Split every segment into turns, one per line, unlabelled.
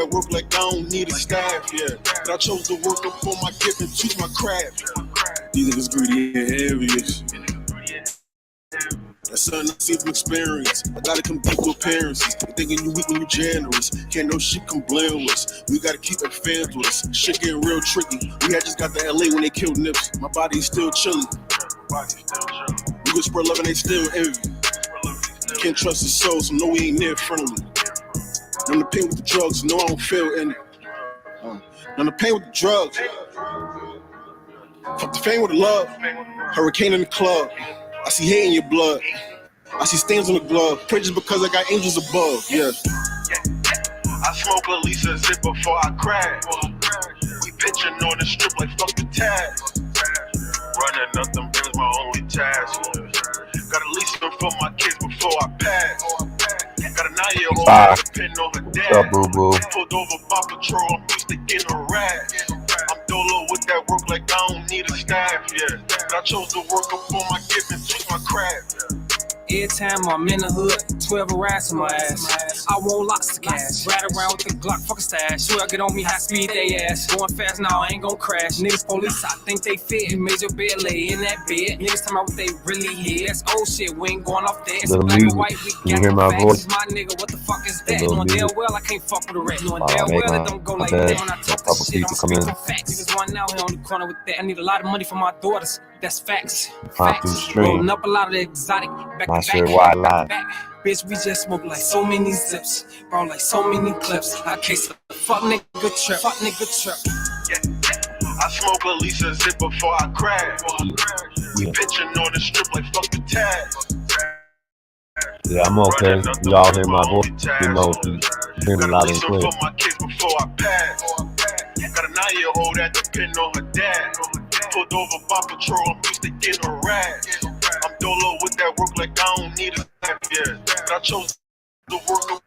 that work like I don't need a staff, yeah. But I chose to work up on my gift and teach my craft. These niggas greedy and envious. That's something I see from experience. I gotta come deep with appearances. Thinking you weak when you generous. Can't no shit come blend with us. We gotta keep our fans with us. Shit getting real tricky. We had just got to LA when they killed Nips. My body is still chilly. We could spread love and they still envy. Can't trust the soul, so no, we ain't near friendly. None the pain with the drugs, no, I don't feel any. None the pain with the drugs. Fuck the fame with the love. Hurricane in the club. I see hate in your blood. I see stains on the glove. Pray just because I got angels above, yeah. I smoke at least a zip before I crash. We pitching on the strip like fuck the tag. Running up them bills my only task. Gotta lease them for my kids before I pass. Got a 9-year-old with a pin on her dad. Pulled over by patrol, I'm used to getting harassed. I'm dolo with that work like I don't need a staff, yeah. But I chose to work up on my gift and teach my craft, yeah.
Every time I'm in the hood, 12 rats in my ass. I want lots of cash. Ride around with the Glock, fuck a stash. Swear get on me, high speed they ass. Going fast now, I ain't gon' crash. Niggas police, I think they fit. You made your bed, lay in that bed. Niggas tell me what they really hear. That's old shit, we ain't going off that. It's black and white, we got the facts. My nigga, what the fuck is that? Knowing damn well I can't fuck with a rat. Knowing damn well it don't go like that. When I talk this shit, I'm speaking facts. Niggas one out here on the corner with that. I need a lot of money for my daughters. That's facts. Facts. Rolling up a lot of the exotic. Back to back. Bitch, we just smoke like so many zips. Bro, like so many clips. I case of fuck nigga trip. Fuck nigga trip.
Yeah. I smoke at least a zip before I crash. We pitching on the strip like fuck the tag.
Yeah, I'm okay. Y'all hear my voice. You know, hear me loud and clear.
For my kids before I pass. Got a 9-year-old at the pin on her dad. Pulled over by patrol, I'm used to getting harassed. I'm dolo with that work like I don't need a staff, yeah. But I chose to work up.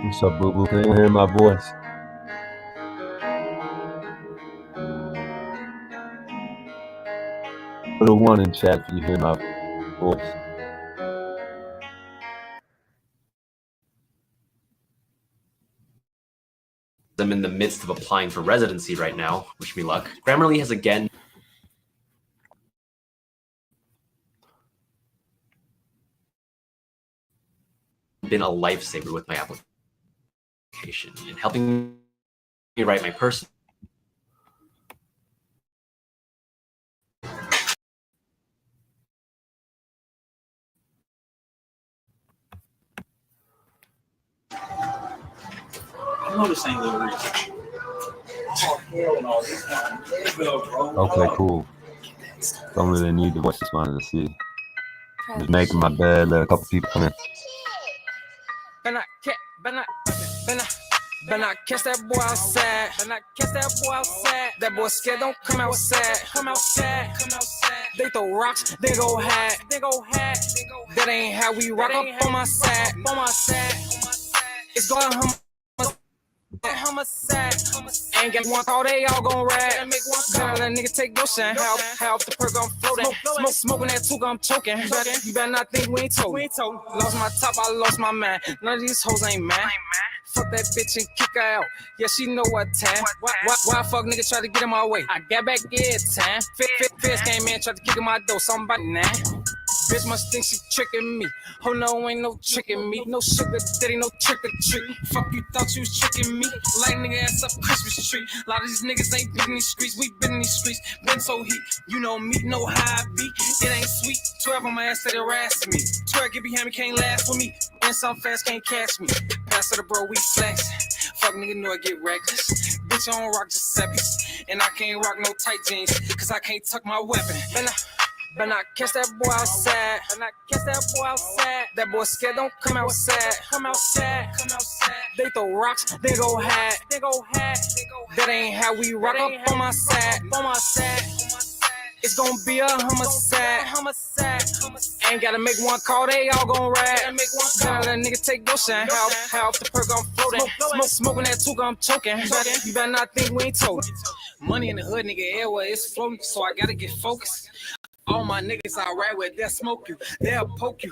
What's up, boo-boo? Can you hear my voice? Put a 1 in chat if you hear my voice.
I'm in the midst of applying for residency right now. Wish me luck. Grammarly has again been a lifesaver with my application and helping me write my personal.
I know this ain't little research.
Okay, cool. Don't really need the voice, just wanted to see. Just making my bed, let a couple people come in.
Better not catch that boy outside. That boy scared, don't come outside. They throw rocks, they go hide. That ain't how we rock up on my side. It's going homicide. Ain't got one call, they all gon' ride. Gotta let nigga take no shine. How off the perk, I'm floating. Smoking that tooth, I'm choking. You better not think we ain't told. Lost my top, I lost my mind. None of these hoes ain't mine. Fuck that bitch and kick her out. Yeah, she know what time. Why fuck nigga try to get in my way? I got back every time. Fizz came in, tried to kick in my door. Somebody now. Bitch must think she tricking me. Oh no, ain't no tricking me. No sugar daddy, no trick or treat. Fuck you thought you was tricking me. Light nigga ass up Christmas tree. A lot of these niggas ain't been in these streets. We been in these streets. Been so heat. You know me, know how I be. It ain't sweet. 12 on my ass that harassing me. 12 get behind me, can't last with me. And some fast can't catch me. Pass to the bro, we flex. Fuck nigga know I get reckless. Bitch, I don't rock Giuseppe's. And I can't rock no tight jeans. Cause I can't tuck my weapon. Better not catch that boy outside. That boy scared, don't come outside. They throw rocks, they go hide. That ain't how we rock up on my side. It's gonna be a homicide. Ain't gotta make one call, they all gon' ride. Gotta let nigga take no shine. How off the perk, I'm floating. Smoking that tooth, I'm choking. You better not think we ain't told. Money in the hood, nigga, everywhere it's floating, so I gotta get focused. All my niggas alright with they'll smoke you, they'll poke you.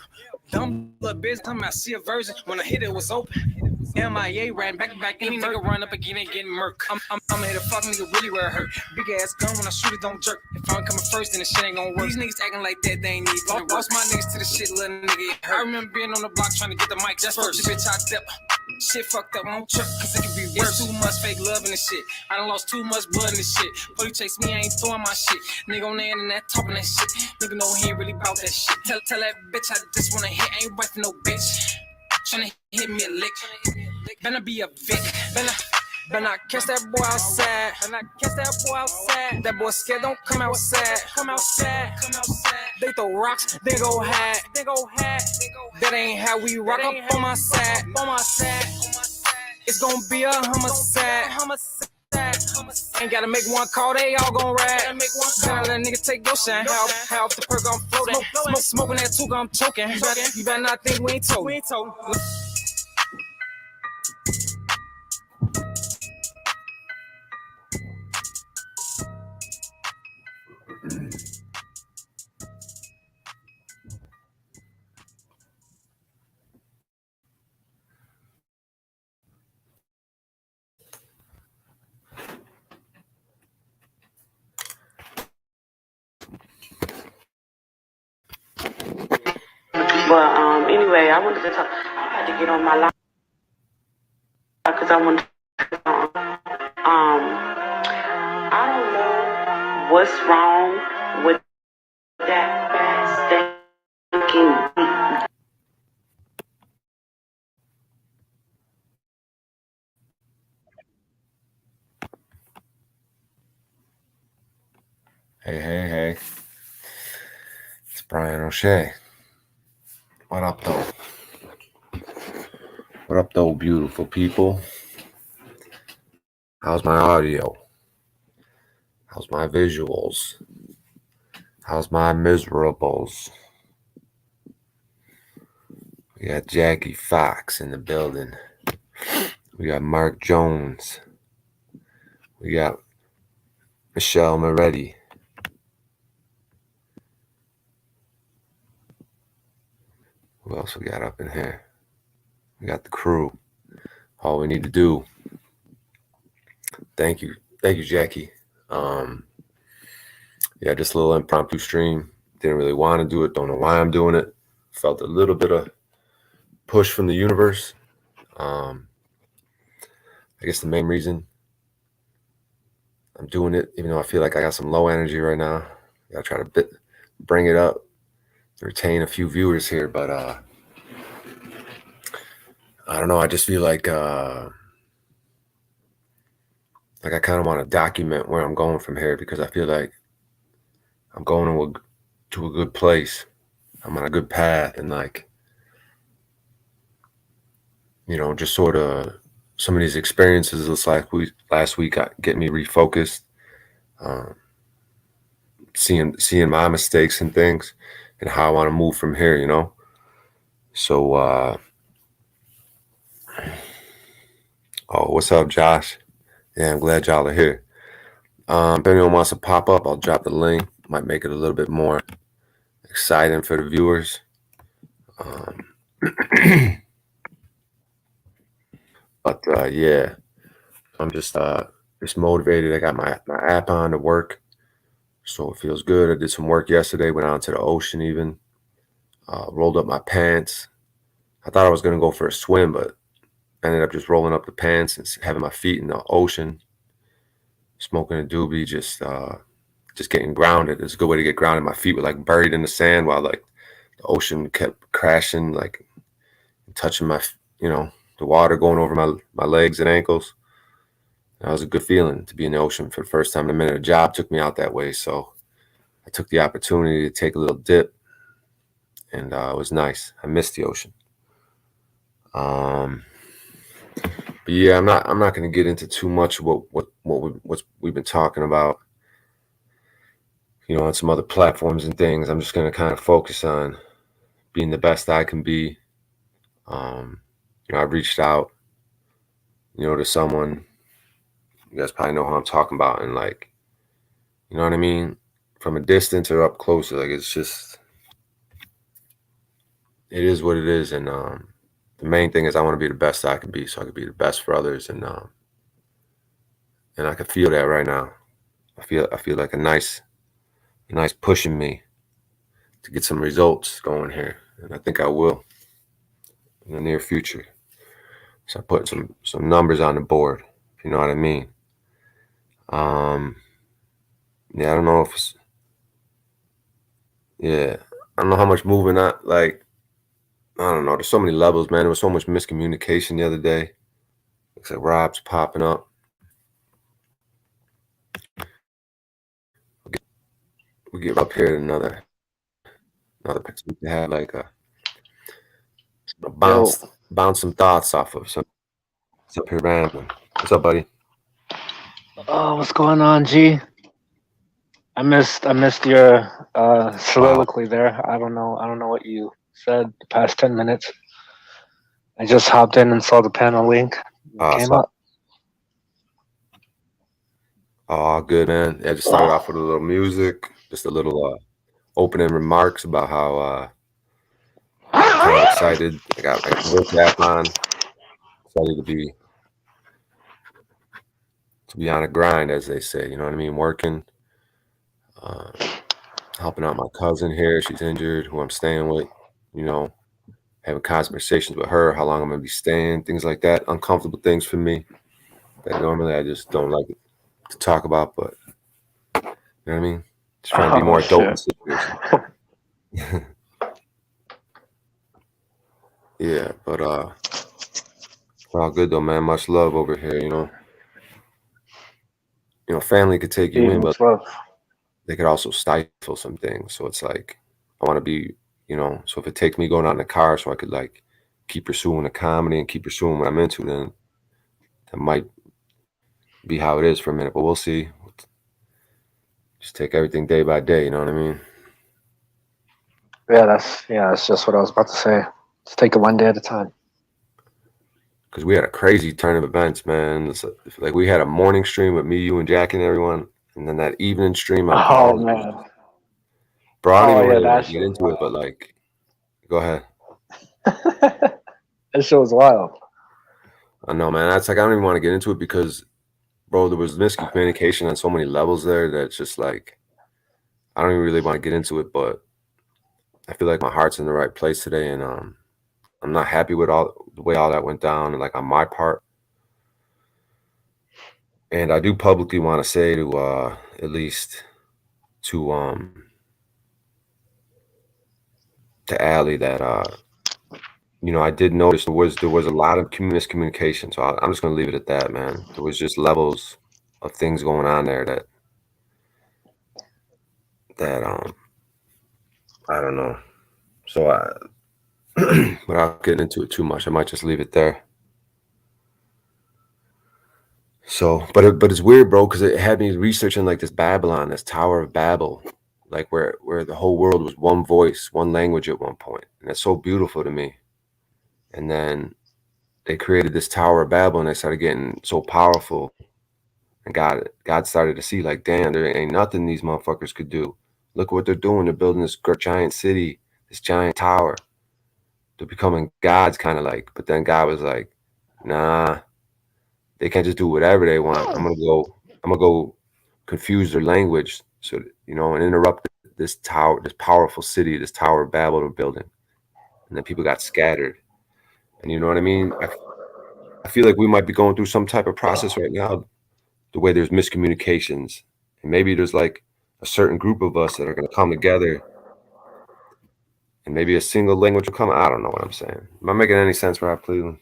Dumb little bitch, come out, see a version. When I hit it was open. MIA ran back any nigga run up again and get murked. I'm here to fuck nigga really where it hurt. Big ass gun when I shoot it don't jerk. If I'm coming first, then the shit ain't gonna work. These niggas acting like that, they ain't need to. Lost my niggas to the shit, little nigga. I remember being on the block trying to get the mic just first. Bitch, I dip. Shit fucked up, won't trip, cause it can be worse. Too much fake love in this shit. I done lost too much blood in this shit. Police chase me, I ain't throwing my shit. Nigga on the internet talking that shit. Nigga know he ain't really about that shit. Tell that bitch I just wanna hit, ain't wifing no bitch. Tryna hit me a lick. Better be a Vic. Better not catch that boy outside. That boy scared, don't come outside. They throw rocks, they go hide. That ain't how we rock up on my side. It's gonna be a homicide. Ain't gotta make one call, they all gon' ride. Gotta let a nigga take your shine. How off the perk I'm floating. Smoking that too, I'm choking. You better not think we ain't told.
But anyway, I wanted to talk. I had to get on my live because I wanted to I don't know what's wrong with that fast thinking.
Hey. It's Brian O'Shea. What up, though? What up, though, beautiful people? How's my audio? How's my visuals? How's my miserables? We got Jackie Fox in the building. We got Mark Jones. We got Michelle Moretti. Who else we got up in here? We got the crew. All we need to do. Thank you, Jackie. Yeah, just a little impromptu stream. Didn't really want to do it. Don't know why I'm doing it. Felt a little bit of push from the universe. I guess the main reason I'm doing it, even though I feel like I got some low energy right now, I gotta try to bring it up, retain a few viewers here. But I don't know. I just feel like I kind of want to document where I'm going from here, because I feel like I'm going to a good place. I'm on a good path, and just sort of some of these experiences last week got get me refocused, seeing my mistakes and things, and how I want to move from here. So, what's up, Josh? Yeah, I'm glad y'all are here. If anyone wants to pop up, I'll drop the link. Might make it a little bit more exciting for the viewers. But yeah, I'm just motivated. I got my app on to work, so it feels good. I did some work yesterday. Went out to the ocean even. Rolled up my pants. I thought I was gonna go for a swim, but ended up just rolling up the pants and having my feet in the ocean, smoking a doobie, just getting grounded. It's a good way to get grounded. My feet were buried in the sand while the ocean kept crashing, touching my, the water going over my legs and ankles. That was a good feeling to be in the ocean for the first time in a minute. A job took me out that way, so I took the opportunity to take a little dip, and it was nice. I missed the ocean. But yeah, I'm not going to get into too much of what we've been talking about, on some other platforms and things. I'm just going to kind of focus on being the best I can be. I reached out, to someone You guys probably know who I'm talking about, and like, you know what I mean, from a distance or up closer. Like it's just, it is what it is, and the main thing is I want to be the best I can be, so I can be the best for others, and I can feel that right now. I feel like a nice pushing me to get some results going here, and I think I will in the near future. So I put some numbers on the board, if you know what I mean. Yeah, I don't know if it's, yeah, I don't know how much moving I like. I don't know. There's so many levels, man. There was so much miscommunication the other day. Looks like Rob's popping up. We get up here another to have like a bounce some thoughts off of some. It's up here random. What's up, buddy?
Oh, what's going on, G? I missed your soliloquy there. I don't know what you said the past 10 minutes. I just hopped in and saw the panel link. Came up.
Oh, good, man. Yeah, just started off with a little music, just a little opening remarks about how kind of excited. I got my work app on. Excited to be on a grind, as they say. You know what I mean? Working, helping out my cousin here. She's injured, who I'm staying with. You know, having conversations with her, how long I'm gonna be staying, things like that. Uncomfortable things for me that normally I just don't like to talk about, but you know what I mean? Just trying to be more adult in situation. Yeah, but we're all good though, man. Much love over here, you know. You know, family could take you in, but they could also stifle some things. So it's like I want to be, you know, so if it takes me going out in the car so I could like keep pursuing the comedy and keep pursuing what I'm into, then that might be how it is for a minute, but we'll see. Just take everything day by day, you know what I mean?
Yeah, that's just what I was about to say. Just take it one day at a time.
Because we had a crazy turn of events, man. It's like we had a morning stream with me, you, and Jack and everyone, and then that evening stream on
Oh man,
bro, I don't even really want to get into it, but like, go ahead.
That shit was wild.
I know, man. That's like I don't even want to get into it because, bro, there was miscommunication on so many levels there that it's just like I don't even really want to get into it, but I feel like my heart's in the right place today, and I'm not happy with all the way all that went down, and like on my part. And I do publicly want to say to at least to Allie that you know, I did notice there was a lot of miscommunication. So I'm just gonna leave it at that, man. There was just levels of things going on there that I don't know. So without getting into it too much, I might just leave it there. So, but it's weird, bro, because it had me researching like this Babylon, this Tower of Babel, like where the whole world was one voice, one language at one point, and it's so beautiful to me. And then they created this Tower of Babel, and they started getting so powerful, and God started to see like, damn, there ain't nothing these motherfuckers could do. Look what they're doing. They're building this giant city, this giant tower. They're becoming gods, kind of like. But then God was like, nah. They can't just do whatever they want. I'm gonna go confuse their language, so you know, and interrupt this tower, this powerful city, this Tower of Babel they're building. And then people got scattered. And you know what I mean? I feel like we might be going through some type of process right now, the way there's miscommunications. And maybe there's like a certain group of us that are gonna come together and maybe a single language will come. I don't know what I'm saying. Am I making any sense, Rob Cleveland?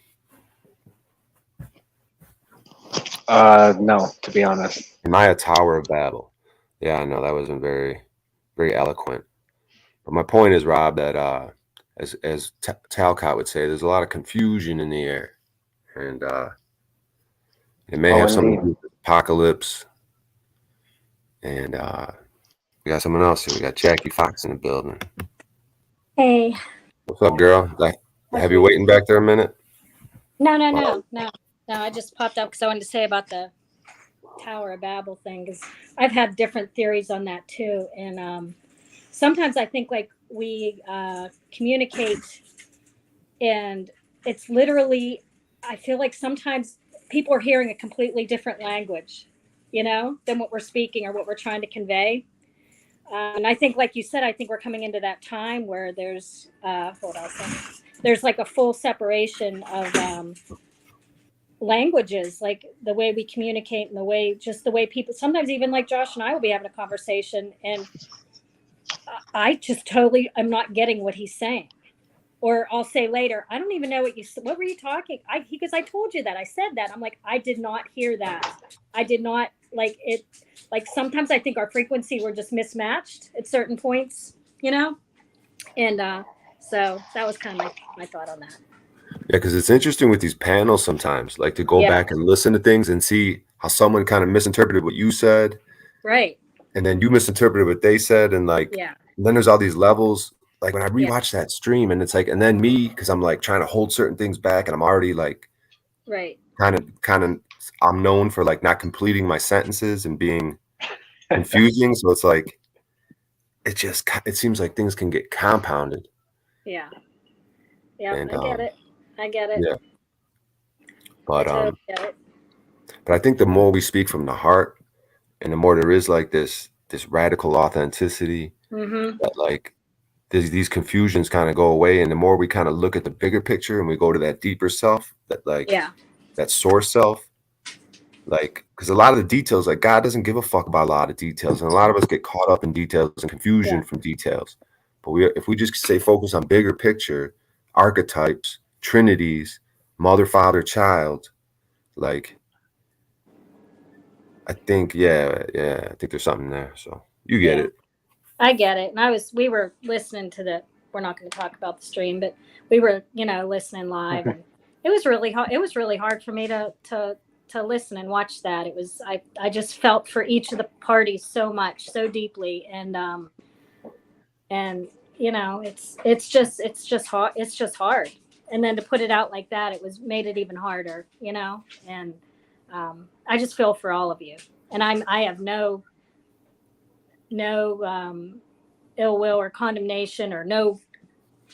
No, to be honest.
Am I a Tower of Babel? Yeah, I know that wasn't very, very eloquent. But my point is, Rob, that as Talcott would say, there's a lot of confusion in the air, and it may have something to do with apocalypse. And we got someone else here. We got Jackie Fox in the building.
Hey.
What's up, girl? Have you waiting back there a minute?
No. I just popped up because I wanted to say about the Tower of Babel thing because I've had different theories on that too, and sometimes I think like we communicate, and it's literally. I feel like sometimes people are hearing a completely different language, than what we're speaking or what we're trying to convey. And I think, like you said, I think we're coming into that time where there's hold on a second. There's like a full separation of languages, like the way we communicate and the way people. Sometimes even like Josh and I will be having a conversation, and I just totally I'm not getting what he's saying. Or I'll say later, I don't even know what were you talking? Because I told you that. I said that. I'm like, I did not hear that. I did not like it. Like sometimes I think our frequency were just mismatched at certain points, And so that was kind of my thought on that.
Yeah, because it's interesting with these panels sometimes, like to go
Yeah.
back and listen to things and see how someone kind of misinterpreted what you said.
Right.
And then you misinterpreted what they said. And like,
Yeah.
and then there's all these levels. Like when I
Yeah.
rewatch that stream and it's like, and then me, because I'm like trying to hold certain things back and I'm already like,
Right.
kind of, I'm known for like not completing my sentences and being confusing. So it's like, it seems like things can get compounded.
Yeah. Yeah.
And,
I get it. I get it.
Yeah. But,
I totally get it.
But I think the more we speak from the heart and the more there is like this radical authenticity, that like these confusions kind of go away. And the more we kind of look at the bigger picture and we go to that deeper self, that like, that source self, like, because a lot of the details, like God doesn't give a fuck about a lot of details. And a lot of us get caught up in details and confusion from details. But if we just stay focused on bigger picture, archetypes, trinities, mother, father, child, like, I think, I think there's something there. So you get it.
I get it. And we were listening to we're not going to talk about the stream, but we were, listening live, and it was really hard. It was really hard for me to listen and watch that. It was, I just felt for each of the parties so much, so deeply. And it's just hard. It's just hard. And then to put it out like that, made it even harder, and I just feel for all of you. And I have no ill will or condemnation or no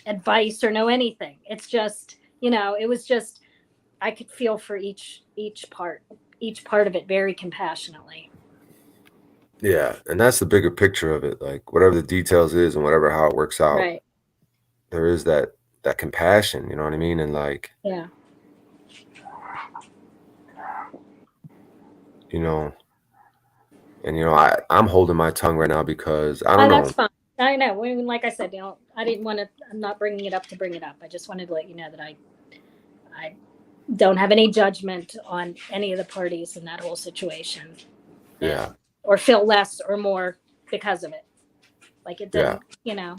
advice or no anything. It's just, it was just, I could feel for each part of it very compassionately.
Yeah. And that's the bigger picture of it. Like whatever the details is and whatever, how it works out,
Right.
there is that compassion, you know what I mean? And like,
yeah.
And I'm holding my tongue right now because I don't know.
That's fine. I know. Like I said, I didn't want to. I'm not bringing it up to bring it up. I just wanted to let you know that I don't have any judgment on any of the parties in that whole situation.
Yeah.
Or feel less or more because of it. Like it didn't.
Yeah.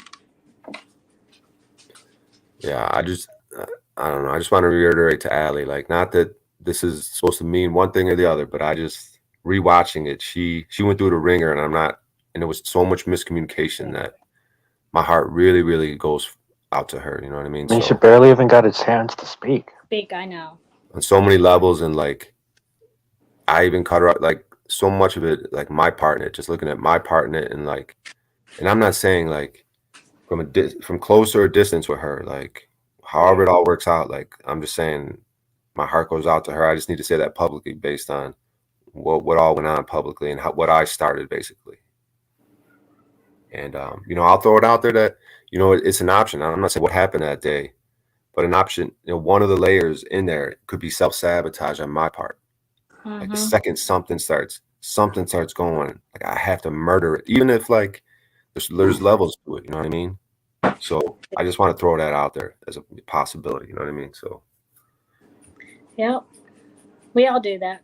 I don't know. I just want to reiterate to Allie, like, not that this is supposed to mean one thing or the other, but I just rewatching it. She went through the ringer, and there was so much miscommunication that my heart really, really goes out to her. You know what I mean?
She barely even got a chance to speak.
I know.
On so many levels, and like, I even cut her up, like, so much of it, like my part in it, just looking at my part in it, and like, and I'm not saying like from closer or distance with her, like, however it all works out, like, I'm just saying my heart goes out to her. I just need to say that publicly based on what all went on publicly and what I started basically. And I'll throw it out there that it's an option. I'm not saying what happened that day, but an option. One of the layers in there could be self-sabotage on my part. Like the second something starts going, like I have to murder it, even if like there's levels to it. You know what I mean? So I just want to throw that out there as a possibility. You know what I mean? So.
Yeah, we all do that.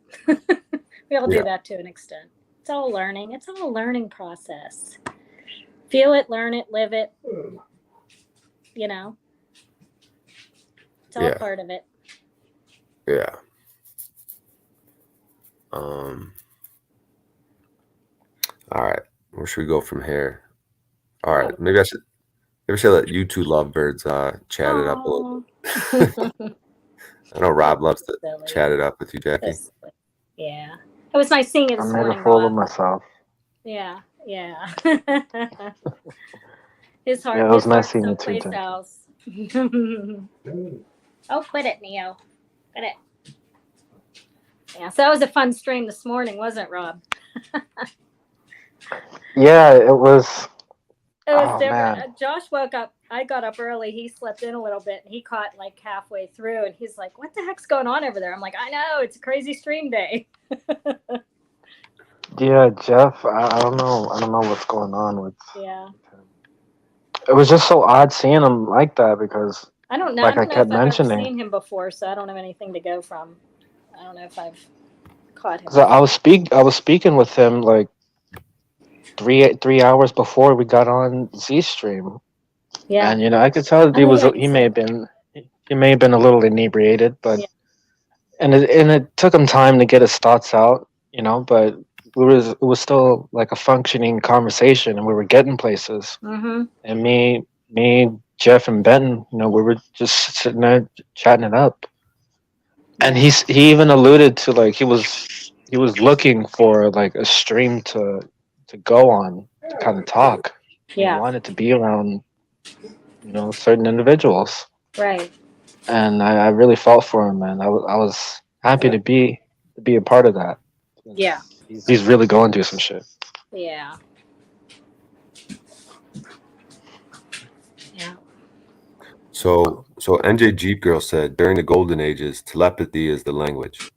We all do that to an extent. It's all learning. It's all a learning process. Feel it, learn it, live it. It's all part of it.
Yeah. All right. Where should we go from here? All right. Maybe I should let you two lovebirds chat it up a little bit. I know Rob loves to chat it up with you, Jackie.
Yeah. It was nice seeing you
I
this
made
morning,
a fool of
Rob.
myself.
Yeah, yeah. His
Yeah, it was nice
heart's
seeing you too,
someplace
Jackie.
else. Oh, quit it, Neo. Quit it. Yeah, so that was a fun stream this morning, wasn't it, Rob?
Yeah, it was.
It was
Oh
different.
man.
Josh woke up. I got up early. He slept in a little bit, and he caught like halfway through. And he's like, "What the heck's going on over there?" I'm like, "I know. It's a crazy stream day."
Yeah, Jeff. I don't know. I don't know what's going on with.
Yeah.
It was just so odd seeing him like that because,
I don't know. I
like I
don't know if
kept
I've ever
mentioning,
seen him before, so I don't have anything to go from. I don't know if I've caught him
because I
before.
was speaking with him like 3 hours before we got on Z Stream,
Yeah.
and I could tell that
Oh, yeah. You
he may have
said that.
been a little inebriated, but
Yeah.
and it took him time to get his thoughts out, but it was still like a functioning conversation, and we were getting places.
Mm-hmm.
And me, Jeff, and Ben, we were just sitting there chatting it up. And
Yeah.
he even alluded to like he was looking for like a stream to go on to kind of talk. He
Yeah.
wanted to be around certain individuals,
Right.
and I really felt for him, man. I was happy to be a part of that.
Yeah.
He's really going through some shit.
Yeah. Yeah.
So NJ Jeep Girl said during the golden ages, telepathy is the language.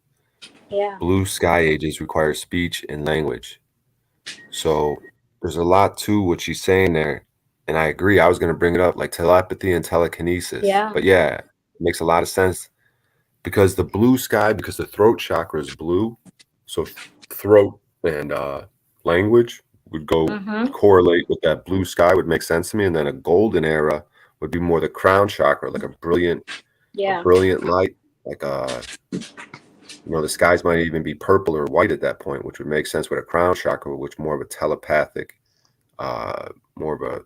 Yeah.
Blue sky ages require speech and language. So there's a lot to what she's saying there. And I agree. I was going to bring it up like telepathy and telekinesis.
Yeah.
But yeah, it makes a lot of sense because the blue sky, because the throat chakra is blue. So throat and language would go
Mm-hmm.
correlate with that blue sky would make sense to me. And then a golden era would be more the crown chakra, like a brilliant light, like the skies might even be purple or white at that point, which would make sense with a crown chakra, which more of a telepathic, more of a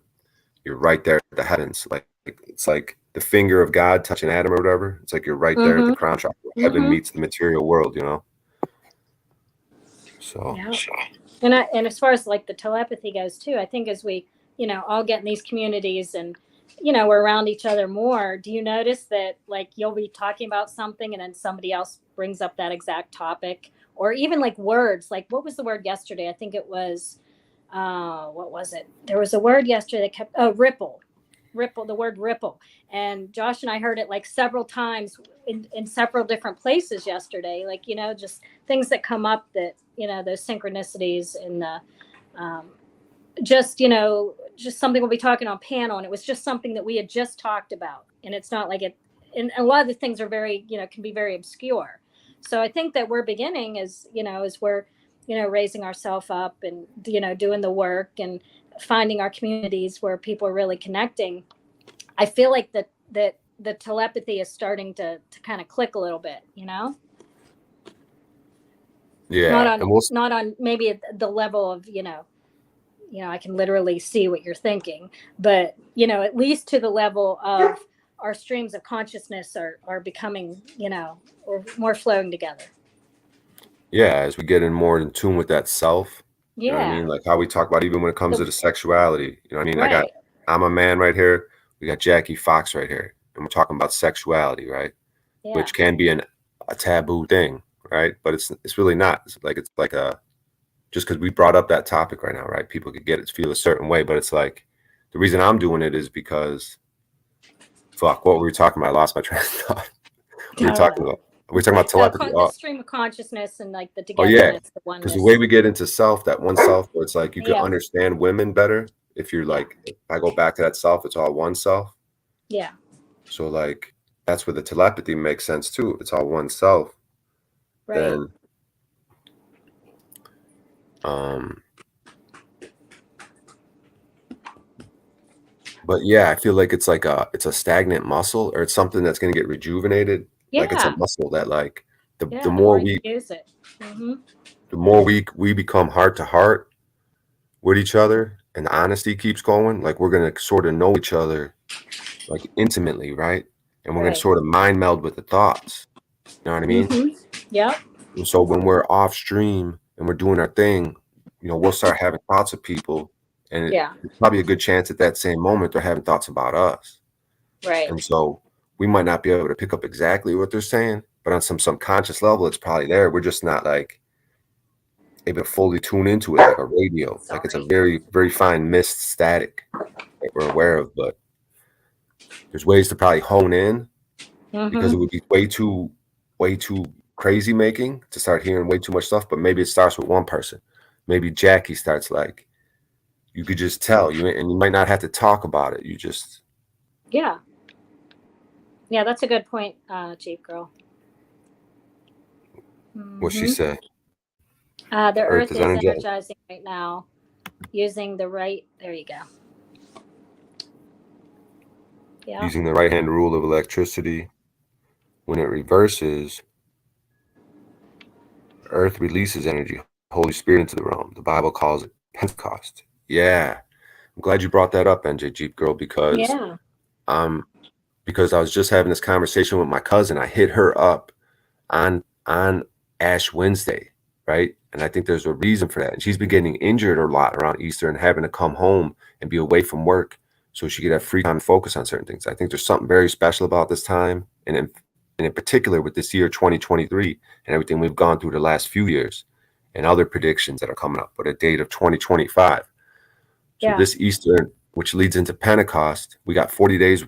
you're right there at the heavens, like it's like the finger of God touching Adam or whatever. It's like you're right there at the crown chakra. Heaven meets the material world, So
yeah. And as far as like the telepathy goes too, I think as we all get in these communities and we're around each other more, do you notice that like you'll be talking about something and then somebody else brings up that exact topic, or even like words, like what was the word yesterday? I think it was what was it? There was a word yesterday that kept ripple, the word ripple. And Josh and I heard it like several times in several different places yesterday, like just things that come up that those synchronicities and the just something we'll be talking on panel, and it was just something that we had just talked about, and it's not like it, and a lot of the things are very can be very obscure. So I think that we're beginning as we're raising ourselves up and doing the work and finding our communities where people are really connecting. I feel like that the telepathy is starting to kind of click a little bit,
yeah,
not on maybe at the level of I can literally see what you're thinking, but at least to the level of our streams of consciousness are becoming or more flowing together.
Yeah, as we get more in tune with that self.
Yeah.
You know what I mean? Like how we talk about even when it comes to the sexuality. You know what I mean?
Right.
I'm a man right here. We got Jackie Fox right here. And we're talking about sexuality, right?
Yeah.
Which can be a taboo thing, right? But it's really not. It's like a just because we brought up that topic right now, right? People could feel a certain way, but it's like the reason I'm doing it is because what were we talking about? I lost my train of thought. What were we talking about? We're talking about telepathy.
The stream of consciousness and like the
togetherness,
togetherness, the oneness.
Because the way we get into self, that one self, where it's like you can understand women better if you're like, if I go back to that self, it's all one self.
Yeah.
So like that's where the telepathy makes sense too. If it's all one self,
right.
Then but yeah, I feel like it's a stagnant muscle, or it's something that's going to get rejuvenated.
Yeah.
Like it's a muscle that like the
more
we
use it,
the more we become heart to heart with each other, and the honesty keeps going, like we're going to sort of know each other like intimately, right? And we're going to sort of mind meld with the thoughts. You know what I mean?
Yep.
And so when we're off stream and we're doing our thing, we'll start having thoughts of people, and
Yeah.
it's probably a good chance at that same moment they're having thoughts about us.
Right.
And so we might not be able to pick up exactly what they're saying, but on some subconscious level, it's probably there. We're just not like able to fully tune into it like a radio. Like it's a very, very fine mist static that we're aware of, but there's ways to probably hone in because it would be way too crazy making to start hearing way too much stuff. But maybe it starts with one person. Maybe Jackie starts like, you could just tell and you might not have to talk about it. You just.
Yeah. Yeah, that's a good point, Jeep Girl.
What she said.
The Earth is
energizing.
energizing right now using the right. There you go. Yeah.
Using the right hand rule of electricity. When it reverses, Earth releases energy, Holy Spirit into the realm. The Bible calls it Pentecost. Yeah. I'm glad you brought that up, NJ Jeep Girl, because because I was just having this conversation with my cousin. I hit her up on Ash Wednesday, right? And I think there's a reason for that. And she's been getting injured a lot around Easter and having to come home and be away from work so she could have free time to focus on certain things. I think there's something very special about this time, and in particular with this year 2023 and everything we've gone through the last few years and other predictions that are coming up with a date of 2025. So this Easter, which leads into Pentecost, we got 40 days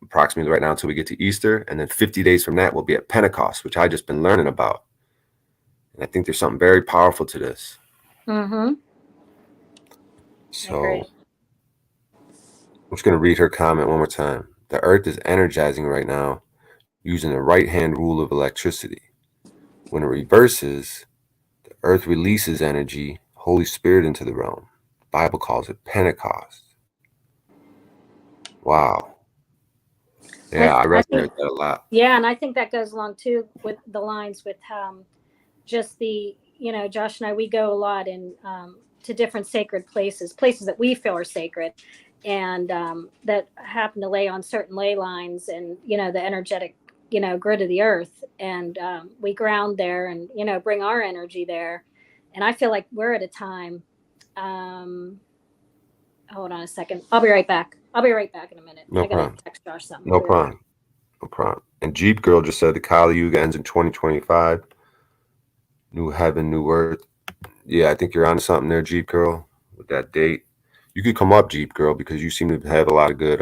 approximately right now until we get to Easter, and then 50 days from that we'll be at Pentecost, which I just been learning about. And I think there's something very powerful to this. So I'm just going to read her comment one more time. The Earth is energizing right now using the right-hand rule of electricity. When it reverses, the Earth releases energy, Holy Spirit into the realm. The Bible calls it Pentecost. Wow. Yeah, I resonate with that a lot.
Yeah, and I think that goes along too with the lines with just the, Josh and I, we go a lot in to different sacred places that we feel are sacred, and that happen to lay on certain ley lines and, the energetic, grid of the earth. And we ground there and, bring our energy there. And I feel like we're at a time. Hold on a second. I'll be right back. I'll be right back in a minute.
No
I got
problem.
to text Josh something.
No problem. No problem. And Jeep Girl just said the Kali Yuga ends in 2025. New heaven, new earth. Yeah, I think you're onto something there, Jeep Girl, with that date. You could come up, Jeep Girl, because you seem to have a lot of good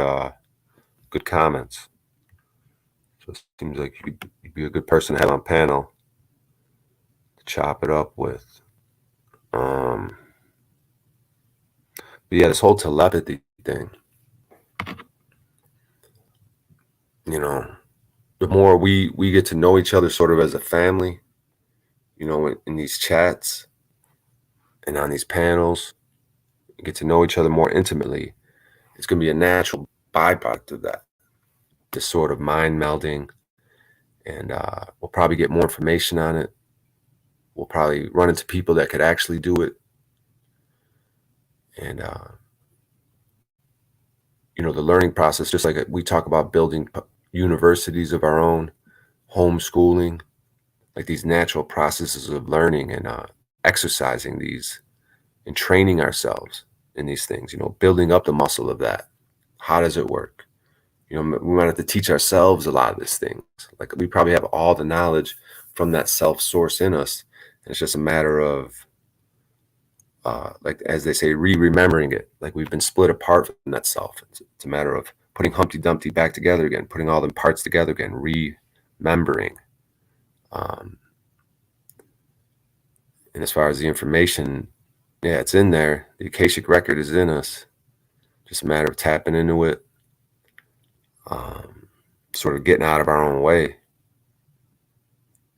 comments. So it seems like you'd be a good person to have on panel to chop it up with. But yeah, this whole telepathy thing, the more we get to know each other sort of as a family, in these chats and on these panels, get to know each other more intimately, it's going to be a natural byproduct of that, this sort of mind melding. And we'll probably get more information on it. We'll probably run into people that could actually do it. And, the learning process, just like we talk about building universities of our own, homeschooling, like these natural processes of learning and exercising these and training ourselves in these things, building up the muscle of that. How does it work? We might have to teach ourselves a lot of these things. Like we probably have all the knowledge from that self source in us. And it's just a matter of, like, as they say, remembering it. Like we've been split apart from that self. It's a matter of putting Humpty Dumpty back together again, putting all the parts together again, remembering. And as far as the information, yeah, it's in there. The Akashic record is in us. Just a matter of tapping into it, sort of getting out of our own way,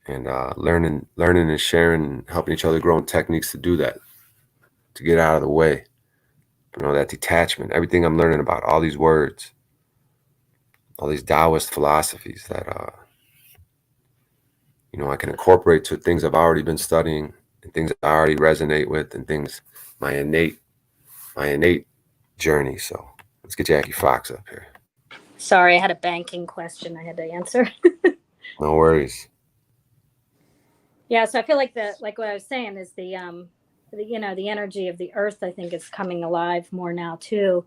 and learning and sharing, and helping each other grow in techniques to do that, to get out of the way. That detachment, everything I'm learning about, all these words, all these Taoist philosophies that, I can incorporate to things I've already been studying and things I already resonate with and things, my innate journey. So let's get Jackie Fox up here.
Sorry, I had a banking question I had to answer.
No worries.
Yeah, so I feel like like what I was saying is the energy of the earth, I think, is coming alive more now too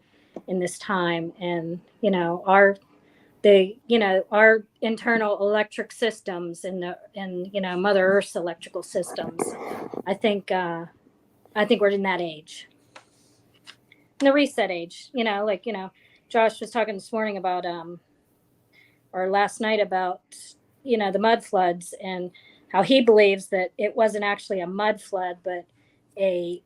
in this time. And our internal electric systems and Mother Earth's electrical systems. I think we're in that age. In the reset age, Josh was talking this morning about or last night about the mud floods, and how he believes that it wasn't actually a mud flood but a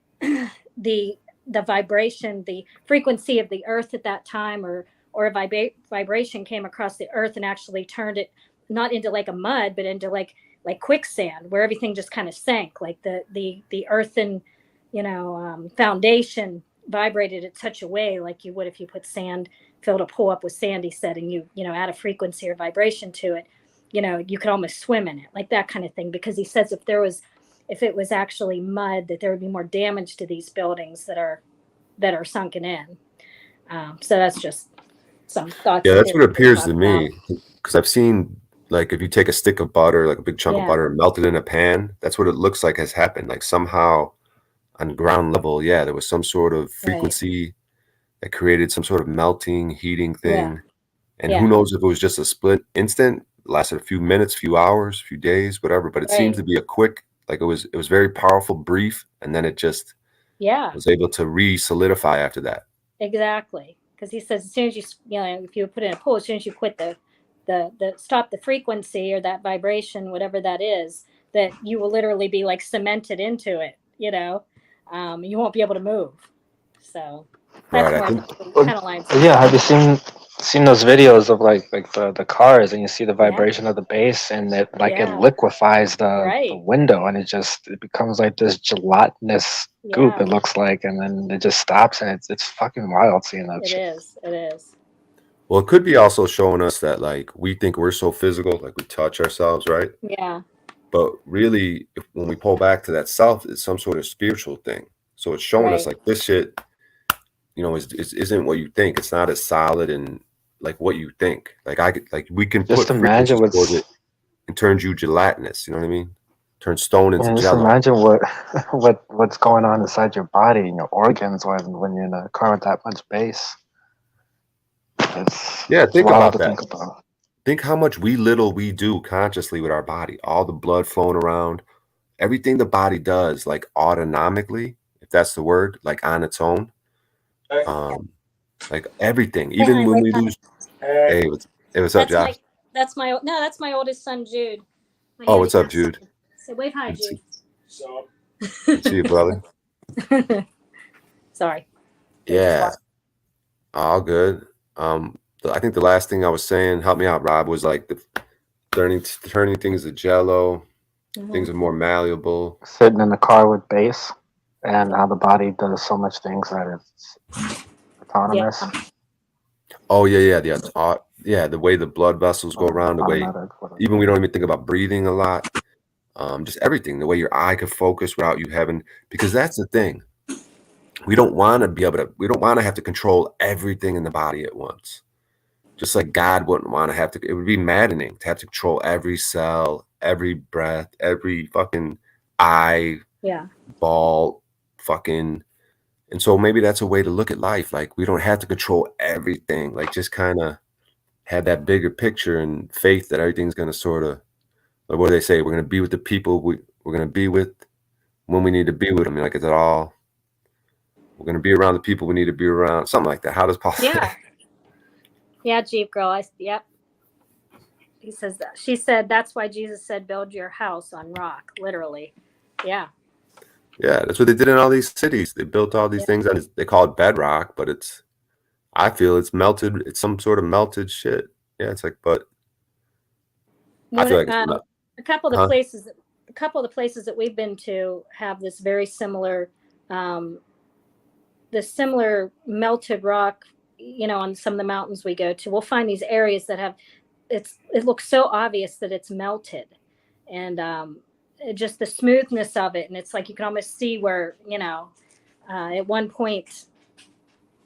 the vibration, the frequency of the earth at that time, or a vibration came across the earth and actually turned it not into like a mud but into like quicksand, where everything just kind of sank, like the earthen foundation vibrated in such a way like you would if you put sand, filled a pool up with sand, he said, and you add a frequency or vibration to it, you could almost swim in it, like that kind of thing. Because he says if it was actually mud, that there would be more damage to these buildings that are sunken in. So that's just some thoughts.
Yeah,
that
that's
they
what it appears
talk
to
about.
me. Because I've seen, like, if you take a stick of butter, like a big chunk of
Yeah.
butter, and melt it in a pan, that's what it looks like has happened. Like somehow on ground level, yeah, there was some sort of
Right.
frequency that created some sort of melting, heating thing.
Yeah.
And
Yeah.
who knows if it was just a split instant, lasted a few minutes, few hours, few days, whatever. But it seems
Right.
to be a quick, like it was very powerful, brief, and then it just
Yeah.
was able to re-solidify after that.
Exactly, because he says as soon as if you put in a pool, as soon as you quit the stop the frequency or that vibration, whatever that is, that you will literally be like cemented into it. You won't be able to move. So that's
Right. I
more
think
kind of lines.
Yeah, have you seen those videos of like the cars, and you see the
Yeah.
vibration of the base, and it it
Yeah.
liquefies the
Right.
window, and it becomes like this gelatinous goop,
Yeah.
it looks like, and then it just stops, and it's fucking wild seeing that
It
shit.
is. It is.
Well, it could be also showing us that like we think we're so physical, like we touch ourselves, right?
Yeah.
But really, when we pull back to that self, it's some sort of spiritual thing. So it's showing us
Right.
like this shit, isn't what you think. It's not as solid and like what you think. Like we can
Just
put
imagine
frequencies towards it and turns you gelatinous. You know what I mean? Turn stone into
just
jello.
imagine what's going on inside your body and your organs when you're in a car with that much bass. It's
Think
wild
about
to
that.
think about.
Think how much we do consciously with our body. All the blood flowing around, everything the body does, like autonomically, if that's the word, like on its own. Like everything, even when we lose. Hey, what's up, Josh?
That's my oldest son, Jude. My
Oh, what's up,
handicapped
Jude?
son. Say wave hi,
Good to
Jude.
Good to see you, brother.
Sorry.
Yeah, all good. I think the last thing I was saying, help me out, Rob, was like the turning things to jello. Things are more malleable.
Sitting in the car with bass, and how the body does so much things that it's autonomous.
Yeah.
Oh yeah, the way the blood vessels go around, the way
Automatic, whatever.
even we don't even think about breathing a lot. Just everything, the way your eye could focus without you having, because that's the thing. We don't want to have to control everything in the body at once. Just like God wouldn't want to have to, it would be maddening to have to control every cell, every breath, every fucking eye, ball, fucking. And so maybe that's a way to look at life. Like we don't have to control everything. Like just kind of have that bigger picture and faith that everything's going to sort of, like what do they say? We're going to be with the people we're going to be with when we need to be with them. Like, is it all? We're going to be around the people we need to be around. Something like that. How does Paul say?
Yeah, Jeep girl. Yep. He says that. She said that's why Jesus said, "Build your house on rock." Literally. Yeah.
Yeah, that's what they did in all these cities. They built all these things on. They call it bedrock, but I feel it's melted. It's some sort of melted shit. Yeah, it's like, but I feel like it's
a couple of the places that we've been to have this very similar, similar melted rock. On some of the mountains we go to, we'll find these areas that have it looks so obvious that it's melted, and just the smoothness of it, and it's like you can almost see where at one point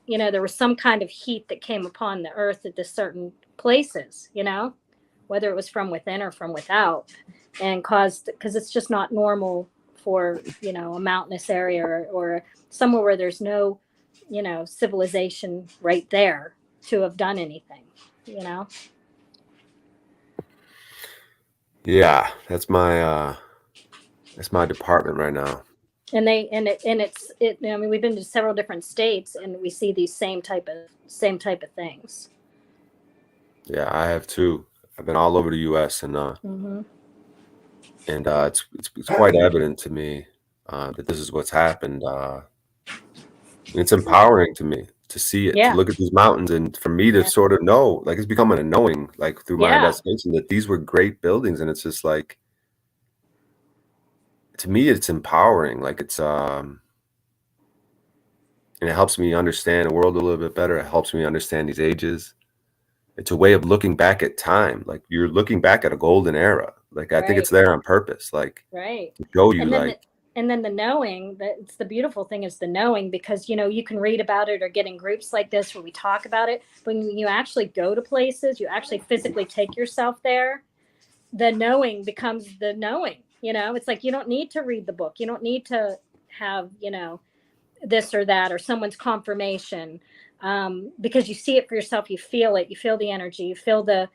there was some kind of heat that came upon the earth at this certain places, whether it was from within or from without, and caused, because it's just not normal for, you know, a mountainous area or somewhere where there's no, you know, civilization right there to have done anything, you know.
Yeah, that's my department right now.
And I mean, we've been to several different states and we see these same type of things.
Yeah, I have too. I've been all over the U.S. and
Mm-hmm.
it's quite evident to me that this is what's happened. It's empowering to me to see it, to
Yeah.
look at these mountains, and for me to
Yeah.
sort of know, like it's becoming a knowing, like through my
Yeah.
investigation, that these were great buildings, and it's just like, to me, it's empowering. Like it's and it helps me understand the world a little bit better. It helps me understand these ages. It's a way of looking back at time. Like you're looking back at a golden era. Like I think it's
Right.
there on purpose, like
Right.
to show you,
And then
like,
and then the knowing, that it's the beautiful thing is the knowing, because you know you can read about it or get in groups like this where we talk about it, but when you actually go to places, you actually physically take yourself there, the knowing becomes the knowing. You know, it's like you don't need to read the book, you don't need to have, you know, this or that or someone's confirmation, because you see it for yourself, you feel it, you feel the energy, you feel the,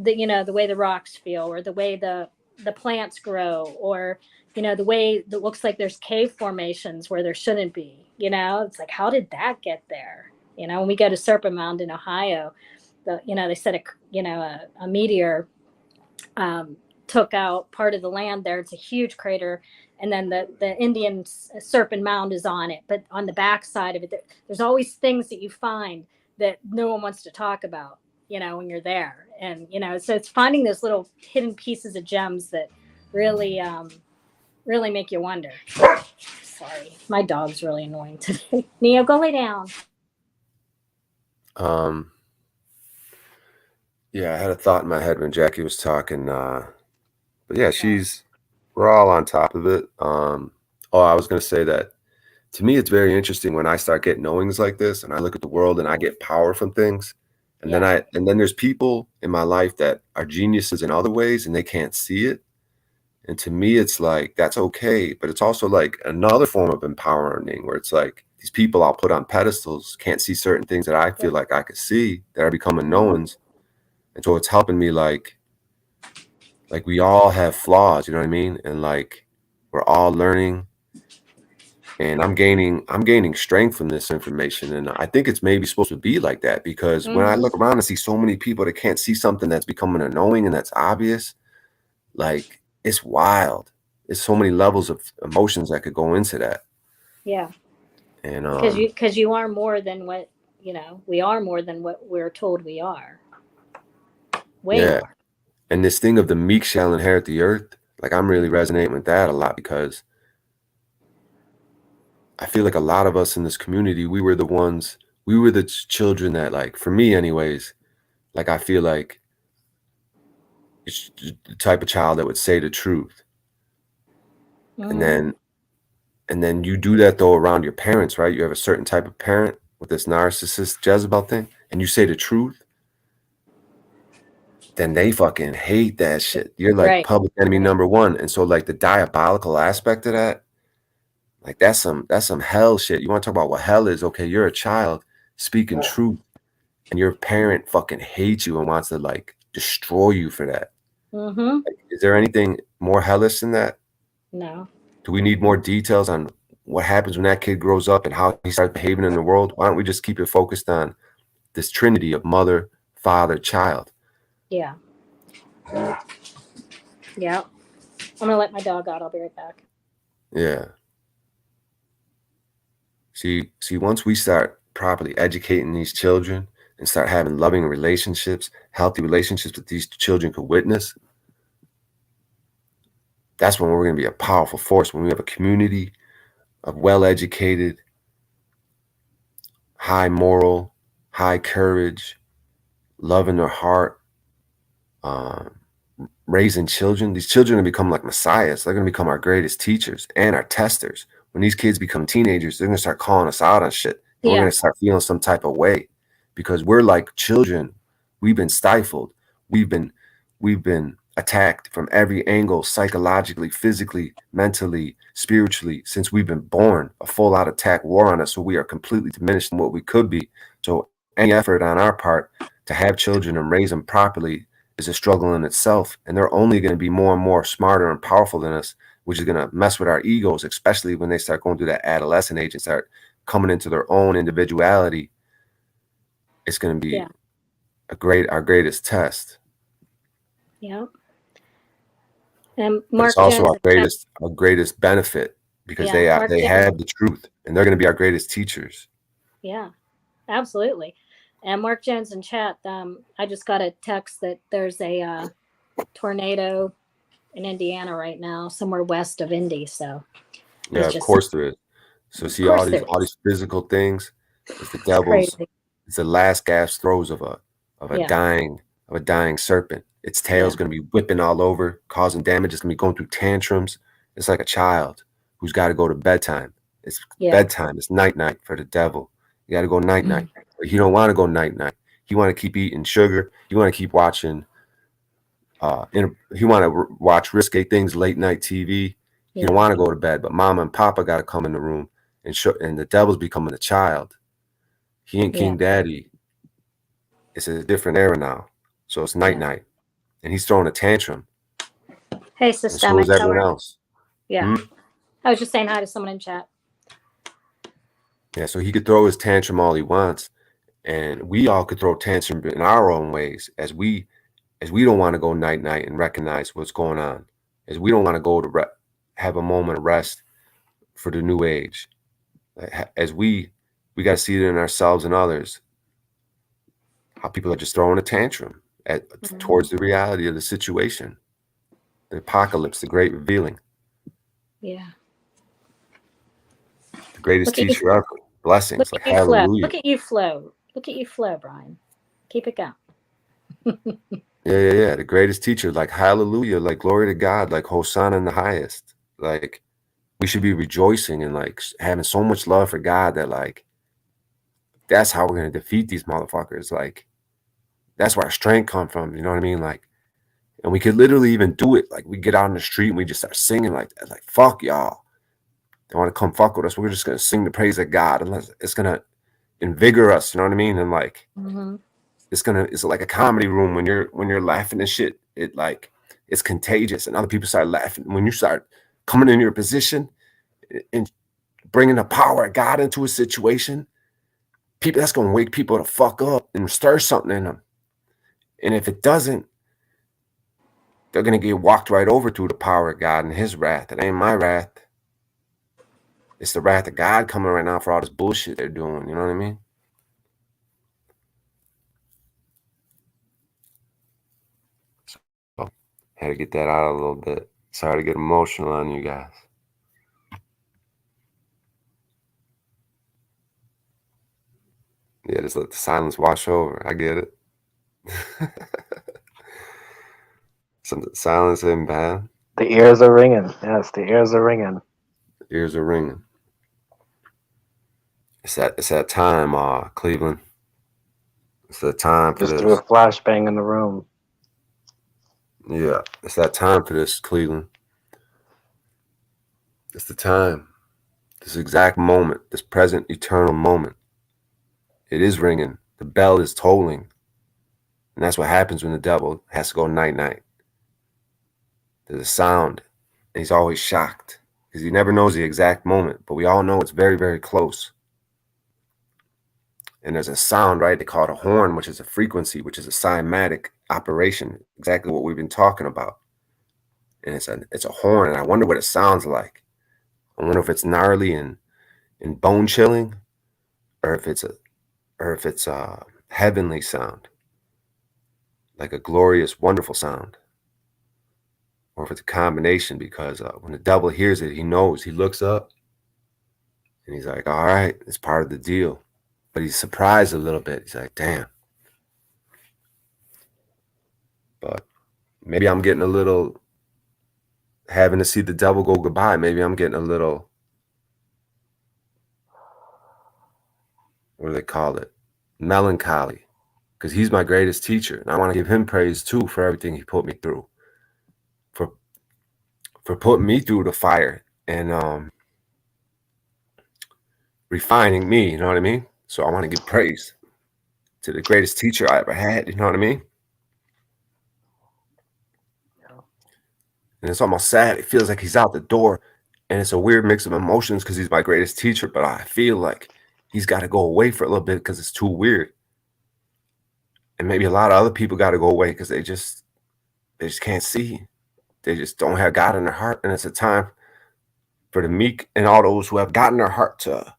you know, the way the rocks feel, or the way the plants grow, or you know, the way that looks like there's cave formations where there shouldn't be. You know, it's like, how did that get there? You know, when we go to Serpent Mound in Ohio, you know, they said a meteor took out part of the land there. It's a huge crater, and then the Indian Serpent Mound is on it. But on the back side of it, there's always things that you find that no one wants to talk about, you know, when you're there. And you know, so it's finding those little hidden pieces of gems that really really make you wonder. Sorry, my dog's really annoying today. Neo, go lay down.
Yeah, I had a thought in my head when Jackie was talking. But yeah, we're all on top of it. I was gonna say that to me, it's very interesting when I start getting knowings like this, and I look at the world and I get power from things, and then there's people in my life that are geniuses in other ways, and they can't see it. And to me, it's like that's okay, but it's also like another form of empowering, where it's like these people I'll put on pedestals can't see certain things that I feel like I could see that are becoming knowings, and so it's helping me like we all have flaws, you know what I mean? And like we're all learning, and I'm gaining strength from this information. And I think it's maybe supposed to be like that, because when I look around and see so many people that can't see something that's becoming annoying and that's obvious, like it's wild. There's so many levels of emotions that could go into that.
Yeah.
And
Because you are more than what, you know, we are more than what we're told we are. Way more.
And this thing of the meek shall inherit the earth, like I'm really resonating with that a lot, because I feel like a lot of us in this community, we were the children that, like, for me anyways, like I feel like it's the type of child that would say the truth. And then you do that though around your parents, right? You have a certain type of parent with this narcissist Jezebel thing, and you say the truth, then they fucking hate that shit. You're like public enemy number one. And so like the diabolical aspect of that, like that's some hell shit. You want to talk about what hell is? Okay, you're a child speaking truth, and your parent fucking hates you and wants to like destroy you for that. Like, is there anything more hellish than that?
No.
Do we need more details on what happens when that kid grows up and how he starts behaving in the world? Why don't we just keep it focused on this trinity of mother, father, child?
Yeah. Yeah. I'm gonna let my dog out. I'll be right back.
Yeah. See, once we start properly educating these children and start having loving relationships, healthy relationships that these children could witness, that's when we're going to be a powerful force. When we have a community of well-educated, high moral, high courage, love in their heart, raising children. These children are going to become like messiahs. They're going to become our greatest teachers and our testers. When these kids become teenagers, they're going to start calling us out on shit. And we're going to start feeling some type of way, because we're like children. We've been stifled. We've been we've been attacked from every angle, psychologically, physically, mentally, spiritually, since we've been born. A full-out attack war on us, so we are completely diminished in what we could be. So any effort on our part to have children and raise them properly is a struggle in itself, and they're only going to be more and more smarter and powerful than us, which is going to mess with our egos, especially when they start going through that adolescent age and start coming into their own individuality. It's going to be our greatest test.
Yeah. And
But
Mark
it's also
Jones,
our greatest benefit, because they
Mark Jones,
have the truth, and they're going to be our greatest teachers.
Yeah, absolutely. And Mark Jones in chat, I just got a text that there's a tornado in Indiana right now, somewhere west of Indy. So
Yeah, of course there is. So see all these physical things, it's the devil's.
Crazy.
It's the last gasp throes of a dying serpent. Its tail's going to be whipping all over, causing damage. It's going to be going through tantrums. It's like a child who's got to go to bedtime. It's bedtime. It's night for the devil. You got to go night. But he don't want to go night. He want to keep eating sugar. He want to keep watching. He want to watch risque things, late night TV. He don't want to go to bed. But mama and papa got to come in the room and the devil's becoming a child. He ain't King Daddy. It's a different era now. So it's night. And he's throwing a tantrum.
Hey, Systemic.
So is everyone else.
Yeah. I was just saying hi to someone in chat.
Yeah, so he could throw his tantrum all he wants. And we all could throw tantrum in our own ways as we don't want to go night and recognize what's going on. As we don't want to go to have a moment of rest for the new age. As we got to see it in ourselves and others. How people are just throwing a tantrum towards the reality of the situation, the apocalypse, the great revealing.
Yeah.
The greatest teacher ever. Blessings, like hallelujah.
Look at you flow. Look at you flow, Brian. Keep it going.
Yeah. The greatest teacher, like hallelujah, like glory to God, like Hosanna in the highest. Like we should be rejoicing and like having so much love for God that like that's how we're gonna defeat these motherfuckers. Like that's where our strength comes from. You know what I mean? Like, and we could literally even do it. Like we get out in the street and we just start singing like that. Like fuck y'all. They want to come fuck with us. We're just gonna sing the praise of God, unless it's gonna invigorate us. You know what I mean? And like, it's like a comedy room when you're laughing and shit. It's contagious, and other people start laughing when you start coming in your position and bringing the power of God into a situation. People, that's gonna wake people the fuck up and stir something in them. And if it doesn't, they're gonna get walked right over through the power of God and His wrath. It ain't my wrath. It's the wrath of God coming right now for all this bullshit they're doing. You know what I mean? So, had to get that out a little bit. Sorry to get emotional on you guys. Yeah, just let the silence wash over. I get it. Some silence isn't bad.
The ears are ringing. Yes, the ears are ringing.
The ears are ringing. It's that time, Cleveland. It's that time for
Just
this.
threw a flashbang in the room.
Yeah, it's that time for this, Cleveland. It's the time. This exact moment, this present eternal moment. It is ringing. The bell is tolling. And that's what happens when the devil has to go night. There's a sound. And he's always shocked because he never knows the exact moment. But we all know it's very, very close. And there's a sound, right? They call it a horn, which is a frequency, which is a cymatic operation. Exactly what we've been talking about. And it's a horn. And I wonder what it sounds like. I wonder if it's gnarly and bone chilling, or if it's a heavenly sound, like a glorious, wonderful sound, or if it's a combination. Because when the devil hears it, he knows. He looks up, and he's like, "All right, it's part of the deal." But he's surprised a little bit. He's like, "Damn." But maybe I'm getting a little having to see the devil go goodbye. Maybe I'm getting a little, what do they call it? Melancholy. because he's my greatest teacher. And I want to give him praise too for everything he put me through, for putting me through the fire and refining me, you know what I mean? So I want to give praise to the greatest teacher I ever had, you know what I mean? And it's almost sad. It feels like he's out the door, and it's a weird mix of emotions because he's my greatest teacher, but I feel like he's got to go away for a little bit because it's too weird. And maybe a lot of other people got to go away because they just can't see. They just don't have God in their heart, and it's a time for the meek and all those who have God in their heart to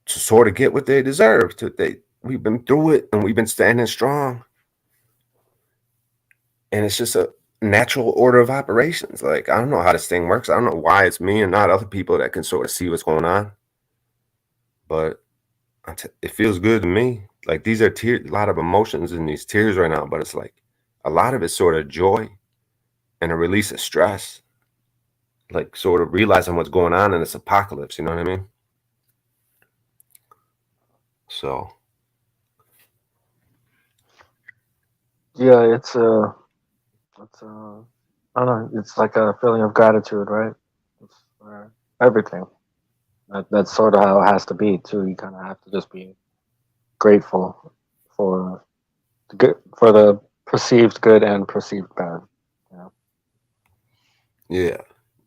sort of get what they deserve. We've been through it, and we've been standing strong. And it's just a natural order of operations. Like, I don't know how this thing works. I don't know why it's me and not other people that can sort of see what's going on. But it feels good to me. Like, these are a lot of emotions in these tears right now, but it's like a lot of it's sort of joy and a release of stress. Like, sort of realizing what's going on in this apocalypse, you know what I mean? So.
Yeah, I don't know. It's like a feeling of gratitude, right? It's, everything. That's sort of how it has to be too. You kind of have to just be grateful for the good, for the perceived good and perceived bad.
Yeah,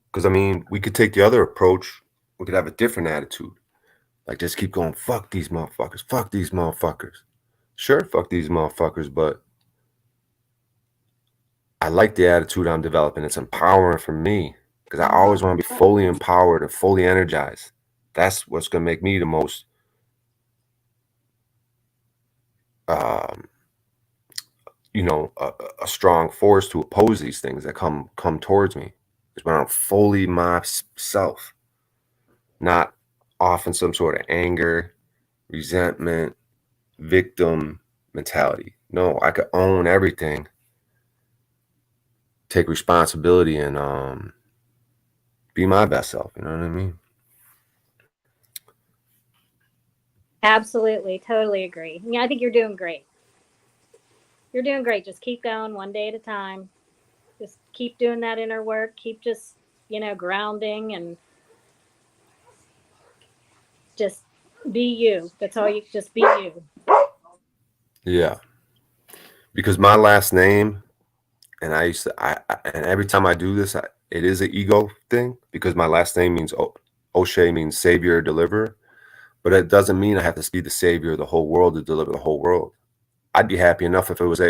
because I mean, we could take the other approach. We could have a different attitude, like just keep going. Fuck these motherfuckers. Fuck these motherfuckers. Sure, fuck these motherfuckers, but I like the attitude I'm developing. It's empowering for me because I always want to be fully empowered and fully energized. That's what's going to make me the most a strong force to oppose these things that come towards me. Is when I'm fully myself, not off in some sort of anger, resentment, victim mentality. No, I could own everything, take responsibility, and be my best self. You know what I mean?
Absolutely, totally agree. Yeah, I think you're doing great. You're doing great. Just keep going one day at a time. Just keep doing that inner work. Keep just, grounding and just be you. That's all you just be you.
Yeah, because my last name, and and every time I do this, it is an ego thing because my last name means O'Shea means savior, deliverer, but it doesn't mean I have to be the savior of the whole world to deliver the whole world. I'd be happy enough if I was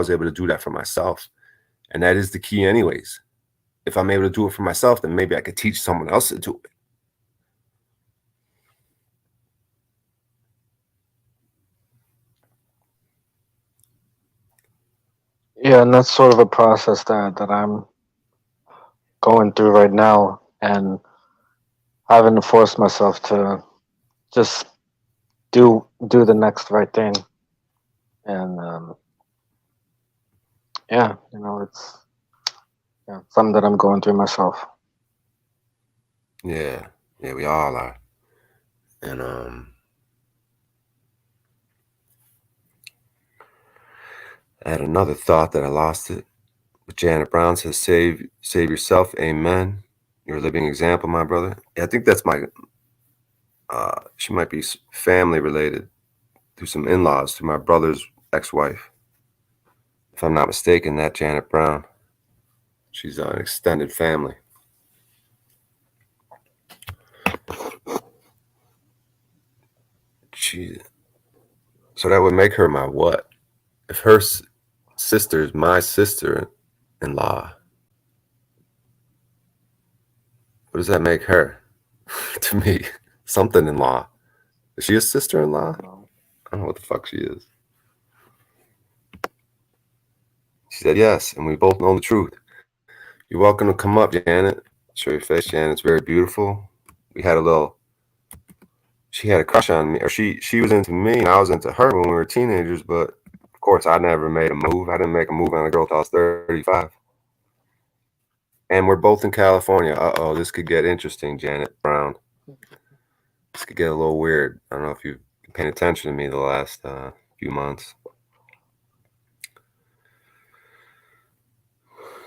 able to do that for myself, and that is the key, anyways. If I'm able to do it for myself, then maybe I could teach someone else to do it.
Yeah, and that's sort of a process that I'm going through right now, and having to force myself to just do the next right thing, and yeah, it's something that I'm going through myself.
Yeah, we all are, and I had another thought that I lost it. But Janet Brown says, "Save yourself, amen. You're a living example, my brother." Yeah, I think that's my. She might be family related through some in-laws, through my brother's ex-wife, if I'm not mistaken. That Janet Brown. She's an extended family. She. So that would make her my what? If her sister is my sister-in-law, what does that make her? To me, something-in-law. Is she a sister-in-law? I don't know what the fuck she is. She said yes, and we both know the truth. You're welcome to come up, Janet. Show your face, Janet. It's very beautiful. We had she had a crush on me, or she was into me, and I was into her when we were teenagers, but of course, I never made a move. I didn't make a move on a girl until I was 35. And we're both in California. Uh-oh, this could get interesting, Janet Brown. This could get a little weird. I don't know if you can paying attention to me the last few months.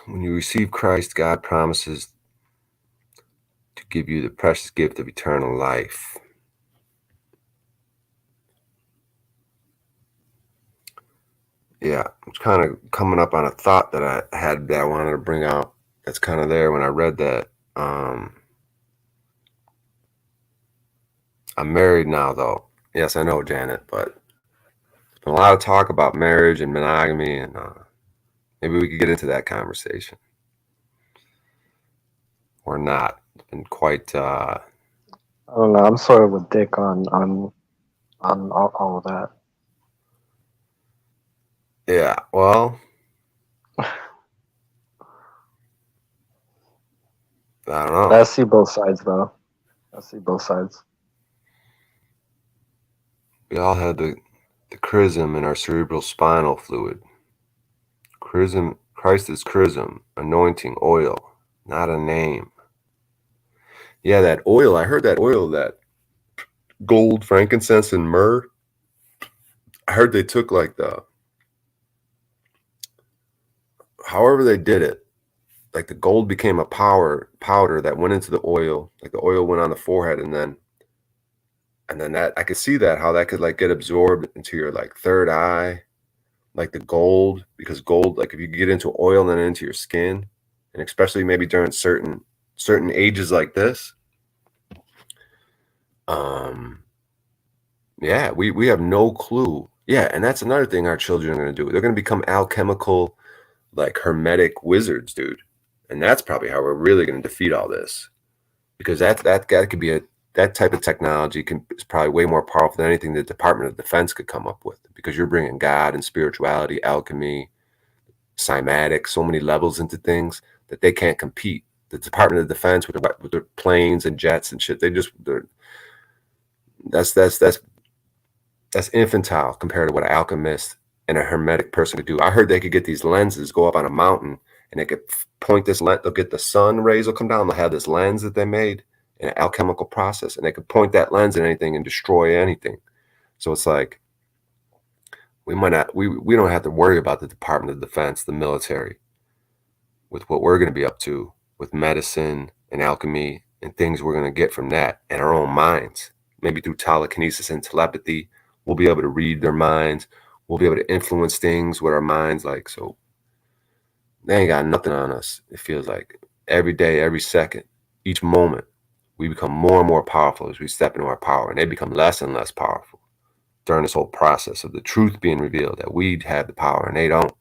When you receive Christ, God promises to give you the precious gift of eternal life. Yeah, it's kind of coming up on a thought that I had that I wanted to bring out. That's kind of there when I read that. I'm married now, though. Yes, I know, Janet, but there's been a lot of talk about marriage and monogamy, and maybe we could get into that conversation. Or not. It's been quite...
I don't know. I'm sort of with Dick on all of that.
Yeah, well... I don't know.
I see both sides, though. I see both sides.
We all had the chrism in our cerebral spinal fluid. Chrism, Christ is chrism, anointing, oil, not a name. Yeah, that oil, I heard that oil, that gold, frankincense, and myrrh. I heard they took like however they did it, like the gold became a powder that went into the oil, like the oil went on the forehead, and then that I could see that how that could like get absorbed into your like third eye, like the gold, because gold, like if you get into oil and then into your skin, and especially maybe during certain ages like this, yeah, we have no clue. Yeah, and that's another thing our children are going to do. They're going to become alchemical, like hermetic wizards, dude. And that's probably how we're really going to defeat all this, because that could be that type of technology is probably way more powerful than anything the Department of Defense could come up with, because you're bringing God and spirituality, alchemy, cymatic, so many levels into things that they can't compete. The Department of Defense with their planes and jets and shit, that's infantile compared to what an alchemist and a hermetic person could do. I heard they could get these lenses, go up on a mountain, and they could point this lens. They'll get the sun rays will come down. They'll have this lens that they made in an alchemical process, and they could point that lens at anything and destroy anything. So it's like we don't have to worry about the Department of Defense, the military, with what we're going to be up to with medicine and alchemy and things we're going to get from that and our own minds. Maybe through telekinesis and telepathy, we'll be able to read their minds. We'll be able to influence things with our minds. Like, so they ain't got nothing on us. It feels like every day, every second, each moment, we become more and more powerful as we step into our power, and they become less and less powerful during this whole process of the truth being revealed, that we have the power and they don't,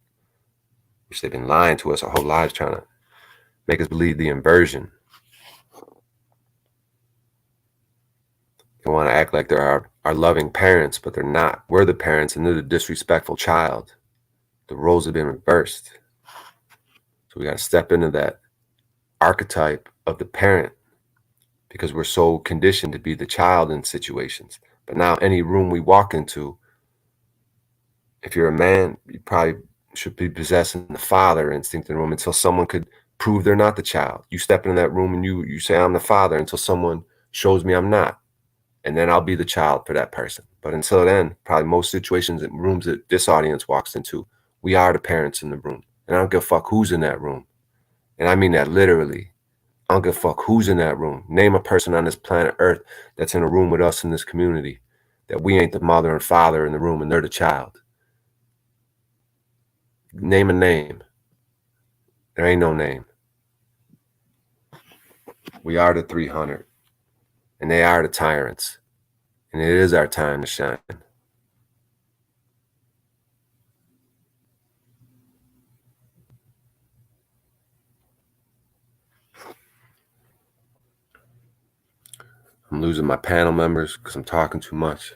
which they've been lying to us our whole lives, trying to make us believe the inversion. They want to act like they're our loving parents, but they're not. We're the parents and they're the disrespectful child. The roles have been reversed. So we got to step into that archetype of the parent, because we're so conditioned to be the child in situations. But now any room we walk into, if you're a man, you probably should be possessing the father instinct in the room until someone could prove they're not the child. You step into that room and you say, I'm the father, until someone shows me I'm not. And then I'll be the child for that person. But until then, probably most situations and rooms that this audience walks into, we are the parents in the room. And I don't give a fuck who's in that room. And I mean that literally. I don't give a fuck who's in that room. Name a person on this planet Earth that's in a room with us in this community that we ain't the mother and father in the room and they're the child. Name a name. There ain't no name. We are the 300. And they are the tyrants. And it is our time to shine. I'm losing my panel members because I'm talking too much.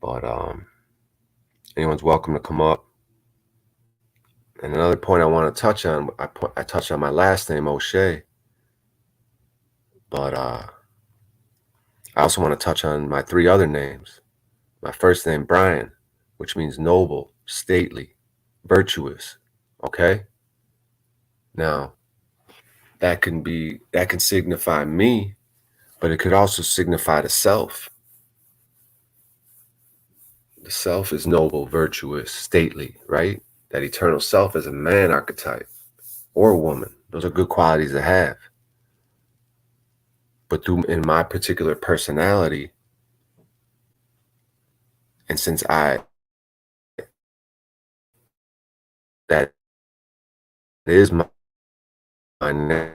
But anyone's welcome to come up. And another point I want to touch on, I touched on my last name, O'Shea. But I also want to touch on my 3 other names. My first name, Brian, which means noble, stately, virtuous. Okay? Now, that can signify me, but it could also signify the self. The self is noble, virtuous, stately, right? That eternal self is a man archetype or a woman. Those are good qualities to have. But in my particular personality, and since that is my name,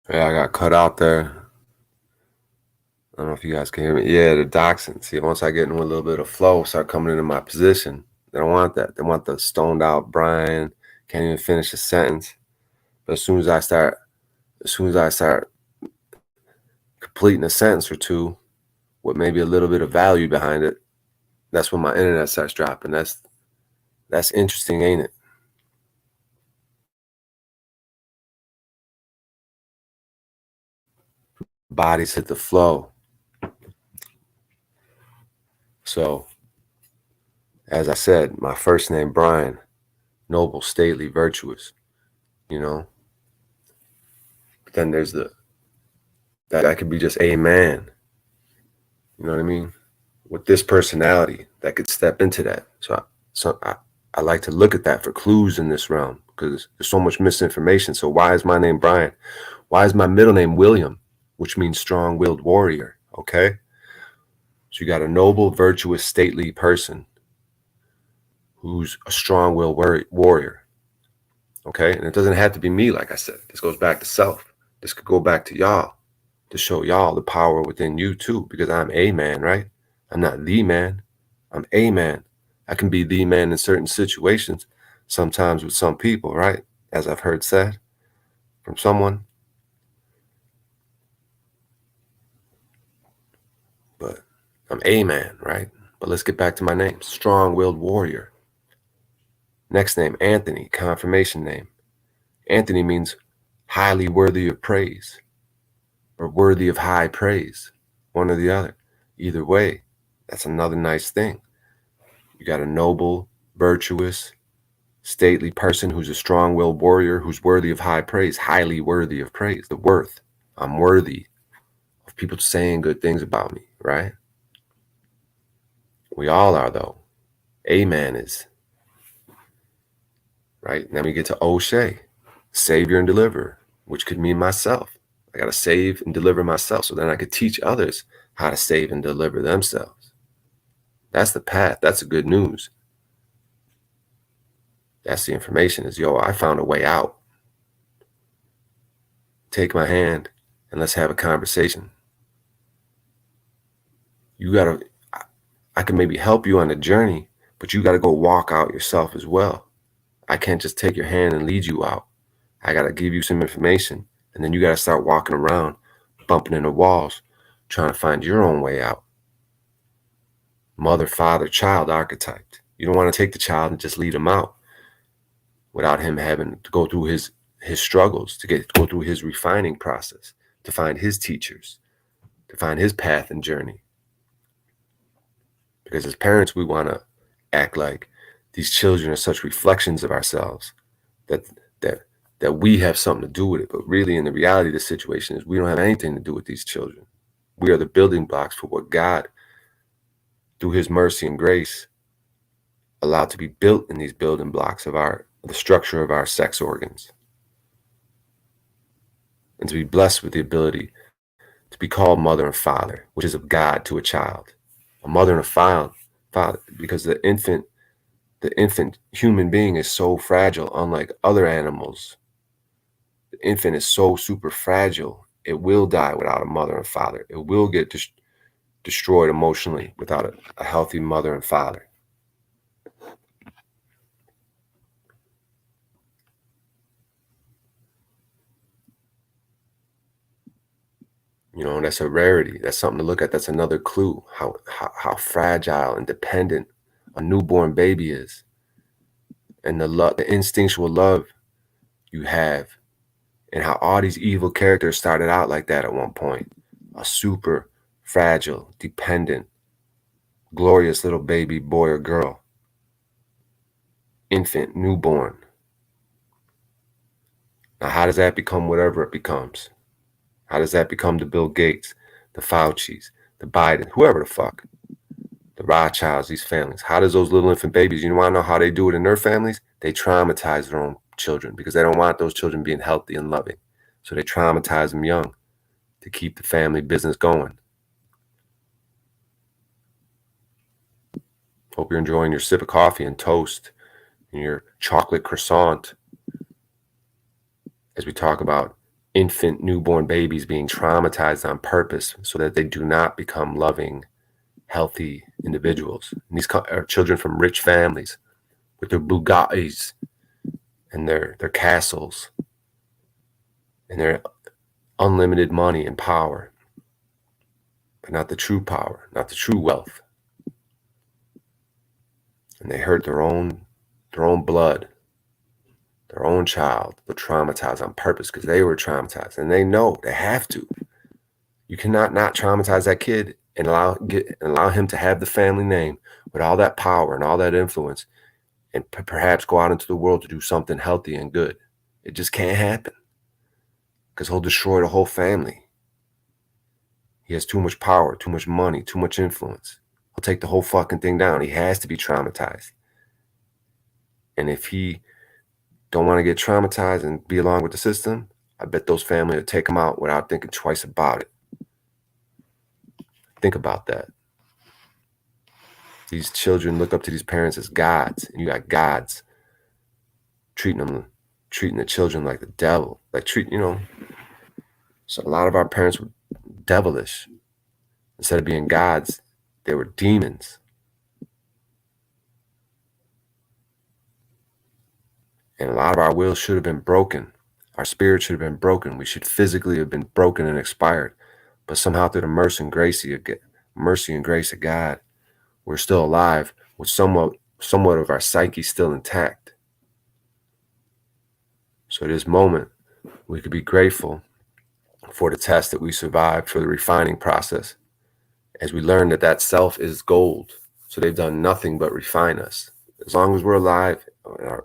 yeah, I got cut out there. I don't know if you guys can hear me. Yeah, the doxing. See, once I get into a little bit of flow, start coming into my position. They don't want that. They want the stoned out Brian, can't even finish a sentence. But as soon as I start completing a sentence or two with maybe a little bit of value behind it, that's when my internet starts dropping. That's interesting, ain't it? Bodies hit the flow. So, as I said, my first name, Brian, noble, stately, virtuous, you know. But then there's that could be just a man, you know what I mean? With this personality that could step into that. So I like to look at that for clues in this realm because there's so much misinformation. So why is my name Brian? Why is my middle name William, which means strong-willed warrior? Okay. So you got a noble, virtuous, stately person who's a strong-willed warrior. Okay. And it doesn't have to be me, like I said. This goes back to self. This could go back to y'all to show y'all the power within you too, because I'm a man, right? I'm not the man. I'm a man. I can be the man in certain situations, sometimes with some people, right? As I've heard said from someone. But I'm a man, right? But let's get back to my name. Strong-willed warrior. Next name, Anthony, confirmation name. Anthony means highly worthy of praise or worthy of high praise, one or the other. Either way, that's another nice thing. You got a noble, virtuous, stately person who's a strong-willed warrior who's worthy of high praise, highly worthy of praise, the worth. I'm worthy of people saying good things about me, right? We all are, though. A man is. Right? Then we get to O'Shea, savior and deliverer, which could mean myself. I got to save and deliver myself so then I could teach others how to save and deliver themselves. That's the path. That's the good news. That's the information is, yo, I found a way out. Take my hand and let's have a conversation. I can maybe help you on the journey, but you got to go walk out yourself as well. I can't just take your hand and lead you out. I got to give you some information, and then you got to start walking around, bumping into walls, trying to find your own way out. Mother, father, child archetyped. You don't want to take the child and just lead him out without him having to go through his struggles, to go through his refining process, to find his teachers, to find his path and journey. Because as parents, we want to act like these children are such reflections of ourselves that we have something to do with it. But really, in the reality of the situation is we don't have anything to do with these children. We are the building blocks for what God, through his mercy and grace, allowed to be built in these building blocks of the structure of our sex organs. and to be blessed with the ability to be called mother and father, which is of God to a child. A mother and a father, because the infant human being is so fragile, unlike other animals. The infant is so super fragile, it will die without a mother and father. It will get destroyed emotionally without a healthy mother and father. You know, that's a rarity. That's something to look at. That's another clue how fragile and dependent a newborn baby is, and the instinctual love you have, and how all these evil characters started out like that at one point. A super fragile, dependent, glorious little baby boy or girl, infant, newborn. Now, how does that become whatever it becomes? How does that become the Bill Gates, the Faucis, the Biden, whoever the fuck, the Rothschilds, these families? How does those little infant babies, you want to know how they do it in their families? They traumatize their own children because they don't want those children being healthy and loving. So they traumatize them young to keep the family business going. Hope you're enjoying your sip of coffee and toast and your chocolate croissant as we talk about infant newborn babies being traumatized on purpose so that they do not become loving, healthy individuals. And these are children from rich families with their Bugattis and their castles and their unlimited money and power, but not the true power, not the true wealth. And they hurt their own blood, their own child, but traumatized on purpose because they were traumatized, and they know they have to. You cannot not traumatize that kid and allow him to have the family name with all that power and all that influence, and perhaps go out into the world to do something healthy and good. It just can't happen because he'll destroy the whole family. He has too much power, too much money, too much influence. He'll take the whole fucking thing down. He has to be traumatized. And if he don't want to get traumatized and be along with the system, I bet those families will take him out without thinking twice about it. Think about that. These children look up to these parents as gods, and you got gods treating the children like the devil. So a lot of our parents were devilish. Instead of being gods, they were demons. And a lot of our will should have been broken. Our spirit should have been broken. We should physically have been broken and expired. But somehow through the mercy and grace of God, we're still alive with somewhat of our psyche still intact. So at this moment, we could be grateful for the test that we survived, for the refining process, as we learn that self is gold. So they've done nothing but refine us. As long as we're alive,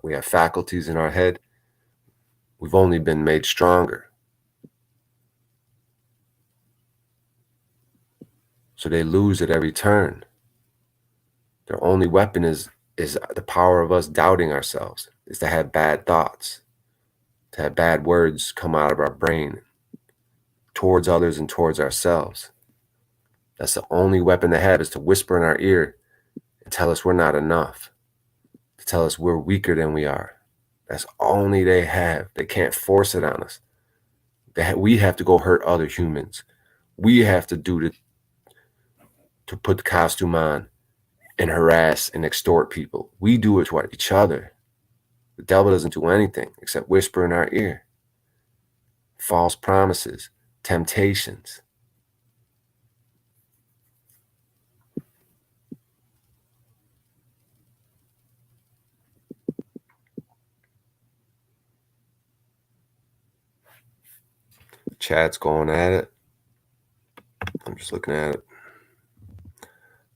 we have faculties in our head, we've only been made stronger. So they lose at every turn. Their only weapon is the power of us doubting ourselves, is to have bad thoughts, to have bad words come out of our brain towards others and towards ourselves. That's the only weapon they have, is to whisper in our ear and tell us we're not enough, to tell us we're weaker than we are. That's only they have. They can't force it on us. We have to go hurt other humans. We have to to put the costume on and harass and extort people. We do it to each other. The devil doesn't do anything except whisper in our ear. False promises, temptations. Chat's going at it. I'm just looking at it.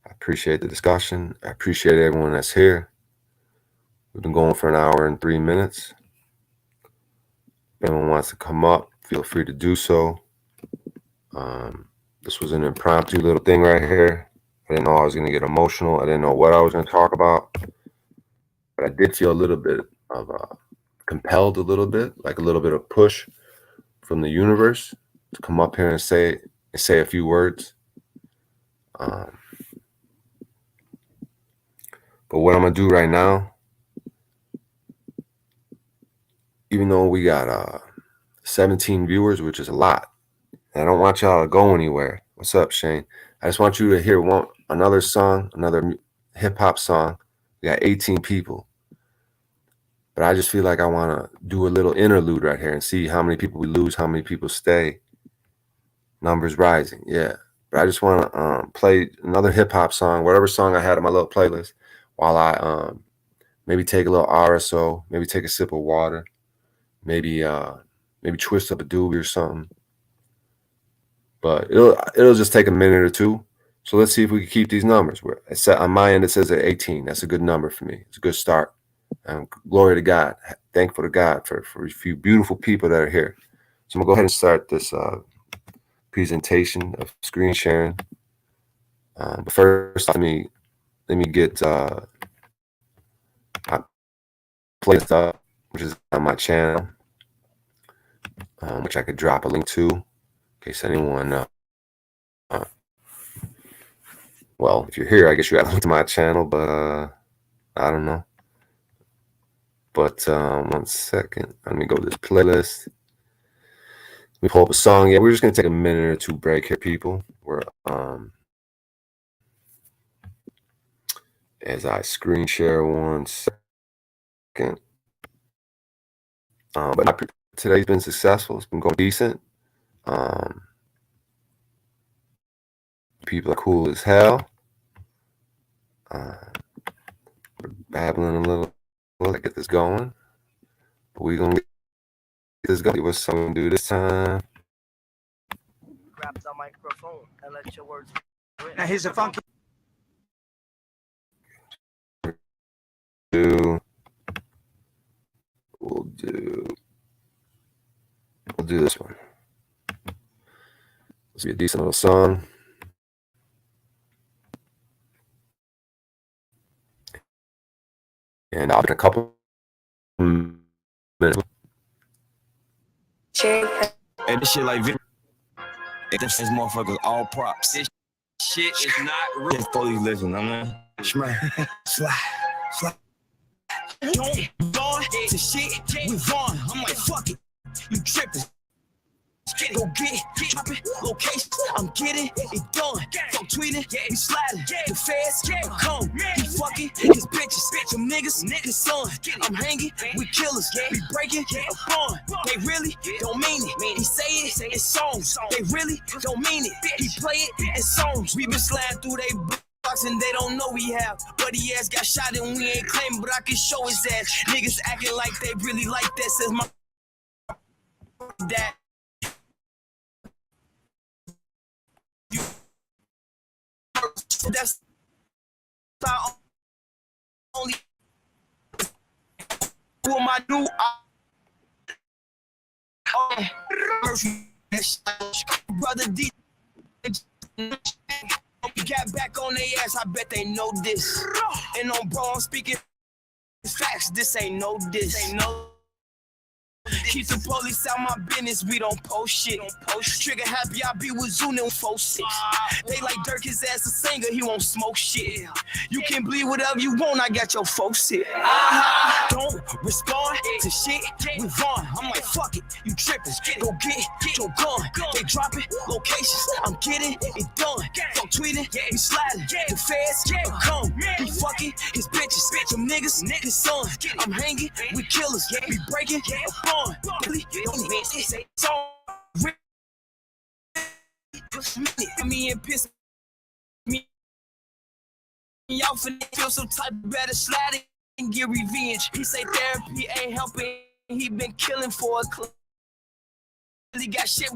I appreciate the discussion. I appreciate everyone that's here. We've been going for an hour and 3 minutes. If anyone wants to come up, feel free to do so. This was an impromptu little thing right here. I didn't know I was going to get emotional. I didn't know what I was going to talk about. But I did feel a little bit of compelled, a little bit, like a little bit of push from the universe to come up here and say a few words. But what I'm gonna do right now, even though we got 17 viewers, which is a lot, and I don't want y'all to go anywhere. What's up, Shane? I just want you to hear another song, another hip hop song. We got 18 people. But I just feel like I want to do a little interlude right here and see how many people we lose, how many people stay. Numbers rising, yeah. But I just want to play another hip hop song, whatever song I had on my little playlist, while I maybe take a little RSO, maybe take a sip of water, maybe twist up a doobie or something. But it'll just take a minute or two. So let's see if we can keep these numbers. On my end, it says at 18. That's a good number for me. It's a good start. Glory to God. Thankful to God for a few beautiful people that are here. So I'm gonna go ahead and start this presentation of screen sharing. But first, let me get my playlist up, which is on my channel, which I could drop a link to in case anyone. Well, if you're here, I guess you got a link to my channel, but I don't know. But 1 second. Let me go to this playlist. Let me pull up a song. Yeah, we're just gonna take a minute or two break here, people. We're as I screen share 1 second. But today's been successful. It's been going decent. People are cool as hell. We're babbling a little. Let's get this going. But we're gonna get this going. What's something to do this time?
Grab the microphone and let your words.
Now here's a funky.
We'll do this one. This will be a decent little song. And I'll be in a couple minutes.
And this shit like this is motherfuckers all props. This shit is not real. Just police listen, I mean. Slide. Don't go to shit, we won. I'm like, fuck it, you tripping. Go get drop it, location, I'm getting it done. Fuck tweeting, he sliding, the feds come, he fucking his bitches, some niggas, son. I'm hanging, we killers, we breaking a bond. They really don't mean it. He say it in songs, they really don't mean it. He play it in songs. We been sliding through they blocks and they don't know we have. But he ass got shot and we ain't claiming, but I can show his ass. Niggas acting like they really like that. Says my dad. That's only who am I new? Brother D got back on their ass. I bet they know this. And on bro, I'm speaking facts. This ain't no diss. Ain't no. Keep the police out my business, we don't post shit. Trigger happy, I be with Zoom and 4-6. They like Dirk, his ass a singer, he won't smoke shit. You can bleed whatever you want, I got your folks here. Don't respond to shit, we run. I'm like, fuck it, you trippin'. Go get your gun. They dropping locations, I'm getting it done. Fuck tweeting, he sliding. The feds come, he fucking his bitches. Some niggas, his son. I'm hanging, we killers, we breaking a bond. Me and piss me off and feel some type of better sliding and get revenge. He say therapy ain't helping. He been killing for a club. He got shit.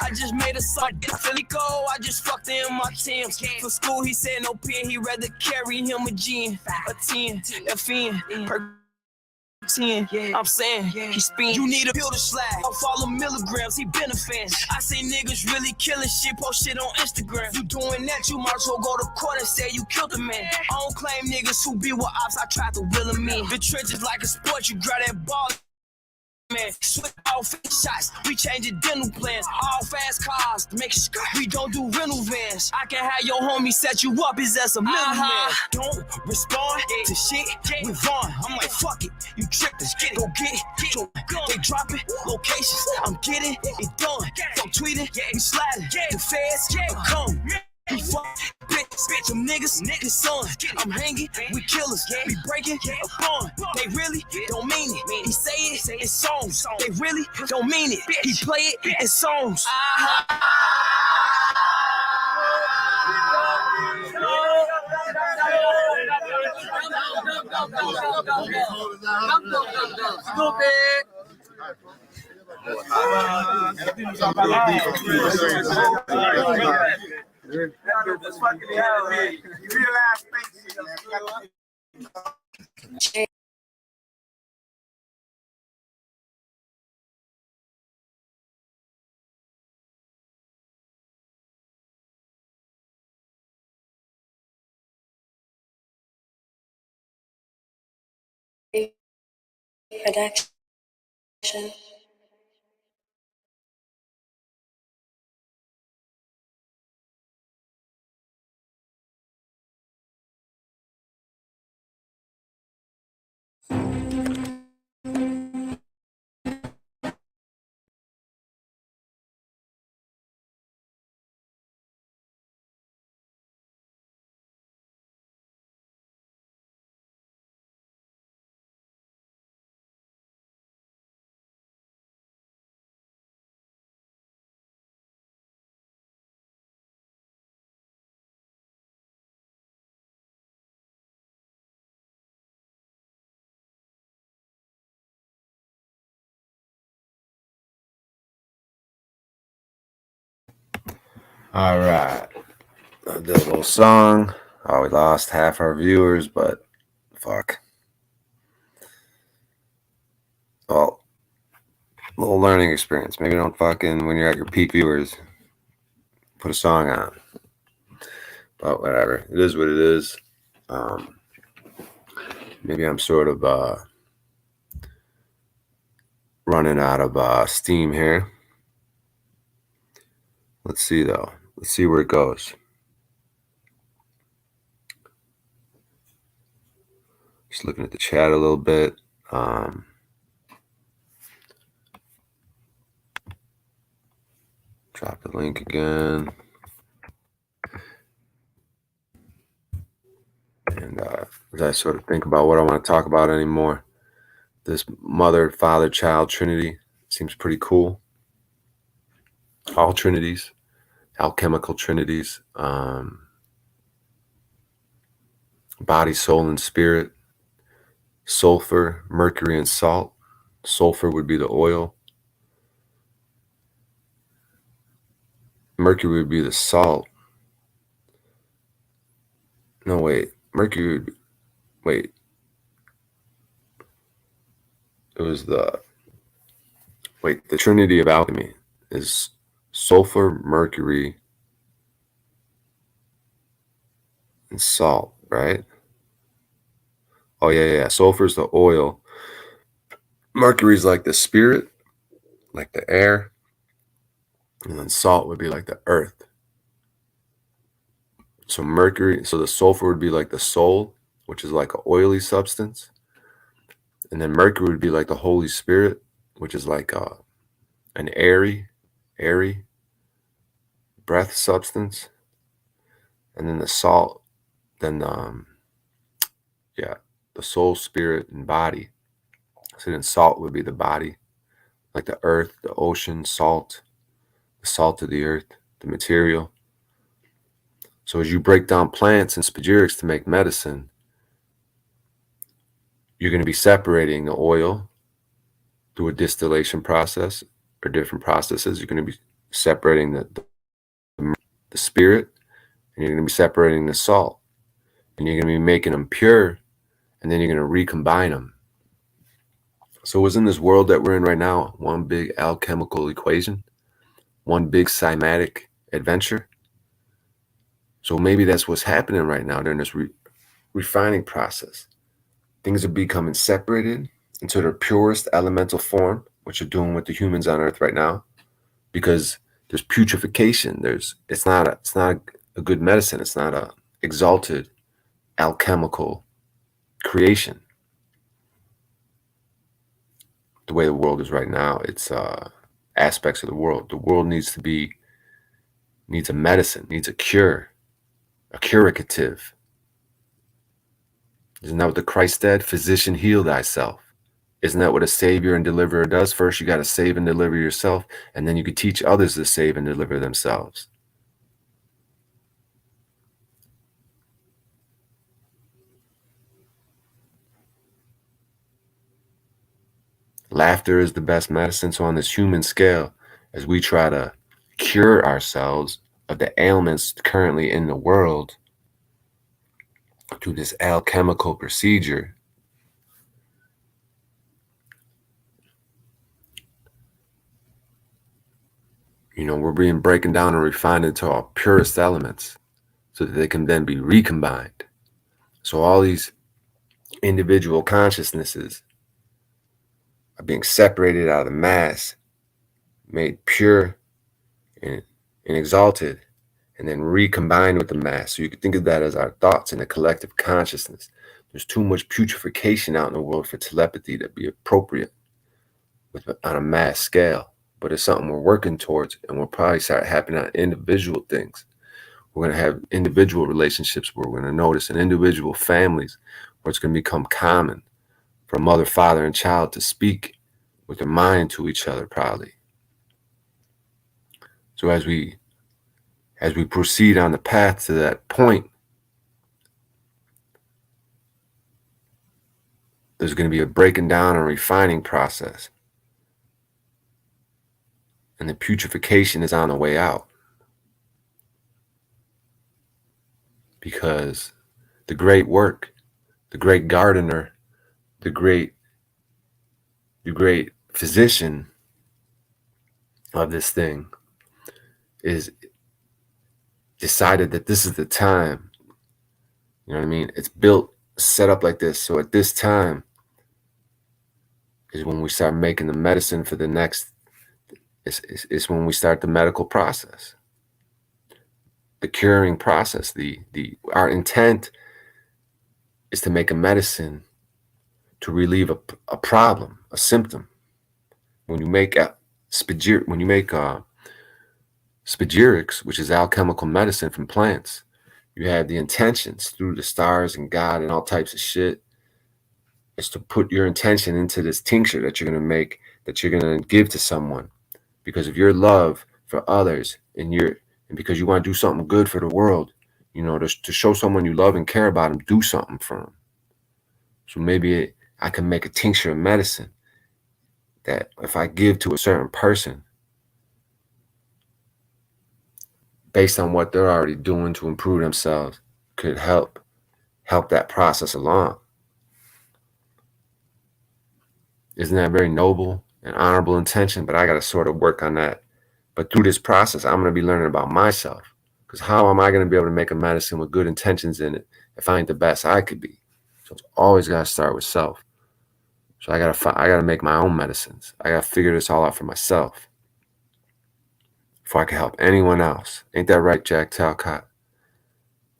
I just made a song. Philly go, I just fucked in my Timbs. For school, he said no pen. He rather carry him a gin, a 10, a fin, per 10, I'm saying, he spin. You need a pill to slide. I'll follow milligrams, he been a fan. I say niggas really killing shit, post shit on Instagram. You doing that, you might as well go to court and say you killed a man. I don't claim niggas who be with ops, I tried to will them in. The trenches like a sport, you grab that ball. Man, switch all face shots, we changing dental plans. All fast cars, make sure we don't do rental vans. I can have your homie set you up, is that some middleman? Don't respond to shit with Vaughn. I'm like, fuck it, you trippin', go get it. They dropping locations, I'm getting it done. Fuck tweeting, we sliding, the feds come. We fuck bitch, them niggas, son. I'm hanging with killers, we breaking a bond. They really don't mean it. He say it in songs. They really don't mean it. He play it in songs.
That's fucking hell, man. You realize things.
Production.
All right. I did a little song. Oh, we lost half our viewers, but fuck. Well, little learning experience. Maybe don't fucking, when you're at your peak viewers, put a song on. But whatever. It is what it is. Maybe I'm sort of running out of steam here. Let's see, though. Let's see where it goes. Just looking at the chat a little bit. Drop the link again. And as I sort of think about what I want to talk about anymore, this mother, father, child trinity seems pretty cool. All trinities, alchemical trinities, body, soul, and spirit, sulfur, mercury, and salt. Sulfur would be the oil. Mercury would be the salt. No, wait. Mercury would be, wait. It was the trinity of alchemy is sulfur, mercury, and salt, right? Oh, yeah. Sulfur's the oil. Mercury's like the spirit, like the air. And then salt would be like the earth. So the sulfur would be like the soul, which is like an oily substance. And then mercury would be like the Holy Spirit, which is like an airy breath substance. And then the salt, then the soul, spirit, and body. So then salt would be the body, like the earth, the ocean, salt, the salt of the earth, the material. So as you break down plants and spagyrics to make medicine, you're going to be separating the oil through a distillation process or different processes. You're going to be separating the spirit, and you're going to be separating the salt, and you're going to be making them pure, and then you're going to recombine them. So within this world that we're in right now, one big alchemical equation, one big cymatic adventure. So maybe that's what's happening right now during this refining process. Things are becoming separated into their purest elemental form, what you're doing with the humans on Earth right now, because there's putrefaction. It's not a good medicine. It's not a exalted alchemical creation. The way the world is right now, it's aspects of the world. The world needs a medicine, needs a cure, a curative. Isn't that what the Christ said? Physician, heal thyself. Isn't that what a savior and deliverer does? First, you got to save and deliver yourself, and then you can teach others to save and deliver themselves. Laughter is the best medicine. So on this human scale, as we try to cure ourselves of the ailments currently in the world through this alchemical procedure, we're being broken down and refined into our purest elements so that they can then be recombined. So all these individual consciousnesses are being separated out of the mass, made pure and exalted, and then recombined with the mass. So you can think of that as our thoughts in the collective consciousness. There's too much putrefaction out in the world for telepathy to be appropriate on a mass scale. But it's something we're working towards, and we'll probably start happening on individual things. We're going to have individual relationships where we're going to notice in individual families where it's going to become common for mother, father, and child to speak with their mind to each other proudly. So as we proceed on the path to that point, there's going to be a breaking down and refining process. And the putrefaction is on the way out. Because the great work, the great gardener, the great physician of this thing is decided that this is the time. You know what I mean? It's built, set up like this. So at this time is when we start making the medicine for the next, it's when we start the medical process, the curing process. Our intent is to make a medicine to relieve a problem, a symptom. When you make spagyrics, which is alchemical medicine from plants, you have the intentions through the stars and God and all types of shit. Is to put your intention into this tincture that you're going to make, that you're going to give to someone because of your love for others and because you want to do something good for the world, to show someone you love and care about them, do something for them. So maybe I can make a tincture of medicine that if I give to a certain person based on what they're already doing to improve themselves, could help that process along. Isn't that very noble and honorable intention? But I got to sort of work on that. But through this process, I'm going to be learning about myself. Because how am I going to be able to make a medicine with good intentions in it if I ain't the best I could be? So it's always got to start with self. So I got to make my own medicines. I got to figure this all out for myself before I can help anyone else. Ain't that right, Jack Talcott?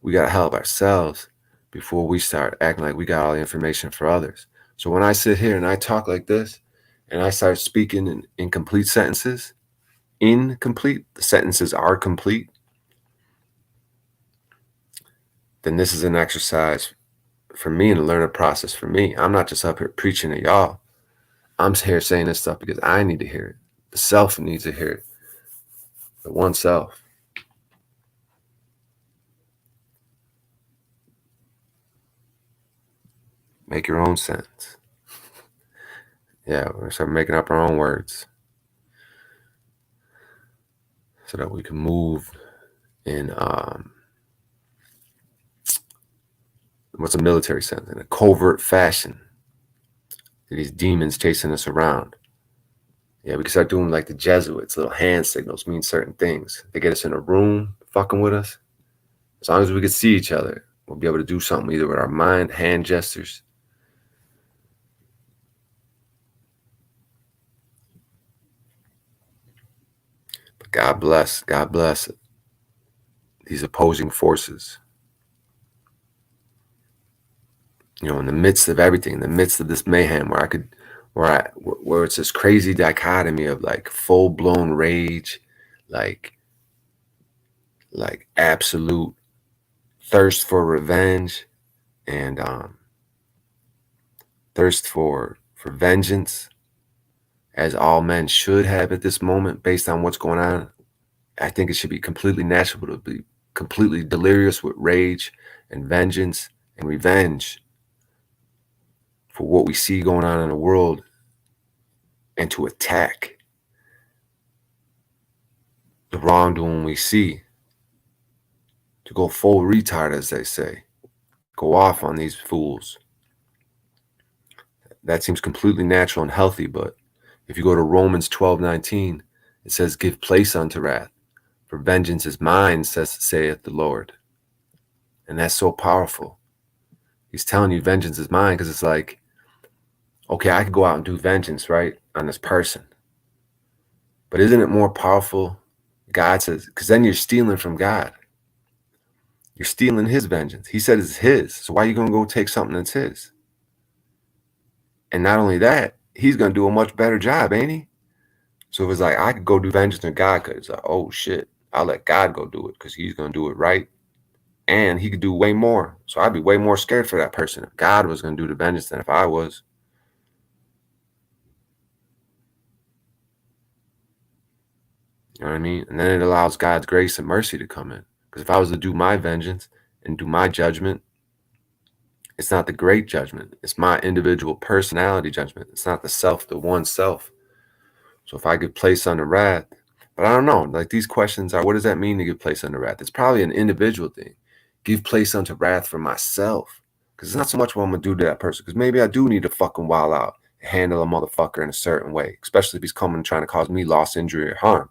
We got to help ourselves before we start acting like we got all the information for others. So when I sit here and I talk like this and I start speaking in incomplete sentences, the sentences are complete, then this is an exercise for me and a learning process for me. I'm not just up here preaching to y'all. I'm here saying this stuff because I need to hear it. The self needs to hear it. The one self. Make your own sense. Yeah, we're going to start making up our own words so that we can move in what's a military sense? In a covert fashion. These demons chasing us around. Yeah, we can start doing like the Jesuits, little hand signals mean certain things. They get us in a room, fucking with us. As long as we can see each other, we'll be able to do something either with our mind, hand gestures. God bless these opposing forces. You know, in the midst of everything, in the midst of this mayhem, where it's this crazy dichotomy of like full blown rage, like absolute thirst for revenge, and thirst for vengeance, as all men should have at this moment, based on what's going on. I think it should be completely natural to be completely delirious with rage and vengeance and revenge for what we see going on in the world, and to attack the wrongdoing we see, to go full retard, as they say, go off on these fools. That seems completely natural and healthy, but if you go to Romans 12:19, it says, give place unto wrath, for vengeance is mine, saith the Lord. And that's so powerful. He's telling you vengeance is mine, because it's like, okay, I could go out and do vengeance, right, on this person. But isn't it more powerful? God says, because then you're stealing from God. You're stealing his vengeance. He said it's his. So why are you going to go take something that's his? And not only that, he's going to do a much better job, ain't he? So if it's like, I could go do vengeance and God could, it's like, oh shit, I'll let God go do it because he's going to do it right. And he could do way more. So I'd be way more scared for that person if God was going to do the vengeance than if I was. You know what I mean? And then it allows God's grace and mercy to come in. Because if I was to do my vengeance and do my judgment, it's not the great judgment. It's my individual personality judgment. It's not the self, the one self. So if I could place under wrath, but I don't know, like these questions are, what does that mean to give place under wrath? It's probably an individual thing. Give place unto wrath for myself. Because it's not so much what I'm going to do to that person. Because maybe I do need to fucking wild out and handle a motherfucker in a certain way. Especially if he's coming and trying to cause me loss, injury, or harm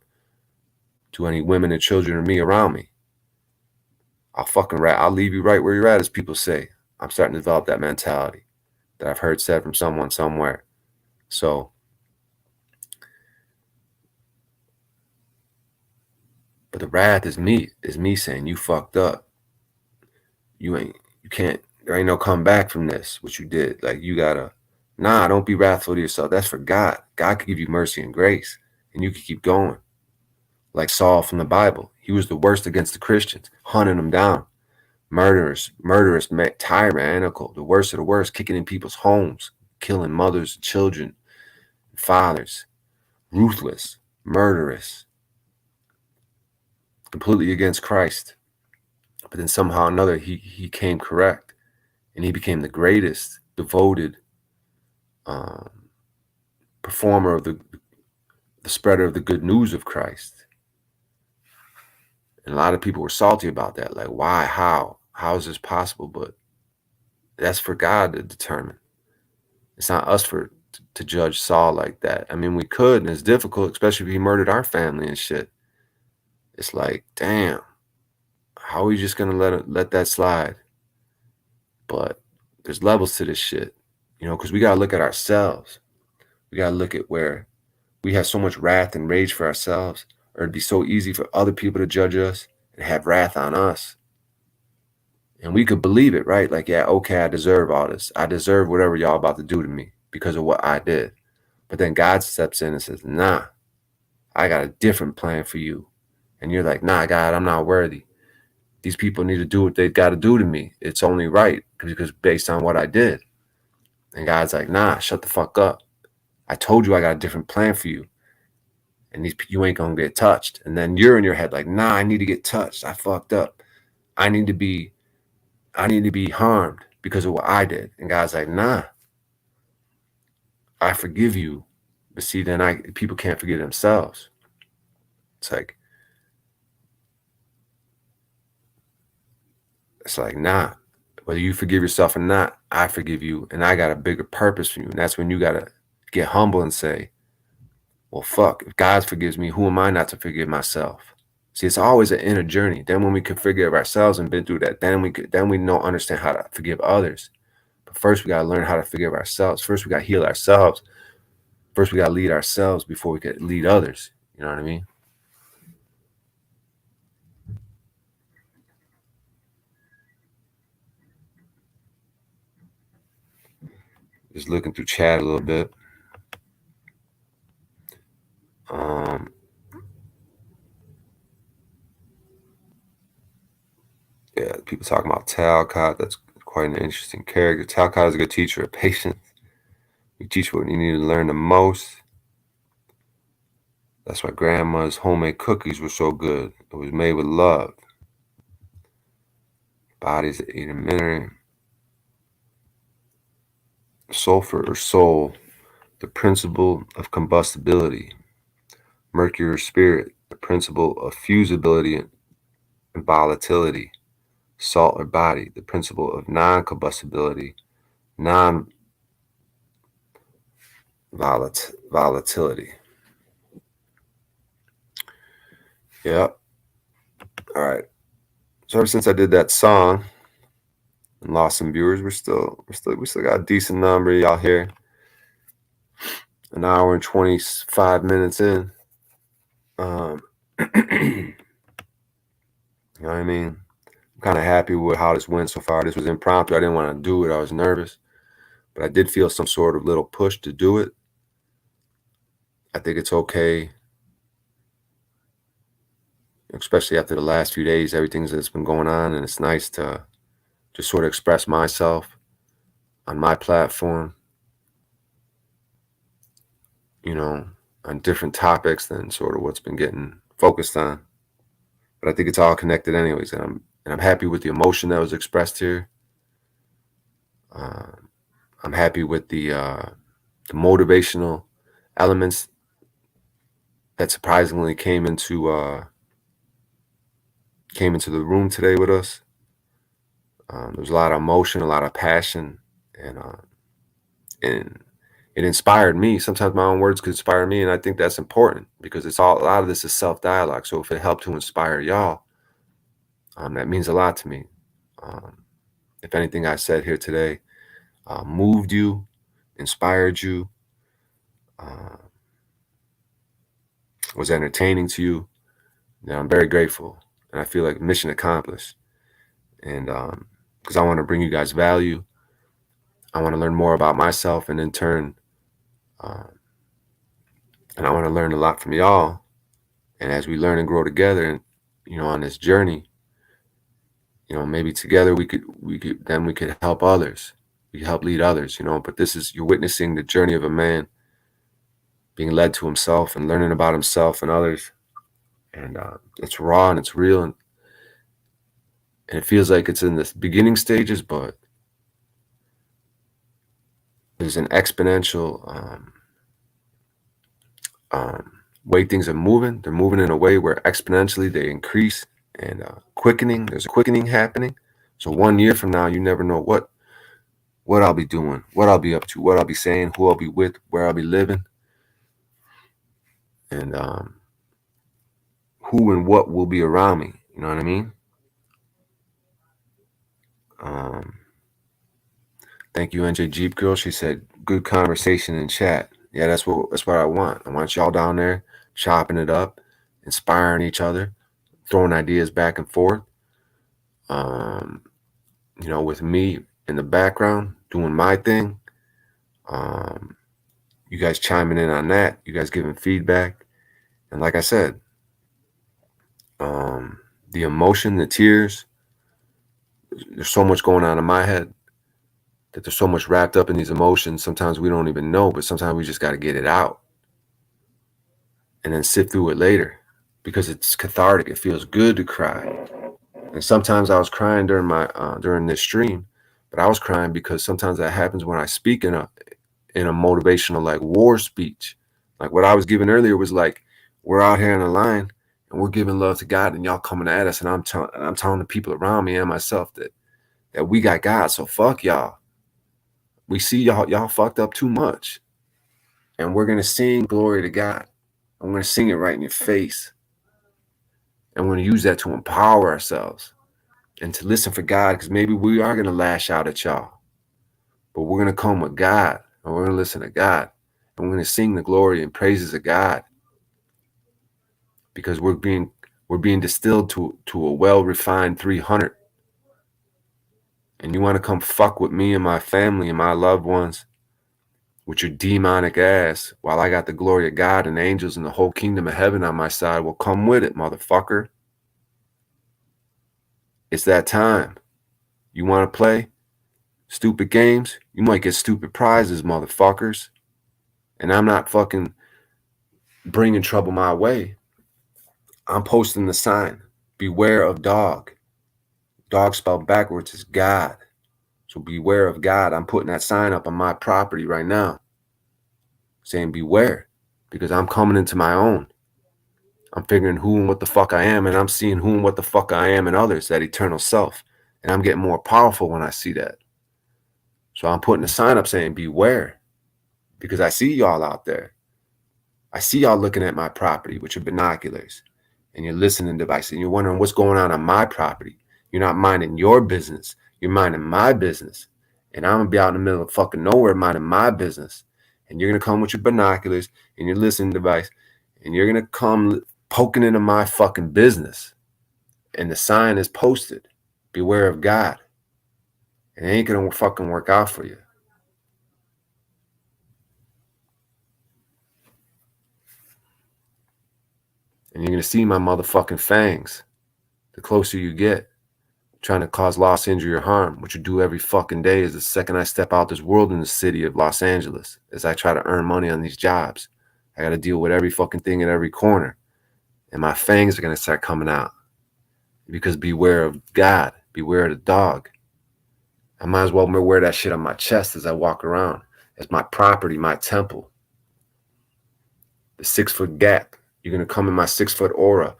to any women and children or me around me. I'll leave you right where you're at, as people say. I'm starting to develop that mentality that I've heard said from someone somewhere. So, but the wrath is me saying, you fucked up. You can't, there ain't no come back from this, what you did. Like, you gotta, don't be wrathful to yourself. That's for God. God could give you mercy and grace, and you could keep going. Like Saul from the Bible. He was the worst against the Christians, hunting them down. Murderous, tyrannical, the worst of the worst, kicking in people's homes, killing mothers, children, fathers, ruthless, murderous, completely against Christ. But then somehow or another, he came correct, and he became the greatest devoted performer of the spreader of the good news of Christ. And a lot of people were salty about that. Like, why? How is this possible? But that's for God to determine. It's not us to judge Saul like that. I mean, we could, and it's difficult, especially if he murdered our family and shit. It's like, damn, how are we just gonna let that slide? But there's levels to this shit, you know, because we gotta look at ourselves. We gotta look at where we have so much wrath and rage for ourselves, or it'd be so easy for other people to judge us and have wrath on us. And we could believe it, right? Like, yeah, okay, I deserve all this. I deserve whatever y'all about to do to me because of what I did. But then God steps in and says, nah, I got a different plan for you. And you're like, nah, God, I'm not worthy. These people need to do what they got to do to me. It's only right because based on what I did. And God's like, nah, shut the fuck up. I told you I got a different plan for you. And you ain't going to get touched. And then you're in your head like, nah, I need to get touched. I fucked up. I need to be harmed because of what I did. And God's like, nah, I forgive you. But see, then people can't forgive themselves. It's like, nah, whether you forgive yourself or not, I forgive you. And I got a bigger purpose for you. And that's when you got to get humble and say, well, fuck, if God forgives me, who am I not to forgive myself? See, it's always an inner journey. Then when we can forgive ourselves and been through that, then we know, understand how to forgive others. But first we got to learn how to forgive ourselves. First we got to heal ourselves. First we got to lead ourselves before we can lead others. You know what I mean? Just looking through chat a little bit. Yeah, people talking about Talcott. That's quite an interesting character. Talcott is a good teacher of patience. You teach what you need to learn the most. That's why grandma's homemade cookies were so good. It was made with love. Bodies that eat a minute. Sulfur or soul, the principle of combustibility. Mercury or spirit, the principle of fusibility and volatility. Salt or body, the principle of non-combustibility, non-volatility. Yep. All right. So ever since I did that song and lost some viewers, we still got a decent number of y'all here. An hour and 25 minutes in. You know what I mean? I'm kind of happy with how this went so far. This was impromptu. I didn't want to do it. I was nervous. But I did feel some sort of little push to do it. I think it's okay, especially after the last few days, everything that's been going on. And it's nice to just sort of express myself on my platform, you know, on different topics than sort of what's been getting focused on. But I think it's all connected anyways. And I'm happy with the emotion that was expressed here. I'm happy with the motivational elements that surprisingly came into the room today with us. There's a lot of emotion, a lot of passion, and it inspired me. Sometimes my own words could inspire me, and I think that's important because a lot of this is self-dialogue. So if it helped to inspire y'all, that means a lot to me. If anything I said here today moved you, inspired you, was entertaining to you, then I'm very grateful, and I feel like mission accomplished. And because I want to bring you guys value, I want to learn more about myself, and in turn, and I want to learn a lot from y'all. And as we learn and grow together, and on this journey, maybe together we could help others. We could help lead others. But you're witnessing the journey of a man being led to himself and learning about himself and others. And it's raw and it's real, and it feels like it's in the beginning stages, but there's an exponential way things are moving. They're moving in a way where exponentially they increase, and there's a quickening happening. So 1 year from now, you never know what I'll be doing, what I'll be up to, what I'll be saying, who I'll be with, where I'll be living, and who and what will be around me. You know what I mean? Thank you, NJ Jeep Girl. She said, good conversation in chat. Yeah, that's what I want. I want y'all down there chopping it up, inspiring each other, throwing ideas back and forth. With me in the background doing my thing. You guys chiming in on that. You guys giving feedback. And like I said, the emotion, the tears, there's so much going on in my head that there's so much wrapped up in these emotions. Sometimes we don't even know, but sometimes we just got to get it out and then sit through it later because it's cathartic. It feels good to cry. And sometimes I was crying during this stream, but I was crying because sometimes that happens when I speak in a motivational, like, war speech. Like what I was giving earlier was like, we're out here in the line and we're giving love to God, and y'all coming at us, and I'm telling the people around me and myself that we got God. So fuck y'all. We see y'all fucked up too much, and we're gonna sing glory to God. I'm gonna sing it right in your face, and we're gonna use that to empower ourselves and to listen for God, because maybe we are gonna lash out at y'all, but we're gonna come with God, and we're gonna listen to God, and we're gonna sing the glory and praises of God, because we're being distilled to a well-refined 300. And you want to come fuck with me and my family and my loved ones, with your demonic ass while I got the glory of God and angels and the whole kingdom of heaven on my side. Well, come with it, motherfucker. It's that time. You want to play stupid games? You might get stupid prizes, motherfuckers. And I'm not fucking bringing trouble my way. I'm posting the sign. Beware of dog. Dog spelled backwards is God. So beware of God. I'm putting that sign up on my property right now saying beware, because I'm coming into my own. I'm figuring who and what the fuck I am, and I'm seeing who and what the fuck I am in others, that eternal self. And I'm getting more powerful when I see that. So I'm putting a sign up saying beware, because I see y'all out there. I see y'all looking at my property with your binoculars and your listening device, and you're wondering what's going on my property. You're not minding your business. You're minding my business. And I'm going to be out in the middle of fucking nowhere minding my business. And you're going to come with your binoculars and your listening device, and you're going to come poking into my fucking business. And the sign is posted. Beware of God. And it ain't going to fucking work out for you. And you're going to see my motherfucking fangs the closer you get, trying to cause loss, injury, or harm, which you do every fucking day. Is the second I step out this world in the city of Los Angeles, as I try to earn money on these jobs. I got to deal with every fucking thing in every corner. And my fangs are going to start coming out. Because beware of God. Beware of the dog. I might as well wear that shit on my chest as I walk around. As my property, my temple. The 6-foot gap. You're going to come in my 6-foot aura.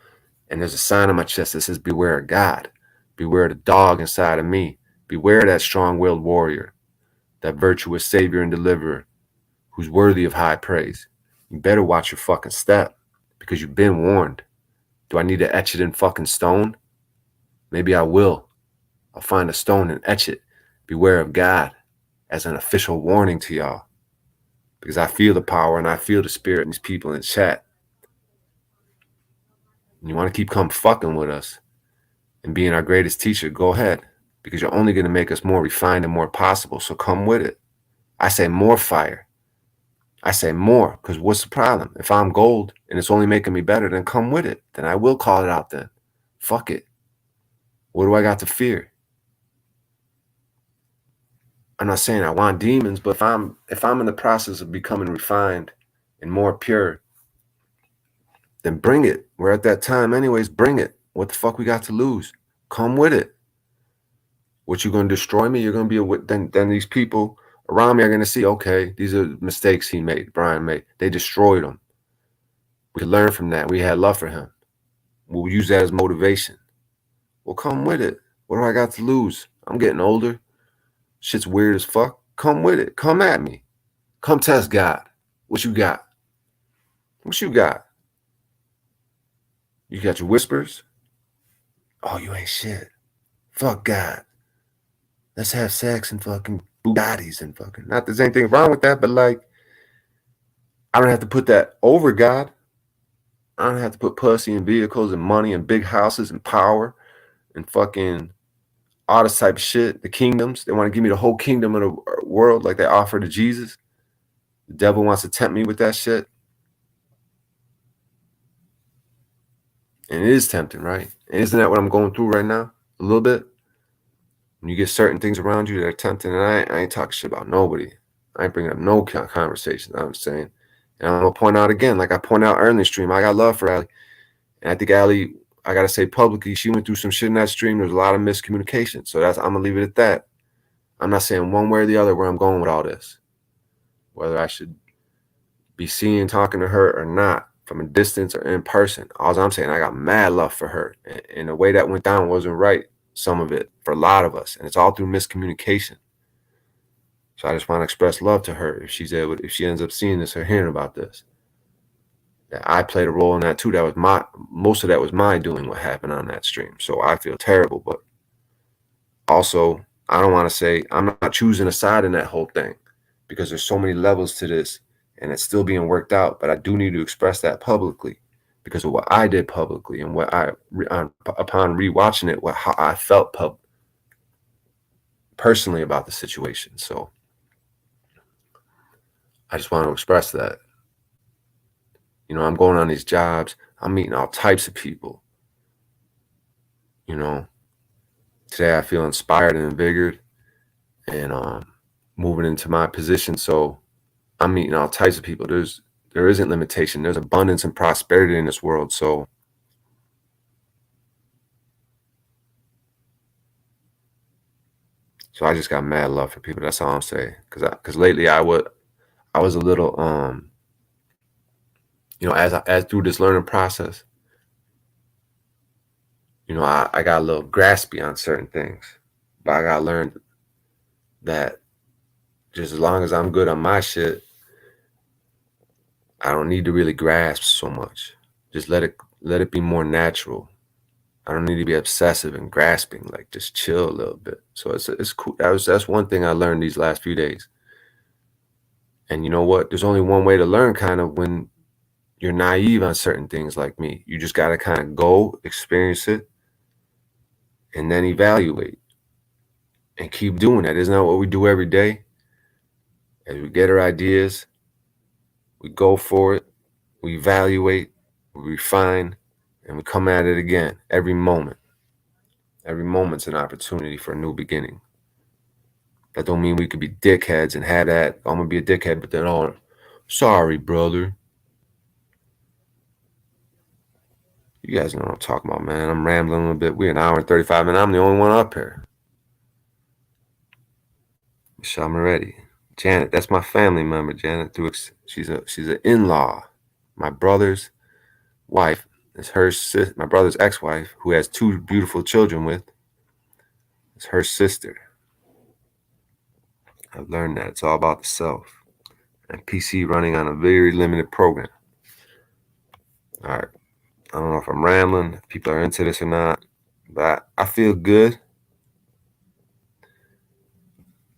And there's a sign on my chest that says, beware of God. Beware of the dog inside of me. Beware of that strong-willed warrior. That virtuous savior and deliverer. Who's worthy of high praise. You better watch your fucking step. Because you've been warned. Do I need to etch it in fucking stone? Maybe I will. I'll find a stone and etch it. Beware of God. As an official warning to y'all. Because I feel the power and I feel the spirit in these people in chat. And you want to keep come fucking with us and being our greatest teacher, go ahead. Because you're only going to make us more refined and more possible. So come with it. I say more fire. I say more, because what's the problem? If I'm gold and it's only making me better, then come with it. Then I will call it out then. Fuck it. What do I got to fear? I'm not saying I want demons, but if I'm in the process of becoming refined and more pure, then bring it. We're at that time anyways, bring it. What the fuck we got to lose? Come with it. What, you going to destroy me? You're going to be then these people around me are going to see, okay, these are mistakes Brian made. They destroyed him. We could learn from that. We had love for him. We'll use that as motivation. Well, come with it. What do I got to lose? I'm getting older. Shit's weird as fuck. Come with it. Come at me. Come test God. What you got? What you got? You got your whispers? Oh, you ain't shit. Fuck God. Let's have sex and fucking Bugattis and fucking. Not there's anything wrong with that, but like, I don't have to put that over God. I don't have to put pussy and vehicles and money and big houses and power and fucking all this type of shit. The kingdoms. They want to give me the whole kingdom of the world like they offer to Jesus. The devil wants to tempt me with that shit. And it is tempting, right? And isn't that what I'm going through right now? A little bit. When you get certain things around you that are tempting, and I ain't talking shit about nobody. I ain't bringing up no conversation. I'm saying, and I'm gonna point out again, like I pointed out earlier in the stream, I got love for Allie, and I think Allie, I gotta say publicly, she went through some shit in that stream. There's a lot of miscommunication, so I'm gonna leave it at that. I'm not saying one way or the other where I'm going with all this, whether I should be seeing, talking to her or not, from a distance or in person. All I'm saying, I got mad love for her, and the way that went down wasn't right. Some of it for a lot of us, and it's all through miscommunication. So I just want to express love to her if she ends up seeing this or hearing about this. That I played a role in that too. That was most of that was my doing, what happened on that stream. So I feel terrible, but also I don't want to say I'm not choosing a side in that whole thing, because there's so many levels to this, and it's still being worked out. But I do need to express that publicly, because of what I did publicly and what upon rewatching it, how I felt personally about the situation. So I just want to express that. You know, I'm going on these jobs. I'm meeting all types of people. You know, today I feel inspired and invigorated and moving into my position. So I'm meeting all types of people. There isn't limitation. There's abundance and prosperity in this world. So I just got mad love for people. That's all I'm saying. Because lately I was a little you know, as through this learning process, you know, I got a little graspy on certain things. But I got learned that just as long as I'm good on my shit, I don't need to really grasp so much. Just let it be more natural. I don't need to be obsessive and grasping. Like, just chill a little bit. So it's cool. That's one thing I learned these last few days. And you know what? There's only one way to learn, kind of, when you're naive on certain things like me. You just got to kind of go experience it and then evaluate and keep doing that. Isn't that what we do every day? As we get our ideas, we go for it, we evaluate, we refine, and we come at it again every moment. Every moment's an opportunity for a new beginning. That don't mean we could be dickheads and have that, I'm going to be a dickhead, but then, oh, sorry, brother. You guys know what I'm talking about, man. I'm rambling a little bit. We're an hour and 35 minutes. I'm the only one up here. Michelle Moretti. Janet, that's my family member, Janet. She's an in-law. My brother's wife is my brother's ex-wife, who has 2 beautiful children with. It's her sister. I've learned that it's all about the self. And PC running on a very limited program. All right. I don't know if I'm rambling, if people are into this or not, but I feel good.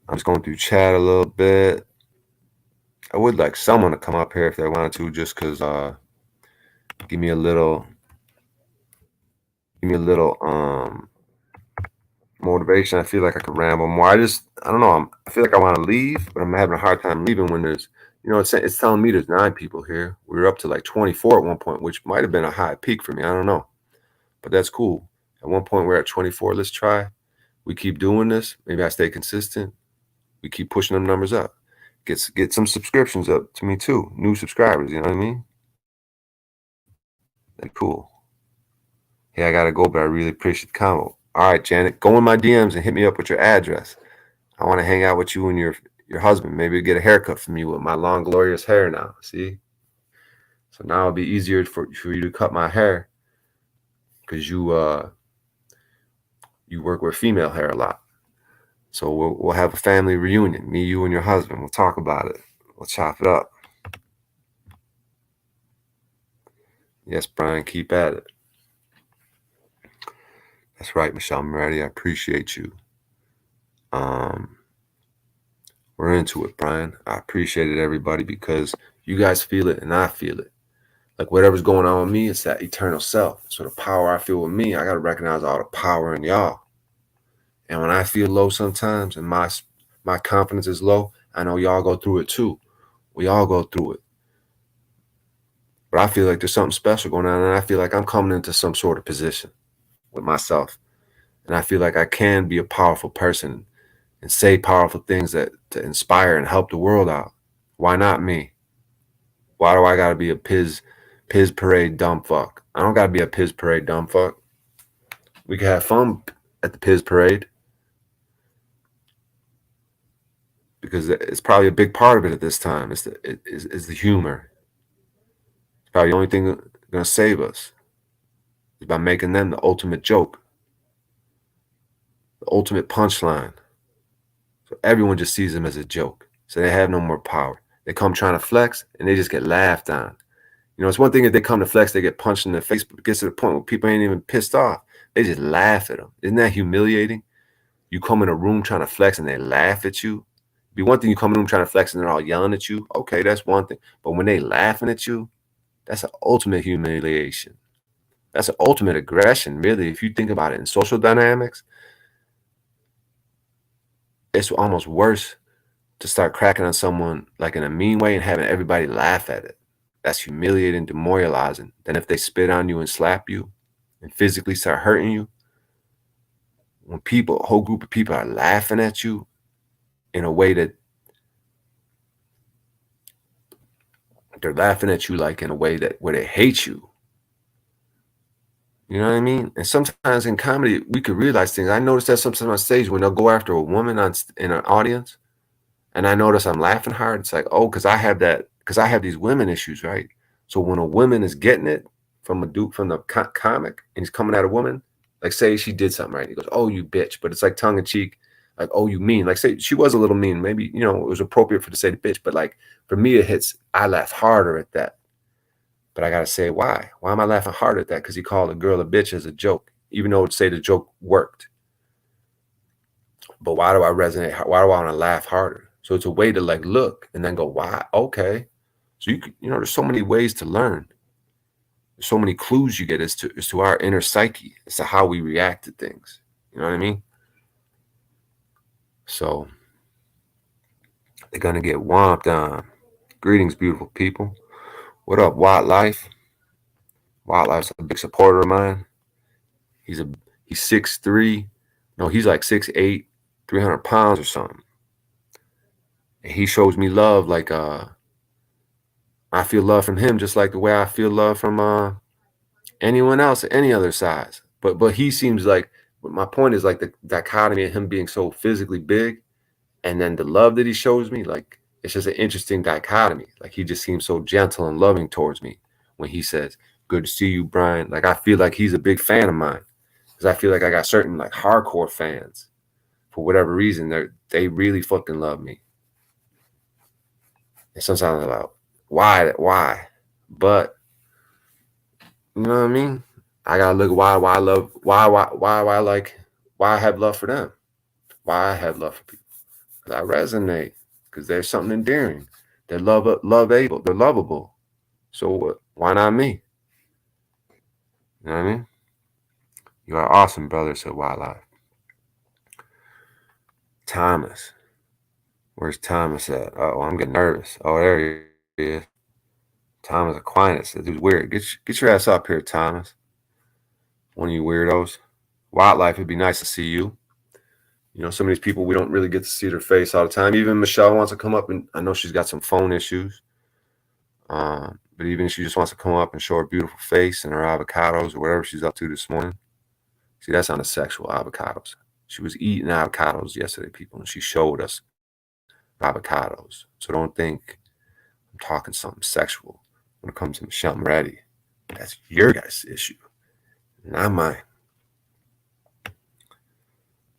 I'm just going through chat a little bit. I would like someone to come up here if they wanted to, just because give me a little motivation. I feel like I could ramble more. I don't know. I feel like I want to leave, but I'm having a hard time leaving when there's, you know, it's telling me there's 9 people here. We were up to like 24 at one point, which might have been a high peak for me. I don't know, but that's cool. At one point we're at 24. Let's try. We keep doing this. Maybe I stay consistent. We keep pushing them numbers up. Get some subscriptions up to me too. New subscribers, you know what I mean? That'd be cool. Hey, I gotta go, but I really appreciate the comment. All right, Janet, go in my DMs and hit me up with your address. I want to hang out with you and your husband. Maybe get a haircut from you with my long, glorious hair now. See? So now it'll be easier for you to cut my hair because you work with female hair a lot. So we'll have a family reunion, me, you, and your husband. We'll talk about it. We'll chop it up. Yes, Brian, keep at it. That's right, Michelle Moretti. I appreciate you. We're into it, Brian. I appreciate it, everybody, because you guys feel it and I feel it. Like whatever's going on with me, it's that eternal self. So the power I feel with me, I got to recognize all the power in y'all. And when I feel low sometimes and my confidence is low, I know y'all go through it too. We all go through it. But I feel like there's something special going on, and I feel like I'm coming into some sort of position with myself. And I feel like I can be a powerful person and say powerful things to inspire and help the world out. Why not me? Why do I got to be a piz parade dumb fuck? I don't got to be a piz parade dumb fuck. We can have fun at the piz parade because it's probably a big part of it at this time. It's the humor. It's probably the only thing that's going to save us is by making them the ultimate joke, the ultimate punchline. So everyone just sees them as a joke. So they have no more power. They come trying to flex and they just get laughed on. You know, it's one thing if they come to flex, they get punched in the face, but it gets to the point where people ain't even pissed off. They just laugh at them. Isn't that humiliating? You come in a room trying to flex and they laugh at you. It'd be one thing you come in a room trying to flex and they're all yelling at you. Okay, that's one thing. But when they laughing at you, that's an ultimate humiliation. That's an ultimate aggression, really. If you think about it in social dynamics, it's almost worse to start cracking on someone like in a mean way and having everybody laugh at it. That's humiliating, demoralizing. Then if they spit on you and slap you and physically start hurting you, when a whole group of people are laughing at you in a way that they're laughing at you like in a way that where they hate you. You know what I mean? And sometimes in comedy, we could realize things. I noticed that sometimes on stage when they'll go after a woman in an audience, and I notice I'm laughing hard. It's like, oh, because I have these women issues, right? So when a woman is getting it from a dude, from the comic, and he's coming at a woman, like say she did something right, he goes, "Oh, you bitch," but it's like tongue in cheek, like, "Oh, you mean," like say she was a little mean, maybe it was appropriate for to say the bitch, but like for me it hits. I laugh harder at that, but I gotta say why? Why am I laughing harder at that? Because he called a girl a bitch as a joke, even though it say the joke worked. But why do I resonate? Why do I want to laugh harder? So it's a way to like look and then go, why? Okay. So there's so many ways to learn. There's so many clues you get as to our inner psyche, as to how we react to things. You know what I mean? So they're gonna get womped on. Greetings, beautiful people. What up, Wildlife? Wildlife's a big supporter of mine. He's 6'3". No, he's like 6'8", 300 pounds or something. And he shows me love like I feel love from him just like the way I feel love from anyone else at any other size. But he seems like, but my point is like the dichotomy of him being so physically big and then the love that he shows me, like it's just an interesting dichotomy. Like he just seems so gentle and loving towards me when he says, "Good to see you, Brian." Like I feel like he's a big fan of mine because I feel like I got certain like hardcore fans for whatever reason. They really fucking love me. And sometimes I'm like, why? But you know what I mean? I gotta look why I have love for them. Why I have love for people. Because I resonate. Because there's something endearing. They're lovable. They're lovable. So why not me? You know what I mean? You are awesome, brother, said Wildlife. Thomas. Where's Thomas at? Oh, I'm getting nervous. Oh, there he is. Thomas Aquinas. That dude's weird. Get your ass up here, Thomas. One of you weirdos. Wildlife, it'd be nice to see you. Some of these people, we don't really get to see their face all the time. Even Michelle wants to come up, and I know she's got some phone issues. But even if she just wants to come up and show her beautiful face and her avocados or whatever she's up to this morning. See, that sounded sexual, avocados. She was eating avocados yesterday, people, and she showed us avocados. So don't think I'm talking something sexual when it comes to Michelle Moretti. That's your guys' issue, not mine.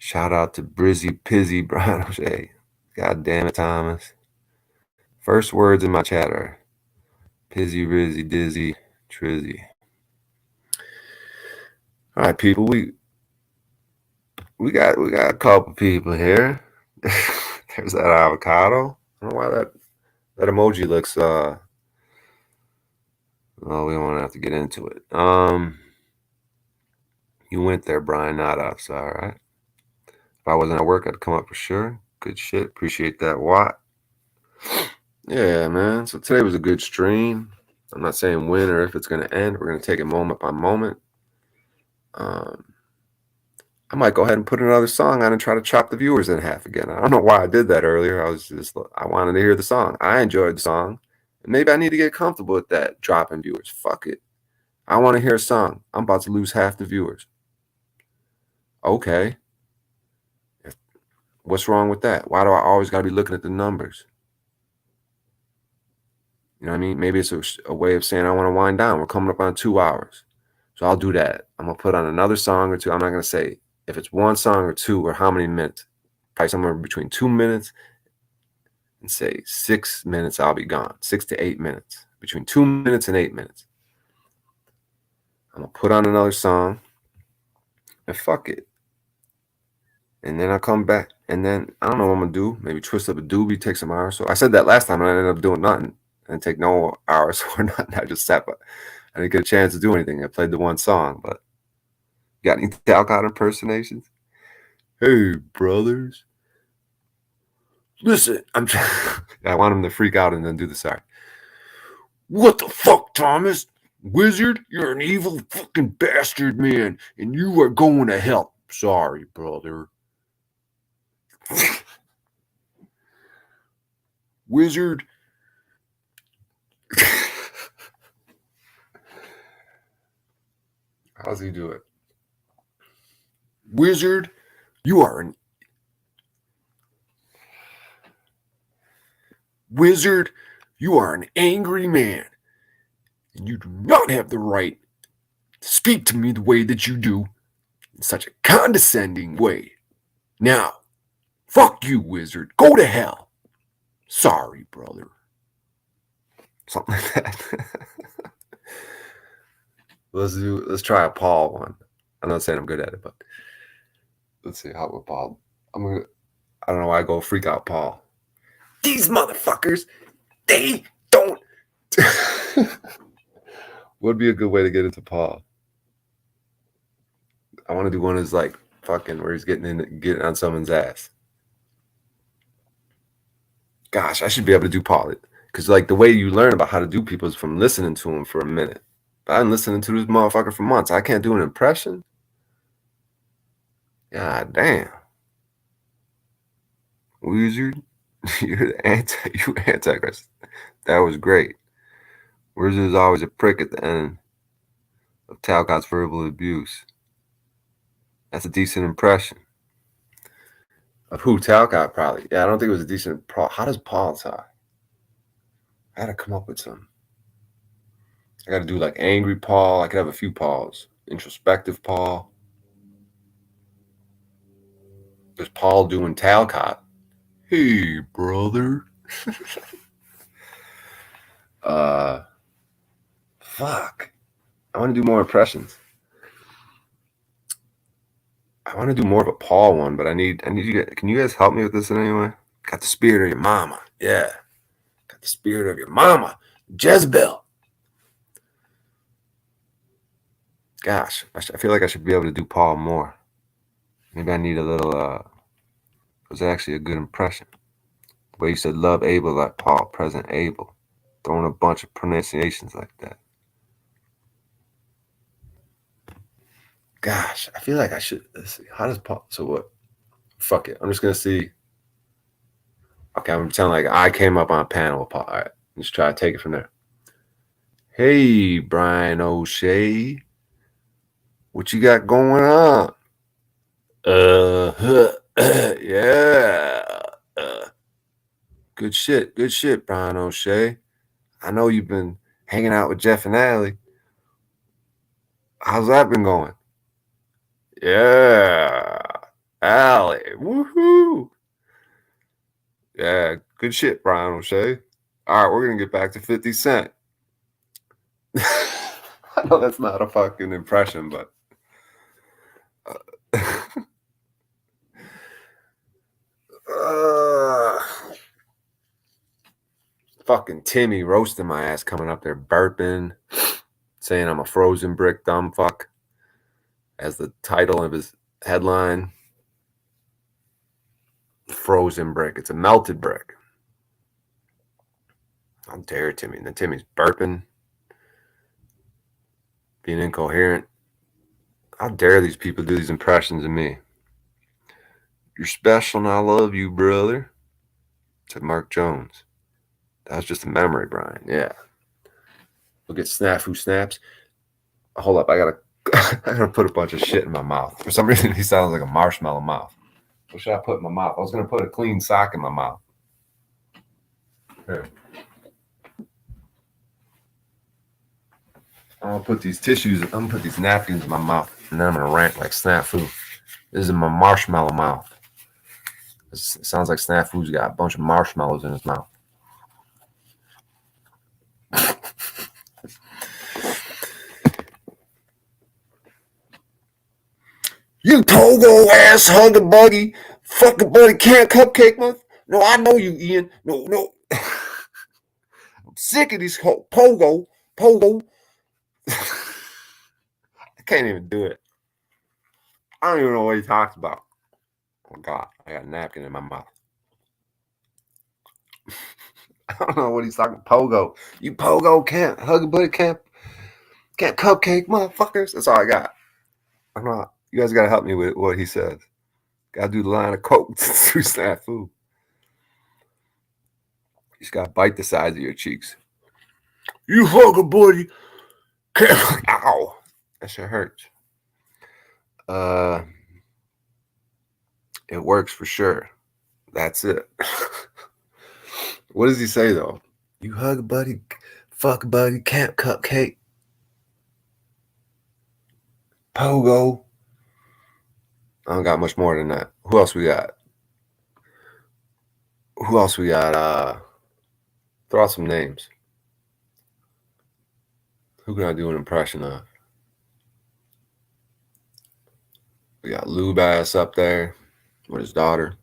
Shout out to Brizzy Pizzy Brian O'Shea. God damn it, Thomas. First words in my chat are Pizzy, Rizzy, Dizzy, Trizzy. All right, people, we got a couple people here. There's that avocado. I don't know why that emoji looks well, we don't have to get into it. You went there, Brian, not us, all right? If I wasn't at work, I'd come up for sure. Good shit. Appreciate that, Watt. Yeah, man. So today was a good stream. I'm not saying when or if it's going to end. We're going to take it moment by moment. I might go ahead and put another song on and try to chop the viewers in half again. I don't know why I did that earlier. I wanted to hear the song. I enjoyed the song. And maybe I need to get comfortable with that dropping viewers. Fuck it. I want to hear a song. I'm about to lose half the viewers. Okay. What's wrong with that? Why do I always got to be looking at the numbers? You know what I mean? Maybe it's a way of saying I want to wind down. We're coming up on 2 hours. So I'll do that. I'm going to put on another song or two. I'm not going to say if it's one song or two or how many minutes. Probably somewhere between 2 minutes and say 6 minutes, I'll be gone. 6 to 8 minutes. Between 2 minutes and 8 minutes. I'm going to put on another song and fuck it. And then I'll come back. And then I don't know what I'm going to do. Maybe twist up a doobie, take some hours. So I said that last time and I ended up doing nothing. I didn't take no hours or nothing. I just sat, but I didn't get a chance to do anything. I played the one song, but got any Talcott impersonations? Hey, brothers. Listen, I want him to freak out and then do the sorry. What the fuck, Thomas? Wizard, you're an evil fucking bastard, man, and you are going to hell. Sorry, brother. Wizard. How's he do it? Wizard, you are an Wizard, you are an angry man, and you do not have the right to speak to me the way that you do, in such a condescending way. Now, fuck you, Wizard. Go to hell. Sorry, brother. Something like that. Let's try a Paul one. I'm not saying I'm good at it, but let's see how with Paul. I don't know why I go freak out Paul. These motherfuckers, they don't. Would be a good way to get into Paul. I want to do one is like fucking where he's getting on someone's ass. Gosh, I should be able to do Paul because like the way you learn about how to do people is from listening to him for a minute. But I've been listening to this motherfucker for months. I can't do an impression. God damn. Wizard, you're the antichrist. That was great. Wizard is always a prick at the end of Talcott's verbal abuse. That's a decent impression. Of who? Talcott, probably. Yeah, I don't think it was a decent. How does Paul talk? I gotta come up with some. I gotta do like angry Paul. I could have a few Pauls. Introspective Paul. There's Paul doing Talcott. Hey, brother. Fuck. I want to do more impressions. I want to do more of a Paul one, but I need you guys. Can you guys help me with this in any way? Got the spirit of your mama. Yeah. Got the spirit of your mama. Jezebel. Gosh, I feel like I should be able to do Paul more. Maybe I need a little, was actually a good impression. The way you said love Abel like Paul, present Abel. Throwing a bunch of pronunciations like that. Gosh, I feel like I should. Let's see. How does Paul? So what? Fuck it. I'm just gonna see. Okay, I'm pretending like I came up on a panel with Paul. All right, let's try to take it from there. Hey, Brian O'Shea, what you got going on? Yeah. Good shit, Brian O'Shea. I know you've been hanging out with Jeff and Allie. How's that been going? Yeah, Allie, woohoo! Yeah, good shit, Brian O'Shea. All right, we're gonna get back to 50 Cent. I know that's not a fucking impression, but fucking Timmy roasting my ass coming up there, burping, saying I'm a frozen brick, dumb fuck, as the title of his headline. Frozen brick. It's a melted brick. How dare Timmy? And then Timmy's burping, being incoherent. How dare these people do these impressions of me? You're special and I love you, brother, said Mark Jones. That was just a memory, Brian. Yeah. Look at Snafu Snaps. Hold up. I gotta put a bunch of shit in my mouth. For some reason, he sounds like a marshmallow mouth. What should I put in my mouth? I was gonna put a clean sock in my mouth. Here. I'm gonna put these tissues, I'm gonna put these napkins in my mouth, and then I'm gonna rant like Snafu. This is my marshmallow mouth. It sounds like Snafu's got a bunch of marshmallows in his mouth. You pogo ass hugger buggy, fucking buddy can't cupcake month. No, I know you, Ian. No. I'm sick of these pogo. I can't even do it. I don't even know what he talks about. Oh God, I got a napkin in my mouth. don't know what he's talking. Pogo. You pogo can't hug a buddy, can't cupcake, motherfuckers. That's all I got. I'm not. You guys got to help me with what he says. Got to do the line of coke to snafu. You just got to bite the sides of your cheeks. You hug a buddy. Ow. That shit hurts. It works for sure. That's it. What does he say though? You hug a buddy, fuck a buddy, camp cupcake, pogo. I don't got much more than that. Who else we got? Throw out some names. Who can I do an impression of? We got Lou Bass up there with his daughter.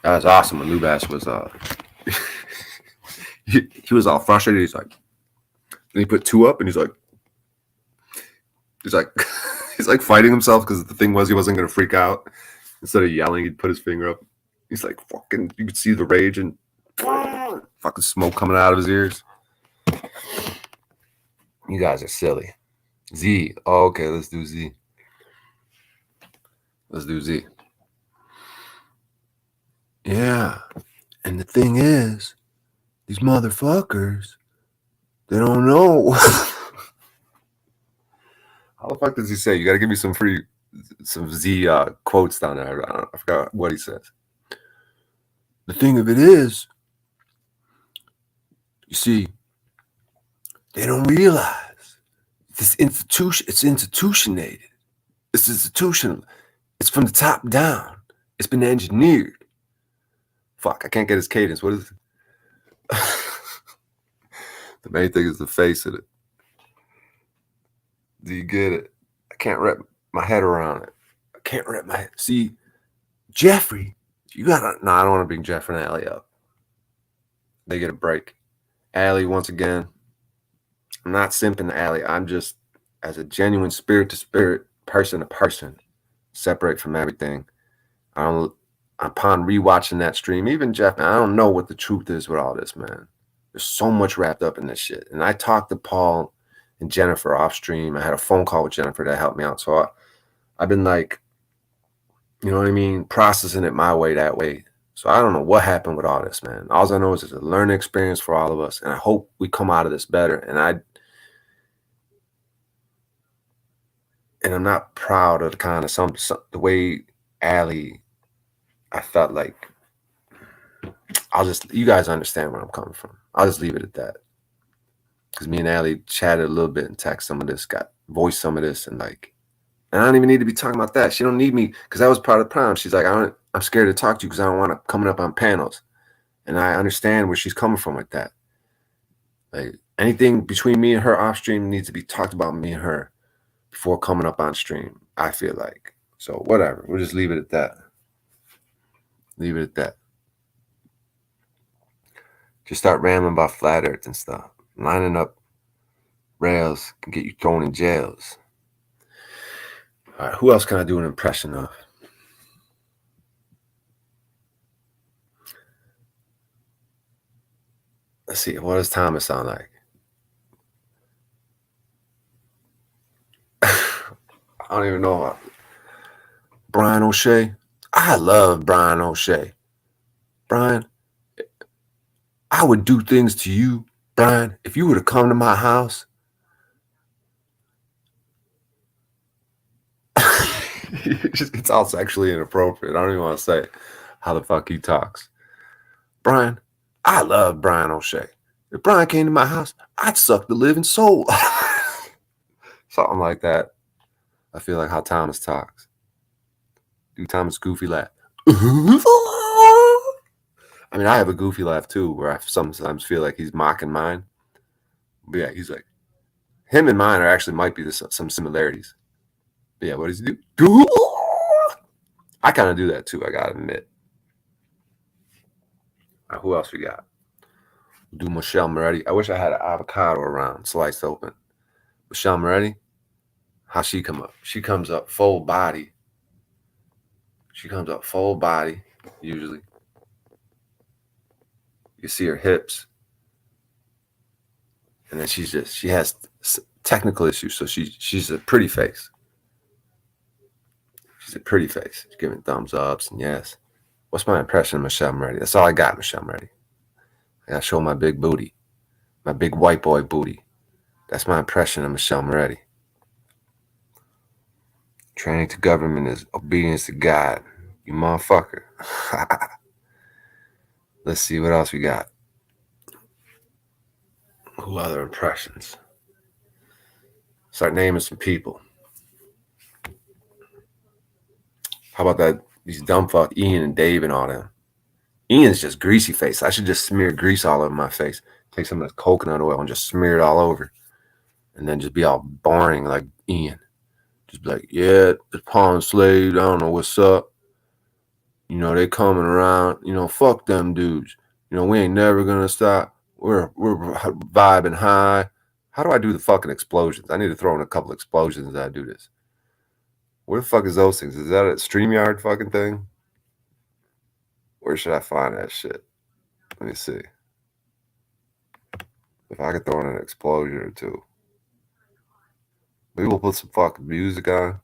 That was awesome when Lou Bass was he was all frustrated. He's like, and he put 2 up, and he's like he's like fighting himself because the thing was he wasn't gonna freak out. Instead of yelling, he'd put his finger up. He's like fucking. You could see the rage and fucking smoke coming out of his ears. You guys are silly. Z. Oh, okay, let's do Z. Let's do Z. Yeah. And the thing is, these motherfuckers, they don't know. How the fuck does he say? You got to give me some Z quotes down there. I forgot what he says. The thing of it is, you see, they don't realize this institution. It's institutionated. It's institutional. It's from the top down. It's been engineered. Fuck, I can't get his cadence. What is it? The main thing is the face of it. Do you get it? I can't wrap my head around it. I can't wrap my head. See, Jeffrey, you gotta. No, I don't want to bring Jeffrey and Allie up. They get a break. Allie, once again, I'm not simping to Allie. I'm just, as a genuine spirit to spirit, person to person, separate from everything. Upon rewatching that stream, even Jeff, man, I don't know what the truth is with all this, man. There's so much wrapped up in this shit. And I talked to Paul and Jennifer off stream. I had a phone call with Jennifer that helped me out. So I've been like, you know what I mean, processing it my way, that way. So I don't know what happened with all this, man. All I know is it's a learning experience for all of us. And I hope we come out of this better. And I'm not proud of the kind of the way Allie, I felt like, you guys understand where I'm coming from. I'll just leave it at that. Because me and Allie chatted a little bit and text some of this, voiced some of this, and I don't even need to be talking about that. She don't need me, because that was part of the problem. She's like, I'm scared to talk to you because I don't want to coming up on panels. And I understand where she's coming from with that. Like, anything between me and her off stream needs to be talked about me and her before coming up on stream, I feel like. So whatever. We'll just leave it at that. Leave it at that. Just start rambling about flat earth and stuff. Lining up rails can get you thrown in jails. All right, who else can I do an impression of? Let's see. What does Thomas sound like? I don't even know. Brian O'Shea. I love Brian O'Shea. Brian, I would do things to you, Brian, if you were to come to my house. It's all sexually inappropriate. I don't even want to say how the fuck he talks. Brian, I love Brian O'Shea. If Brian came to my house, I'd suck the living soul. Something like that. I feel like how Thomas talks. Do Thomas' goofy laugh. I mean, I have a goofy laugh too, where I sometimes feel like he's mocking mine. But yeah, he's like, him and mine might be some similarities. But yeah, what does he do? I kind of do that too, I gotta admit. All right, who else we got? We'll do Michelle Moretti. I wish I had an avocado around, sliced open. Michelle Moretti, how she come up? She comes up full body. She comes up full body, usually. You see her hips. And then she has technical issues, so she's a pretty face. She's a pretty face. She's giving thumbs ups and yes. What's my impression of Michelle Moretti? That's all I got, Michelle Moretti. I gotta show my big booty, my big white boy booty. That's my impression of Michelle Moretti. Training to government is obedience to God. You motherfucker. Let's see what else we got. Who other impressions? Start naming some people. How about that? These dumb fuck Ian and Dave and all them. Ian's just greasy face. I should just smear grease all over my face. Take some of this coconut oil and just smear it all over. And then just be all boring like Ian. Just be like, yeah, it's pawn slaves. I don't know what's up. You know, they coming around. You know, fuck them dudes. You know, we ain't never gonna stop. We're vibing high. How do I do the fucking explosions? I need to throw in a couple explosions as I do this. Where the fuck is those things? Is that a StreamYard fucking thing? Where should I find that shit? Let me see. If I could throw in an explosion or two. Maybe we'll put some fucking music on.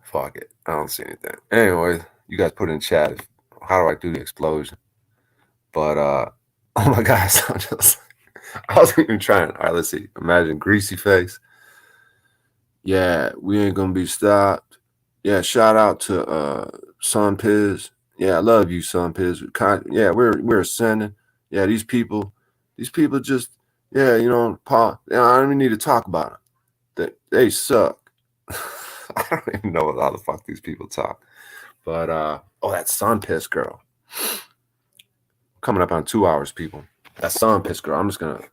Fuck it. I don't see anything. Anyway, you guys put in chat. How do I do the explosion? But, oh my gosh. I wasn't even trying. All right, let's see. Imagine greasy face. Yeah, we ain't gonna be stopped. Yeah, shout out to Son Piz. Yeah, I love you, Son Piz. Yeah, we're ascending. Yeah, these people just, yeah, you know, Paul. Yeah, I don't even need to talk about them. They suck. I don't even know how the fuck these people talk. But oh, that Son Piz girl. Coming up on 2 hours, people. That Son Piz girl. I'm just gonna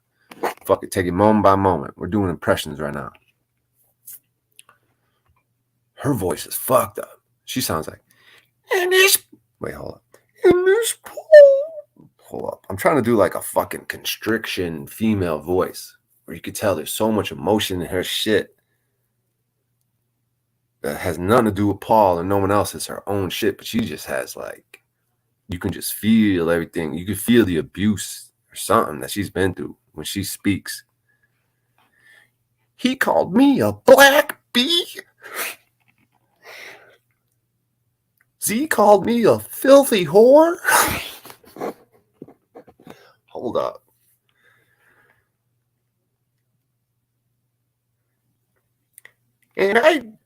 fuck it, take it moment by moment. We're doing impressions right now. Her voice is fucked up. She sounds like, wait, hold up. Hold up. I'm trying to do like a fucking constriction female voice where you could tell there's so much emotion in her shit that has nothing to do with Paul and no one else. It's her own shit, but she just has like, you can just feel everything. You can feel the abuse or something that she's been through when she speaks. He called me a black bee. Z called me a filthy whore. Hold up. And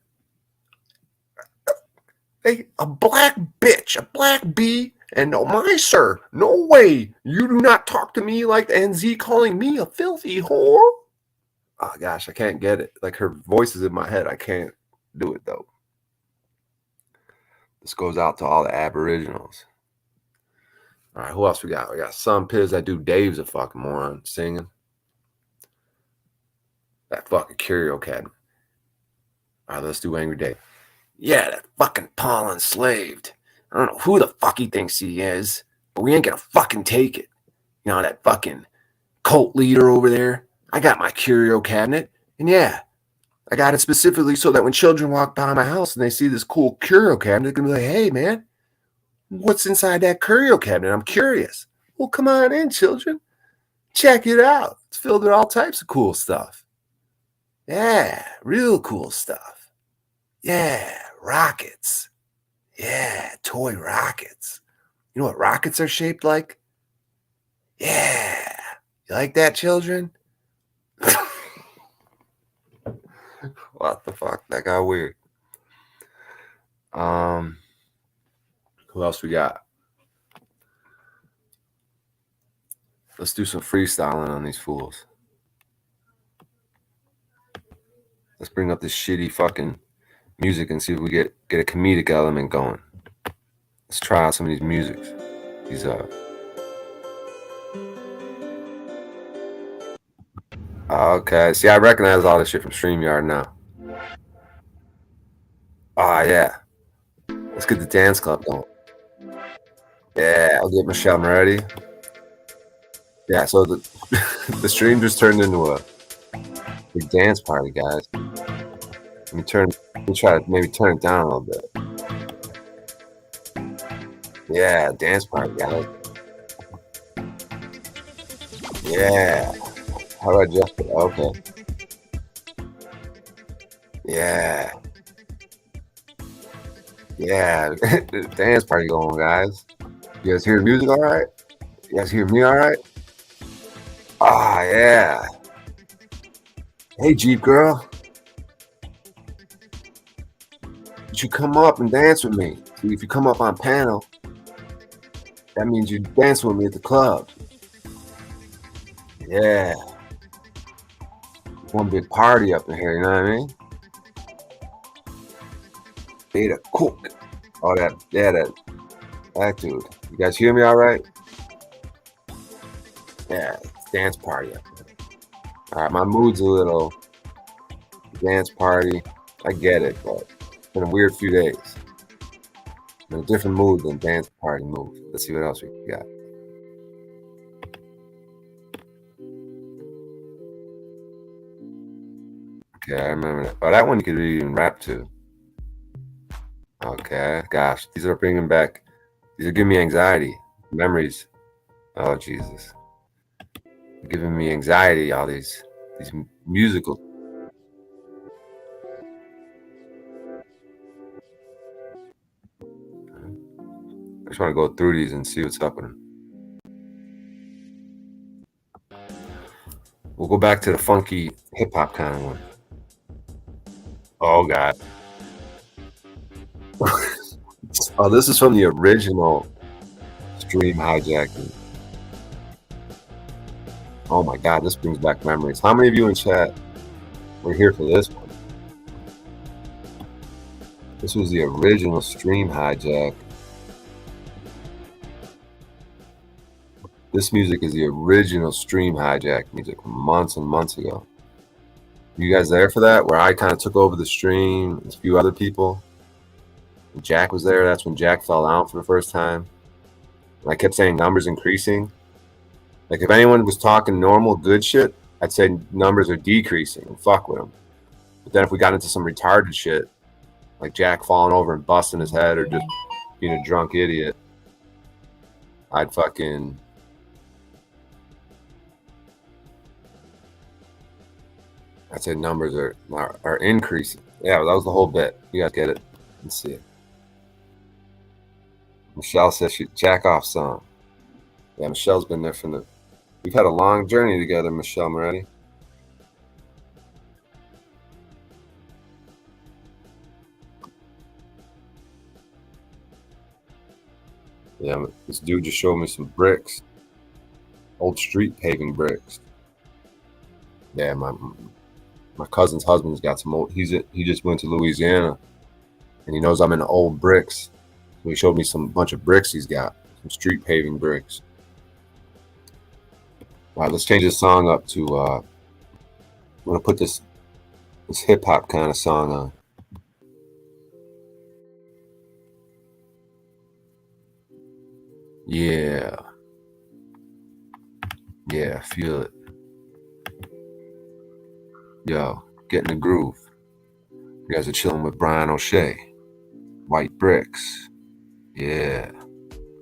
a black bitch, a black bee, and no, my sir, no way. You do not talk to me like that. And Z calling me a filthy whore. Oh gosh, I can't get it. Like her voice is in my head. I can't do it though. This goes out to all the Aboriginals. All right, who else we got? We got Son Piz. That dude Dave's a fucking moron singing. That fucking curio cabinet. All right, let's do Angry Dave. Yeah, that fucking Paul enslaved. I don't know who the fuck he thinks he is, but we ain't gonna fucking take it. You know, that fucking cult leader over there. I got my curio cabinet, and yeah, I got it specifically so that when children walk by my house and they see this cool curio cabinet, they're gonna be like, hey, man, what's inside that curio cabinet? I'm curious. Well, come on in, children. Check it out. It's filled with all types of cool stuff. Yeah, real cool stuff. Yeah, rockets. Yeah, toy rockets. You know what rockets are shaped like? Yeah. You like that, children? What the fuck? That got weird. Who else we got? Let's do some freestyling on these fools. Let's bring up this shitty fucking music and see if we get a comedic element going. Let's try out some of these musics. These okay. See, I recognize all this shit from StreamYard now. Ah, yeah. Let's get the dance club going. Yeah, I'll get Michelle Moretti. Yeah, so the stream just turned into a dance party, guys. Let me try to maybe turn it down a little bit. Yeah, dance party, guys. Yeah. How do I adjust it? Okay. Yeah. Yeah. The dance party going, guys. You guys hear the music all right? You guys hear me all right? Ah, yeah. Hey, Jeep girl. You should come up and dance with me. See, if you come up on panel, that means you dance with me at the club. Yeah. One big party up in here, you know what I mean? Beta cook. Oh, that dude. You guys hear me all right? Yeah, it's dance party up here. All right, my mood's a little dance party. I get it, but it's been a weird few days. In a different mood than dance party mood. Let's see what else we got. Okay, I remember that. Oh, that one you could even rap to. Okay, gosh, these are bringing back. These are giving me anxiety, memories. Oh Jesus, they're giving me anxiety. All these musical. I just want to go through these and see what's up with them. We'll go back to the funky hip hop kind of one. Oh God. Oh, this is from the original Stream Hijacking. Oh my God, this brings back memories. How many of you in chat were here for this one? This was the original Stream Hijack. This music is the original Stream Hijack music from months and months ago. You guys there for that? Where I kind of took over the stream, a few other people. And Jack was there. That's when Jack fell out for the first time. And I kept saying numbers increasing. Like if anyone was talking normal, good shit, I'd say numbers are decreasing and fuck with them. But then if we got into some retarded shit, like Jack falling over and busting his head or just being a drunk idiot, I'd say numbers are increasing. Yeah, that was the whole bit. You guys get it? Let's see it. Michelle says she jack off song. Yeah, Michelle's been there from the. We've had a long journey together, Michelle Moretti. Yeah, this dude just showed me some bricks, old street paving bricks. Yeah, my cousin's husband's got some old. He just went to Louisiana, and he knows I'm into old bricks. So he showed me some bunch of bricks he's got, some street paving bricks. All right, let's change this song up to. I'm gonna put this hip hop kind of song on. Yeah. Yeah, feel it. Yo, get in the groove. You guys are chilling with Brian O'Shea. White bricks. Yeah.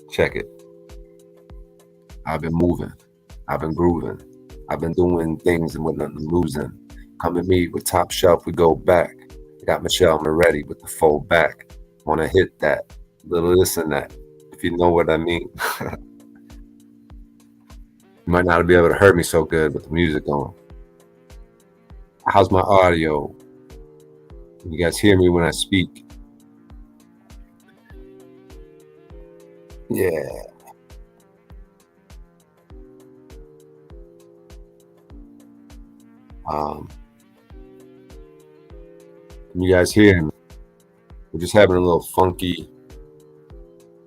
Check it. I've been moving. I've been grooving. I've been doing things and with nothing losing. Come at me with top shelf, we go back. I got Michelle Moretti with the full back. Wanna hit that. Little this and that. If you know what I mean. You might not be able to hear me so good with the music on. How's my audio? You guys hear me when I speak? Yeah. You guys hear me? We're just having a little funky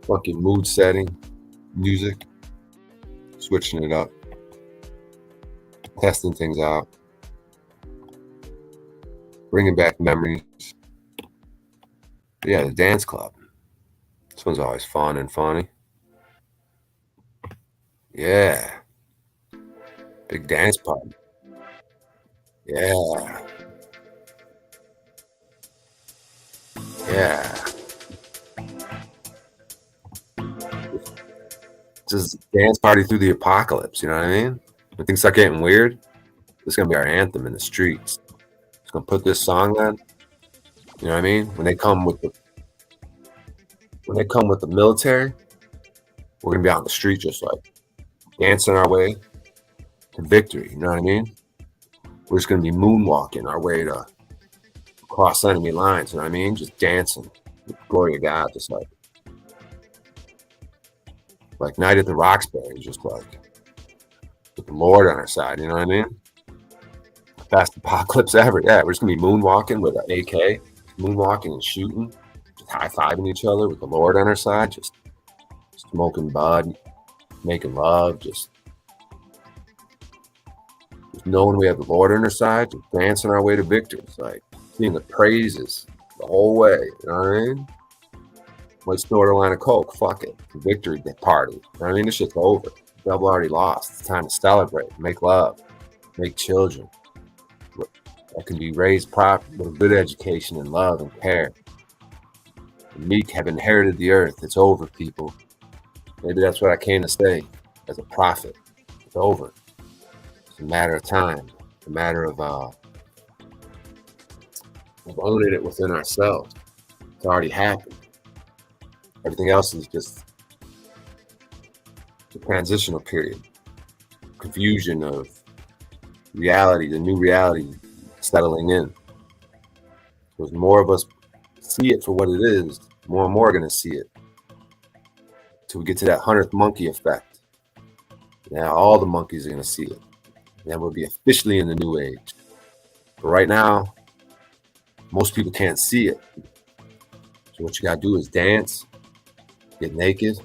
mood setting music. Switching it up. Testing things out. Bringing back memories. But yeah, the dance club. This one's always fun and funny. Yeah. Big dance party. Yeah. Yeah. Just dance party through the apocalypse, you know what I mean? When things start getting weird, this is gonna be our anthem in the streets. It's gonna put this song on. You know what I mean? When they come with the military, we're gonna be out in the street just like dancing our way to victory. You know what I mean? We're just gonna be moonwalking our way to cross enemy lines. You know what I mean? Just dancing with the glory of God, just like Night at the Roxbury, just like with the Lord on our side. You know what I mean? Best apocalypse ever. Yeah, we're just gonna be moonwalking with an AK, moonwalking and shooting, just high-fiving each other with the Lord on our side, just smoking bud, making love, just knowing we have the Lord on our side, just dancing our way to victory. It's like seeing the praises the whole way. You know what I mean? Might snort a line of coke. Fuck it. Victory party. You know what I mean? This shit's over. The devil already lost. It's time to celebrate, make love, make children that can be raised properly with good education and love and care. The meek have inherited the earth. It's over, people. Maybe that's what I came to say as a prophet. It's over. It's a matter of time. It's a matter of owning it within ourselves. It's already happened. Everything else is just the transitional period. Confusion of reality, the new reality settling in. So as more of us see it for what it is, more and more are going to see it. Till we get to that 100th monkey effect. Now all the monkeys are going to see it. And then we'll be officially in the new age. But right now, most people can't see it. So what you got to do is dance, get naked,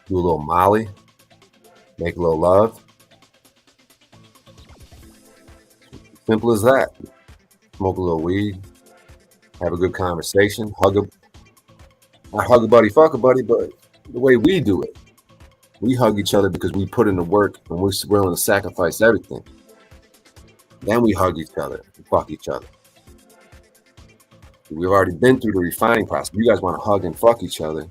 do a little molly, make a little love. Simple as that. Smoke a little weed, have a good conversation, not hug a buddy, fuck a buddy, but the way we do it. We hug each other because we put in the work and we're willing to sacrifice everything. Then we hug each other and fuck each other. We've already been through the refining process. You guys want to hug and fuck each other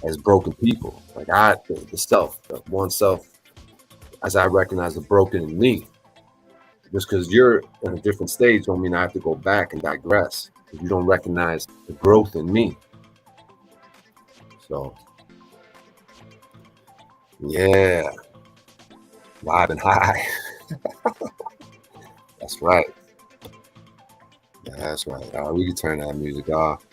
as broken people. Like the self, the one self, as I recognize the broken in me. Just because you're in a different stage don't mean I have to go back and digress. Because you don't recognize the growth in me. So, yeah. Live and high. That's right. Yeah, that's right. We can turn that music off.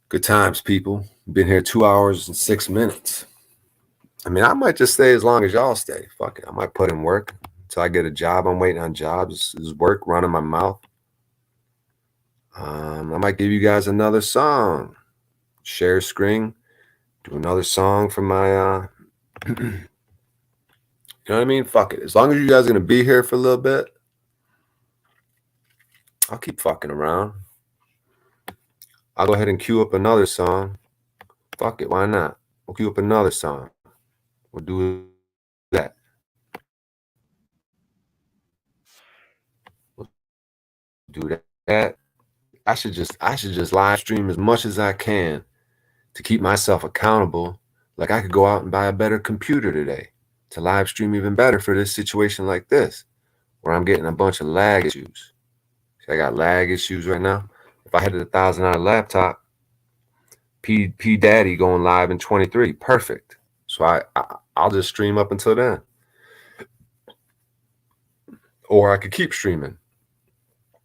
Good times, people. Been here 2 hours and 6 minutes. I mean, I might just stay as long as y'all stay. Fuck it. I might put in work until I get a job. I'm waiting on jobs. This is work running my mouth. I might give you guys another song. Share screen. Do another song from my you know what I mean? Fuck it. As long as you guys are gonna be here for a little bit, I'll keep fucking around. I'll go ahead and queue up another song. Fuck it, why not? We'll queue up another song. We'll do that. We'll do that. I should just live stream as much as I can to keep myself accountable. Like I could go out and buy a better computer today to live stream even better for this situation like this, where I'm getting a bunch of lag issues. See, I got lag issues right now. If I had a $1,000 laptop, P Daddy going live in 23, perfect. So I'll just stream up until then. Or I could keep streaming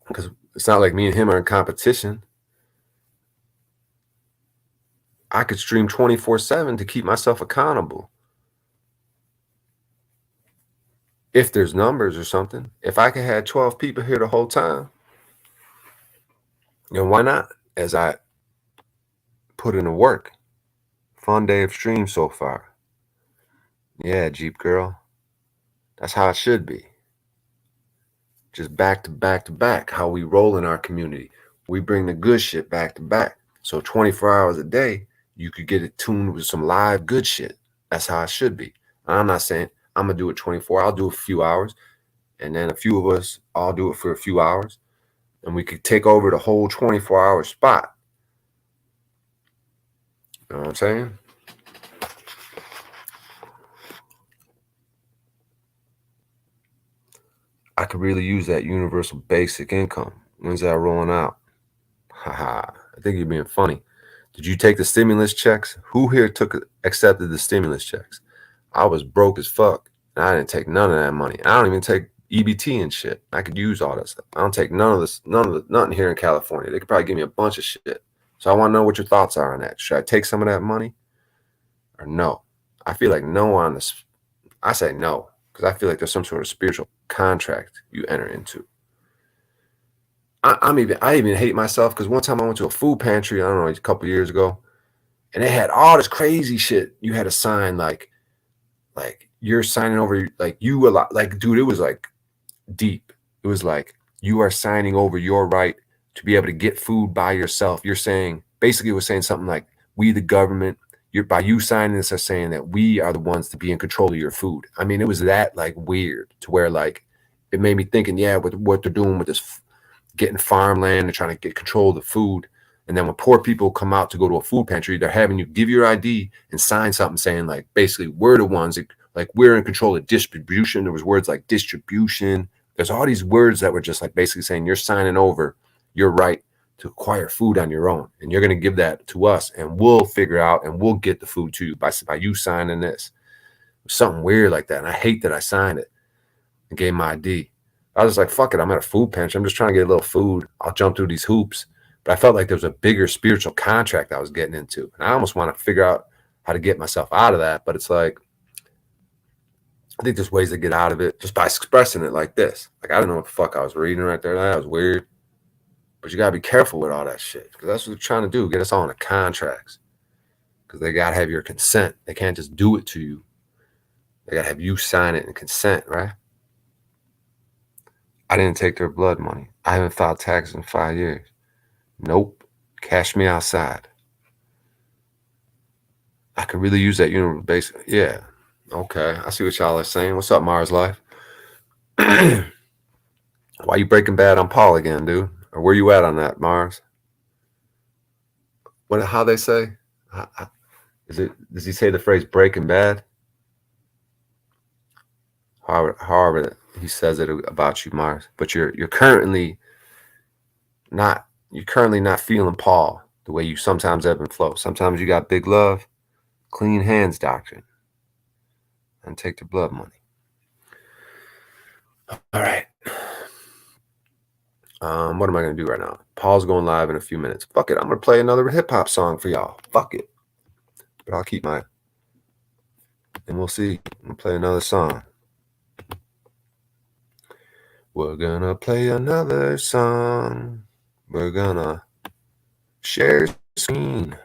because it's not like me and him are in competition. I could stream 24/7 to keep myself accountable. If there's numbers or something, if I could have 12 people here the whole time, then why not? As I put in the work. Fun day of stream so far. Yeah, Jeep girl. That's how it should be. Just back to back to back, how we roll in our community. We bring the good shit back to back. So 24 hours a day, you could get it tuned with some live good shit. That's how it should be. I'm not saying I'm going to do it 24. I'll do a few hours. And then a few of us, I'll do it for a few hours. And we could take over the whole 24-hour spot. You know what I'm saying? could really use that universal basic income. When's that rolling out? Haha, I think you're being funny. Did you take the stimulus checks? Who here accepted the stimulus checks? I was broke as fuck, and I didn't take none of that money. I don't even take EBT and shit. I could use all that stuff. I don't take nothing here in California. They could probably give me a bunch of shit. So I want to know what your thoughts are on that. Should I take some of that money or no? I feel like no on this. I say no because I feel like there's some sort of spiritual contract you enter into. I even hate myself because one time I went to a food pantry, I don't know, a couple years ago, and they had all this crazy shit. You had to sign like you're signing over, like you a lot, like dude, it was like deep. It was like you are signing over your right to be able to get food by yourself. You're saying, basically it was saying something like, we the government, by you signing this are saying that we are the ones to be in control of your food. I mean, it was that like weird to where like it made me thinking, yeah, with what they're doing with this getting farmland and trying to get control of the food. And then when poor people come out to go to a food pantry, they're having you give your ID and sign something saying like, basically we're the ones that, like, we're in control of distribution. There was words like distribution. There's all these words that were just like basically saying you're signing over your right to acquire food on your own. And you're going to give that to us and we'll figure out and we'll get the food to you by you signing this. Something weird like that. And I hate that I signed it and gave my ID. I was like, fuck it. I'm at a food pantry. I'm just trying to get a little food. I'll jump through these hoops. But I felt like there was a bigger spiritual contract I was getting into. And I almost want to figure out how to get myself out of that. But it's like, I think there's ways to get out of it just by expressing it like this. Like, I don't know what the fuck I was reading right there. That was weird. But you got to be careful with all that shit. Because that's what they're trying to do. Get us all into contracts. Because they got to have your consent. They can't just do it to you. They got to have you sign it and consent, right? I didn't take their blood money. I haven't filed taxes in 5 years. Nope. Cash me outside. I could really use that universal basic. Yeah. Okay. I see what y'all are saying. What's up, Mars Life? Why you breaking bad on Paul again, dude? Or where you at on that, Mars? How they say? Does he say the phrase breaking bad? However he says it about you, Mars. But you're currently not feeling Paul the way you sometimes ebb and flow. Sometimes you got big love, clean hands doctrine, and take the blood money. All right. What am I going to do right now? Paul's going live in a few minutes. Fuck it. I'm going to play another hip hop song for y'all. Fuck it. But I'll keep and we'll see. I'm going to play another song. We're going to play another song. We're going to share screen.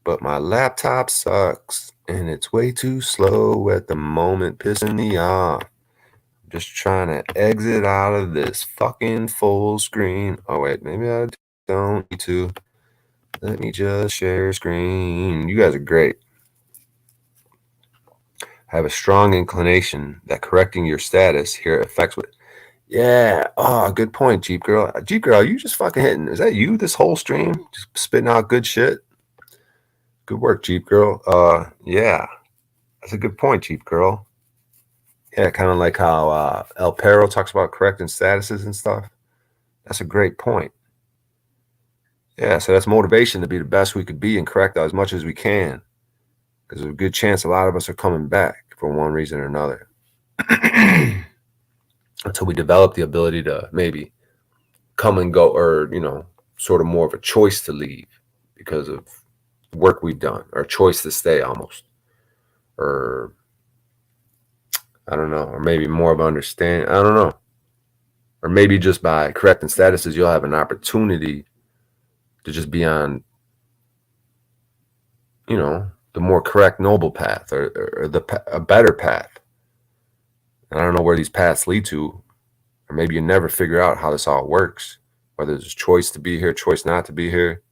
But my laptop sucks and it's way too slow at the moment, pissing me off. Just trying to exit out of this fucking full screen. Oh, wait, maybe I don't need to. Let me just share screen. You guys are great. I have a strong inclination that correcting your status here affects what. Yeah. Oh, good point, Jeep Girl. Jeep Girl, you just fucking hitting. Is that you this whole stream? Just spitting out good shit? Good work, Jeep Girl. Yeah. That's a good point, Jeep Girl. Yeah, kind of like how El Perro talks about correcting statuses and stuff. That's a great point. Yeah, so that's motivation to be the best we could be and correct as much as we can. Because there's a good chance a lot of us are coming back for one reason or another. Until we develop the ability to maybe come and go, or, sort of more of a choice to leave because of work we've done, or a choice to stay almost. Or I don't know, or maybe more of understanding. I don't know. Or maybe just by correcting statuses, you'll have an opportunity to just be on, the more correct, noble path, or a better path. And I don't know where these paths lead to, or maybe you never figure out how this all works, whether there's a choice to be here, choice not to be here,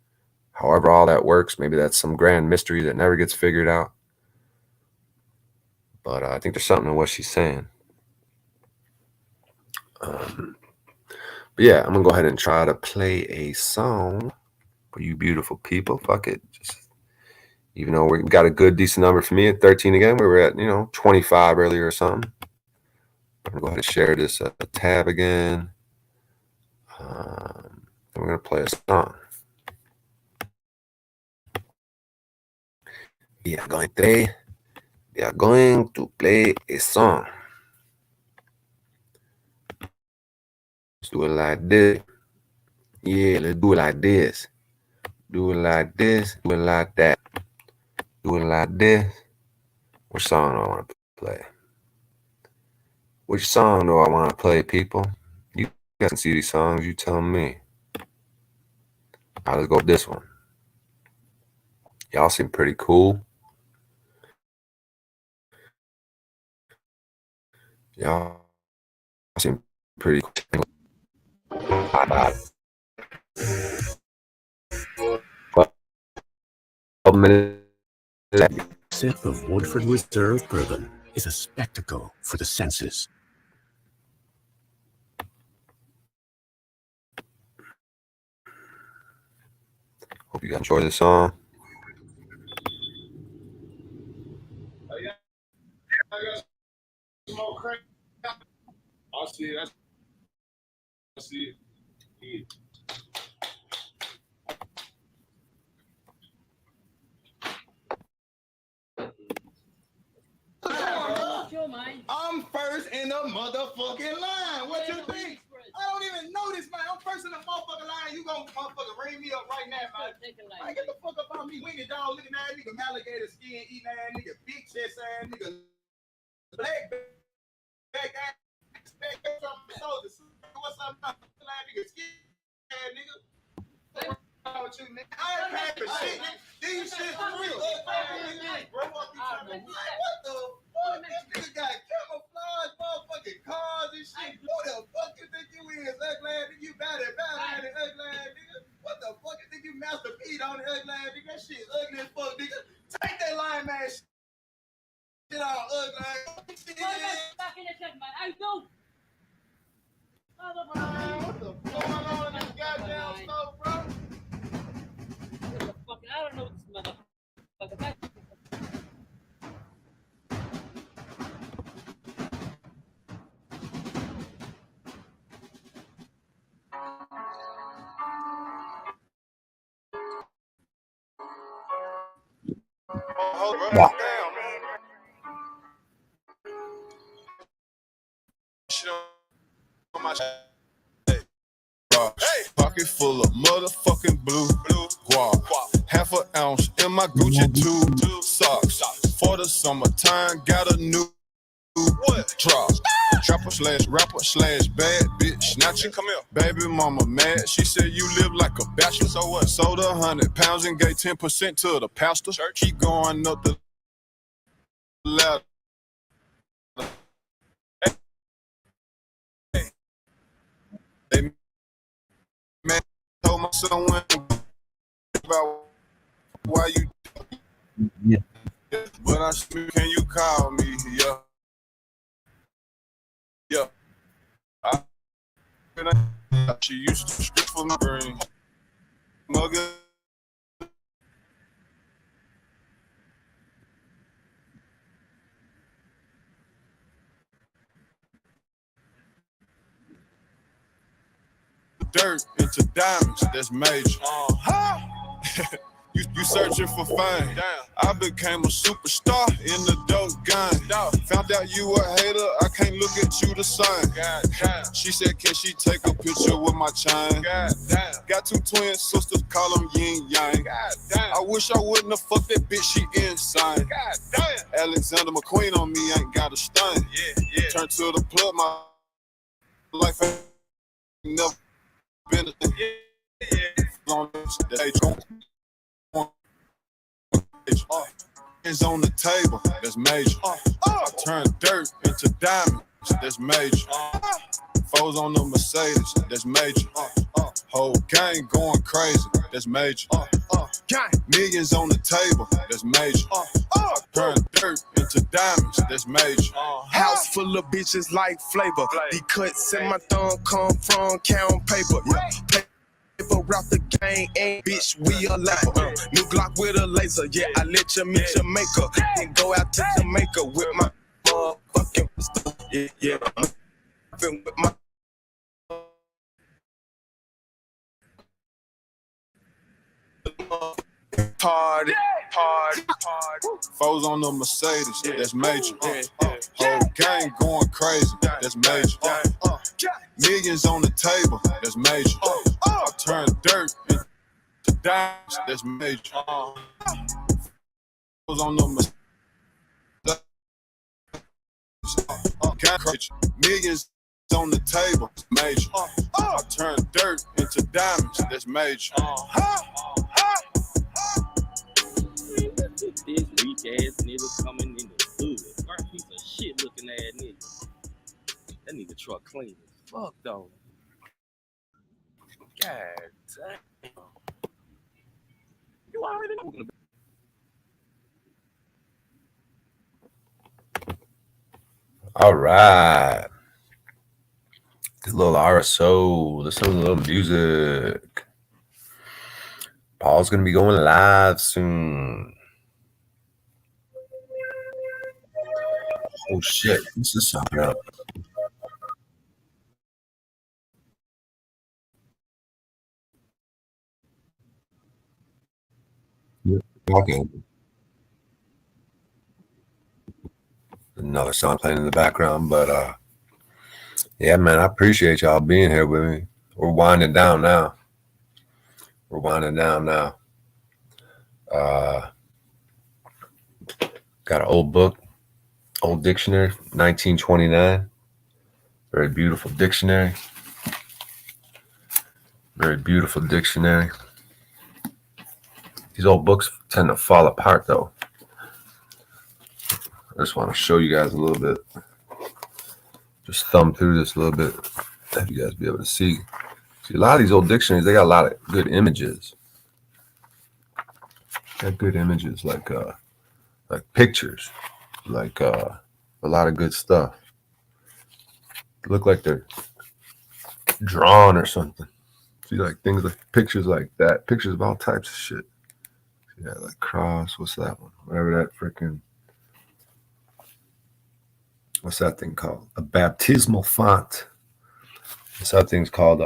however all that works. Maybe that's some grand mystery that never gets figured out. But I think there's something in what she's saying. But yeah, I'm going to go ahead and try to play a song for you beautiful people. Fuck it. Even though we got a good, decent number for me at 13 again, we were at, 25 earlier or something. I'm gonna go ahead and share this tab again. And we're gonna play a song. We are going to play a song. Let's do it like this. Yeah, let's do it like this. Do it like this. Do it like that. Do it like this. What song do I want to play? Which song do I want to play, people? You guys can see these songs. You tell me. All right, let's go with this one. Y'all seem pretty cool. Y'all seem pretty cool.
Sip of Woodford Reserve bourbon is a spectacle for the senses.
Hope you guys enjoy this song.
I see it. I see it. I'm first in the motherfucking line. What you think? I don't even know this, man. I'm first in the motherfucking line. You gonna motherfucker ring me up right now, man. Man, get the fuck up on me. Wing it dog looking ass nigga, alligator skin eating ass nigga, big chest ass nigga, black back ass soldiers. What's up, nigga? Skin ass nigga. With you, nigga. I ain't paying for shit, nigga. These shit for real. Bro, what the fuck? This nigga got camouflage motherfucking cars and shit. Who the fuck you think you is, ugly ass nigga? You bad at ugly ass nigga. What the fuck you think you Master Pete on the ugly ass nigga? That shit ugly as fuck, nigga. Take that line man shit out, ugly ass.
Back in the check, man. I do.
What the fuck going on in this goddamn stuff, bro?
I don't know this motherfucker.
Yeah. Hey, pocket full of motherfucking blue guap. Half an ounce in my Gucci tube socks. For the summertime, got a new drop. Trapper slash rapper slash bad bitch snatcher. Come here, baby mama mad. She said you live like a bachelor. So what? Sold 100 pounds and gave 10% to the pastor. Church. Keep going up the ladder. Hey, man, told my son when about why you.
Yeah.
But I said, can you call me? Yeah. Yeah. She used to strip for my brain. Mugger. Dirt into diamonds, that's major. You searching for fame. I became a superstar in the dope game. Found out you a hater, I can't look at you the same. She said, can she take a picture with my chain? Got two twin sisters, call them yin yang. I wish I wouldn't have fucked that bitch, she insane. Alexander McQueen on me ain't got a stain. Turn to the plug, my life ain't never been a Hands on the table, that's major. I turn dirt into diamonds, that's major. Foes on the Mercedes, that's major. Whole gang going crazy, that's major. Millions on the table, that's major. I turn dirt into diamonds, that's major.
House full of bitches like flavor. The cuts in my thumb come from count paper. Paper out the game, and bitch, we a lapper. New Glock with a laser, yeah, I let you meet Jamaica. Then go out to Jamaica with my motherfucking stuff. Yeah. with my party.
Foes on the Mercedes, that's major. Whole gang going crazy, that's major. Millions on the table, that's major. I turn dirt into diamonds, that's major. Foes on the Mercedes, gang crazy. Millions on the table, major. I turn dirt into diamonds, that's major.
This weak ass nigga coming in the hood. First piece of shit looking ass nigga. That nigga truck clean as fuck though. God damn. You already know.
All right. Good little RSO. Listen to a little music. Paul's gonna be going live soon. Oh shit! This is something up. Okay. Another song playing in the background, but yeah, man, I appreciate y'all being here with me. We're winding down now. Got an old book, old dictionary, 1929. Very beautiful dictionary. These old books tend to fall apart though. I just want to show you guys a little bit. Just thumb through this a little bit. Have you guys be able to see. See, a lot of these old dictionaries, they got a lot of good images. Got good images like pictures, like a lot of good stuff. Look like they're drawn or something. See, like things like pictures like that, pictures of all types of shit. Yeah, like cross. What's that one? Whatever that freaking. What's that thing called? A baptismal font. What's that thing's called?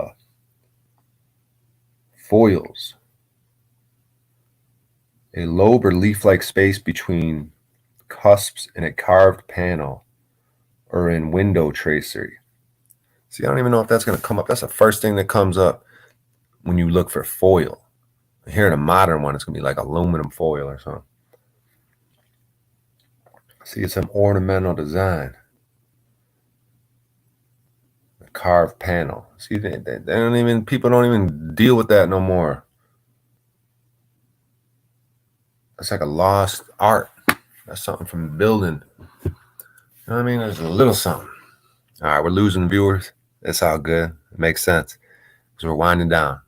Foils. A lobe or leaf-like space between cusps in a carved panel or in window tracery. See, I don't even know if that's going to come up. That's the first thing that comes up when you look for foil. Here in a modern one, it's going to be like aluminum foil or something. See, it's some ornamental design. A carved panel. See, they don't even, people don't even deal with that no more. It's like a lost art. That's something from the building. You know what I mean? There's a little something. All right, we're losing viewers. It's all good. It makes sense because we're winding down.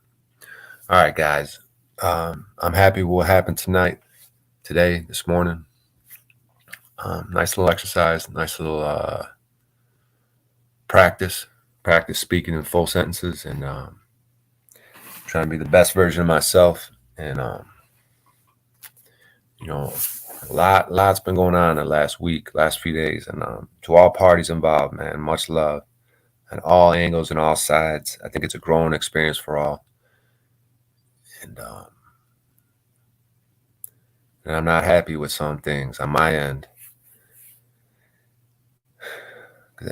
All right, guys. I'm happy with what happened today, this morning. Nice little exercise, nice little practice speaking in full sentences and trying to be the best version of myself. And, you know, lot's been going on the last few days. And to all parties involved, man, much love on all angles and all sides. I think it's a growing experience for all. And I'm not happy with some things on my end.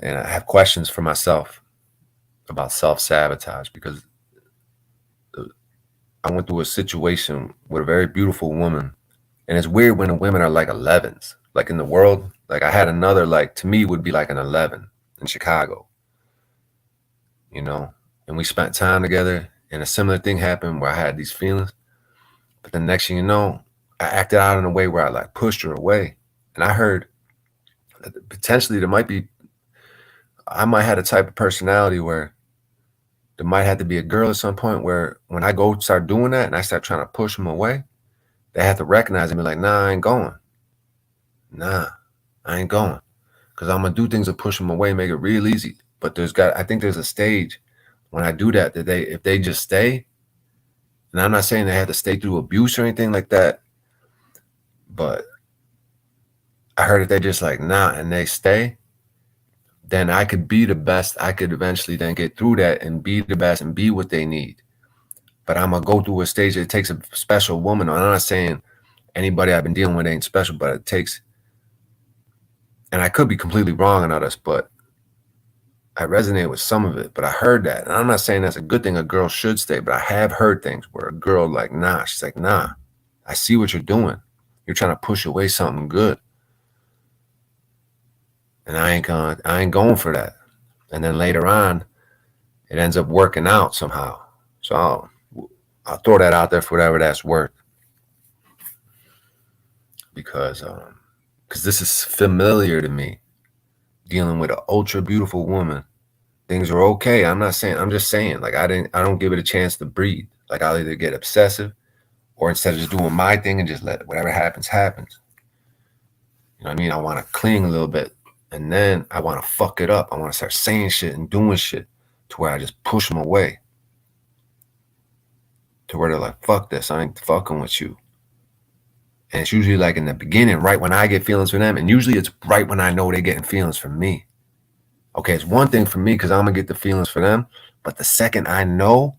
And I have questions for myself about self-sabotage because I went through a situation with a very beautiful woman. And it's weird when the women are like 11s. Like in the world, like I had another, like to me would be like an 11 in Chicago. You know, and we spent time together and a similar thing happened where I had these feelings. But the next thing you know, I acted out in a way where I like pushed her away. And I heard that potentially I might have a type of personality where there might have to be a girl at some point where when I go start doing that and I start trying to push them away, they have to recognize and be like, nah, I ain't going. Nah, I ain't going. Because I'm going to do things to push them away, make it real easy. But I think there's a stage when I do that if they just stay, and I'm not saying they have to stay through abuse or anything like that, but I heard if they just like, nah, and they stay, then I could be the best. I could eventually then get through that and be the best and be what they need. But I'm going to go through a stage. It takes a special woman. I'm not saying anybody I've been dealing with ain't special, but it takes, and I could be completely wrong on all this, but I resonate with some of it. But I heard that. And I'm not saying that's a good thing. A girl should stay, but I have heard things where a girl like, nah, she's like, nah, I see what you're doing. You're trying to push away something good. And I ain't going for that. And then later on, it ends up working out somehow. So I'll throw that out there for whatever that's worth. Because this is familiar to me, dealing with an ultra beautiful woman. Things are okay. I'm just saying, like, I don't give it a chance to breathe. Like, I'll either get obsessive, or instead of just doing my thing and just let whatever happens, happens. You know what I mean? I want to cling a little bit, and then I want to fuck it up. I want to start saying shit and doing shit to where I just push them away. To where they're like, fuck this, I ain't fucking with you. And it's usually like in the beginning, right when I get feelings for them, and usually it's right when I know they're getting feelings from me. Okay, it's one thing for me because I'm going to get the feelings for them, but the second I know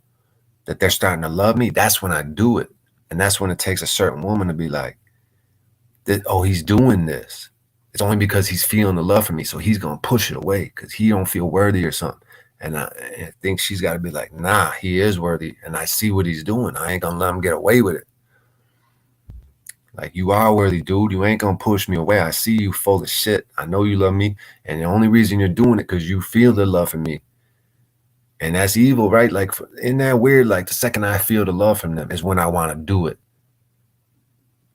that they're starting to love me, that's when I do it. And that's when it takes a certain woman to be like, oh, he's doing this. It's only because he's feeling the love for me, so he's going to push it away because he don't feel worthy or something. And I think she's got to be like, nah, he is worthy, and I see what he's doing. I ain't going to let him get away with it. Like, you are worthy, dude. You ain't going to push me away. I see you full of shit. I know you love me, and the only reason you're doing it because you feel the love for me. And that's evil, right? Like, isn't that weird? Like, the second I feel the love from them is when I want to do it.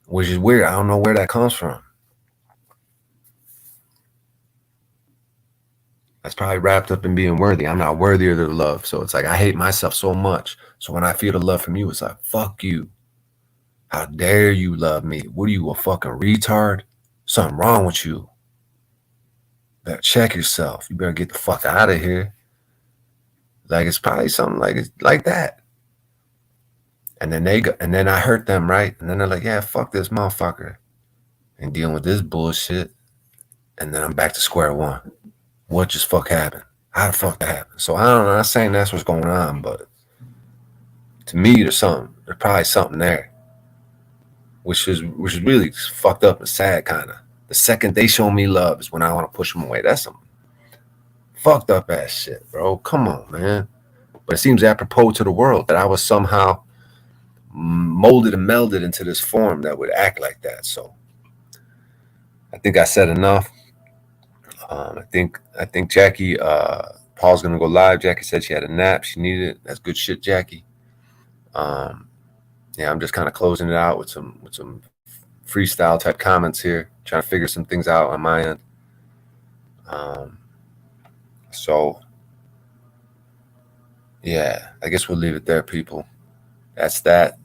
Which is weird. I don't know where that comes from. That's probably wrapped up in being worthy. I'm not worthy of the love. So it's like, I hate myself so much. So when I feel the love from you, it's like, fuck you. How dare you love me? What are you, a fucking retard? Something wrong with you. Better check yourself. You better get the fuck out of here. Like, it's probably something like that. And then I hurt them, right? And then they're like, yeah, fuck this motherfucker. And dealing with this bullshit. And then I'm back to square one. What just fuck happened? How the fuck that happened? So I don't know. I'm not saying that's what's going on, but to me, there's probably something there. Which is really fucked up and sad, kind of. The second they show me love is when I want to push them away. That's some fucked up ass shit, bro. Come on, man. But it seems apropos to the world that I was somehow molded and melded into this form that would act like that. So I think I said enough. I think Jackie, Paul's gonna go live. Jackie said she had a nap. She needed it. That's good shit, Jackie. Yeah, I'm just kind of closing it out with some freestyle type comments here, trying to figure some things out on my end. So yeah, I guess we'll leave it there, people. That's that.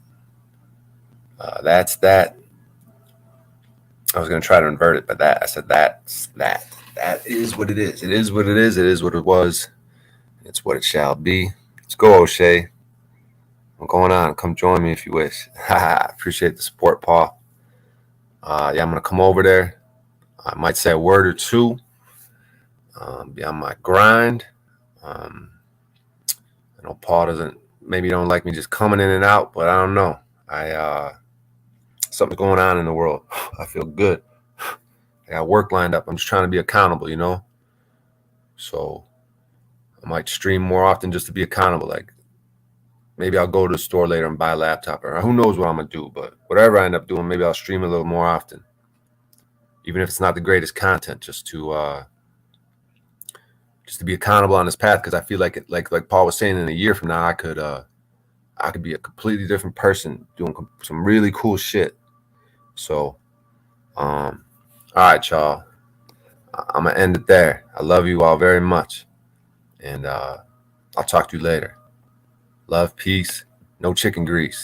That's that. I was gonna try to invert it, but I said that's that. That is what it is. It is what it is. It is what it was. It's what it shall be. Let's go, O'Shea. What's going on? Come join me if you wish. Appreciate the support, Paul. Yeah, I'm gonna come over there. I might say a word or two. Be on my grind. I know Paul maybe don't like me just coming in and out, but I don't know. Something's going on in the world. I feel good. I got work lined up. I'm just trying to be accountable, you know? So I might stream more often just to be accountable. Like, maybe I'll go to the store later and buy a laptop, or who knows what I'm going to do. But whatever I end up doing, maybe I'll stream a little more often. Even if it's not the greatest content, just to be accountable on this path. Because I feel like like Paul was saying, in a year from now, I could be a completely different person doing some really cool shit. So, all right, y'all. I'm going to end it there. I love you all very much. And I'll talk to you later. Love, peace, no chicken grease.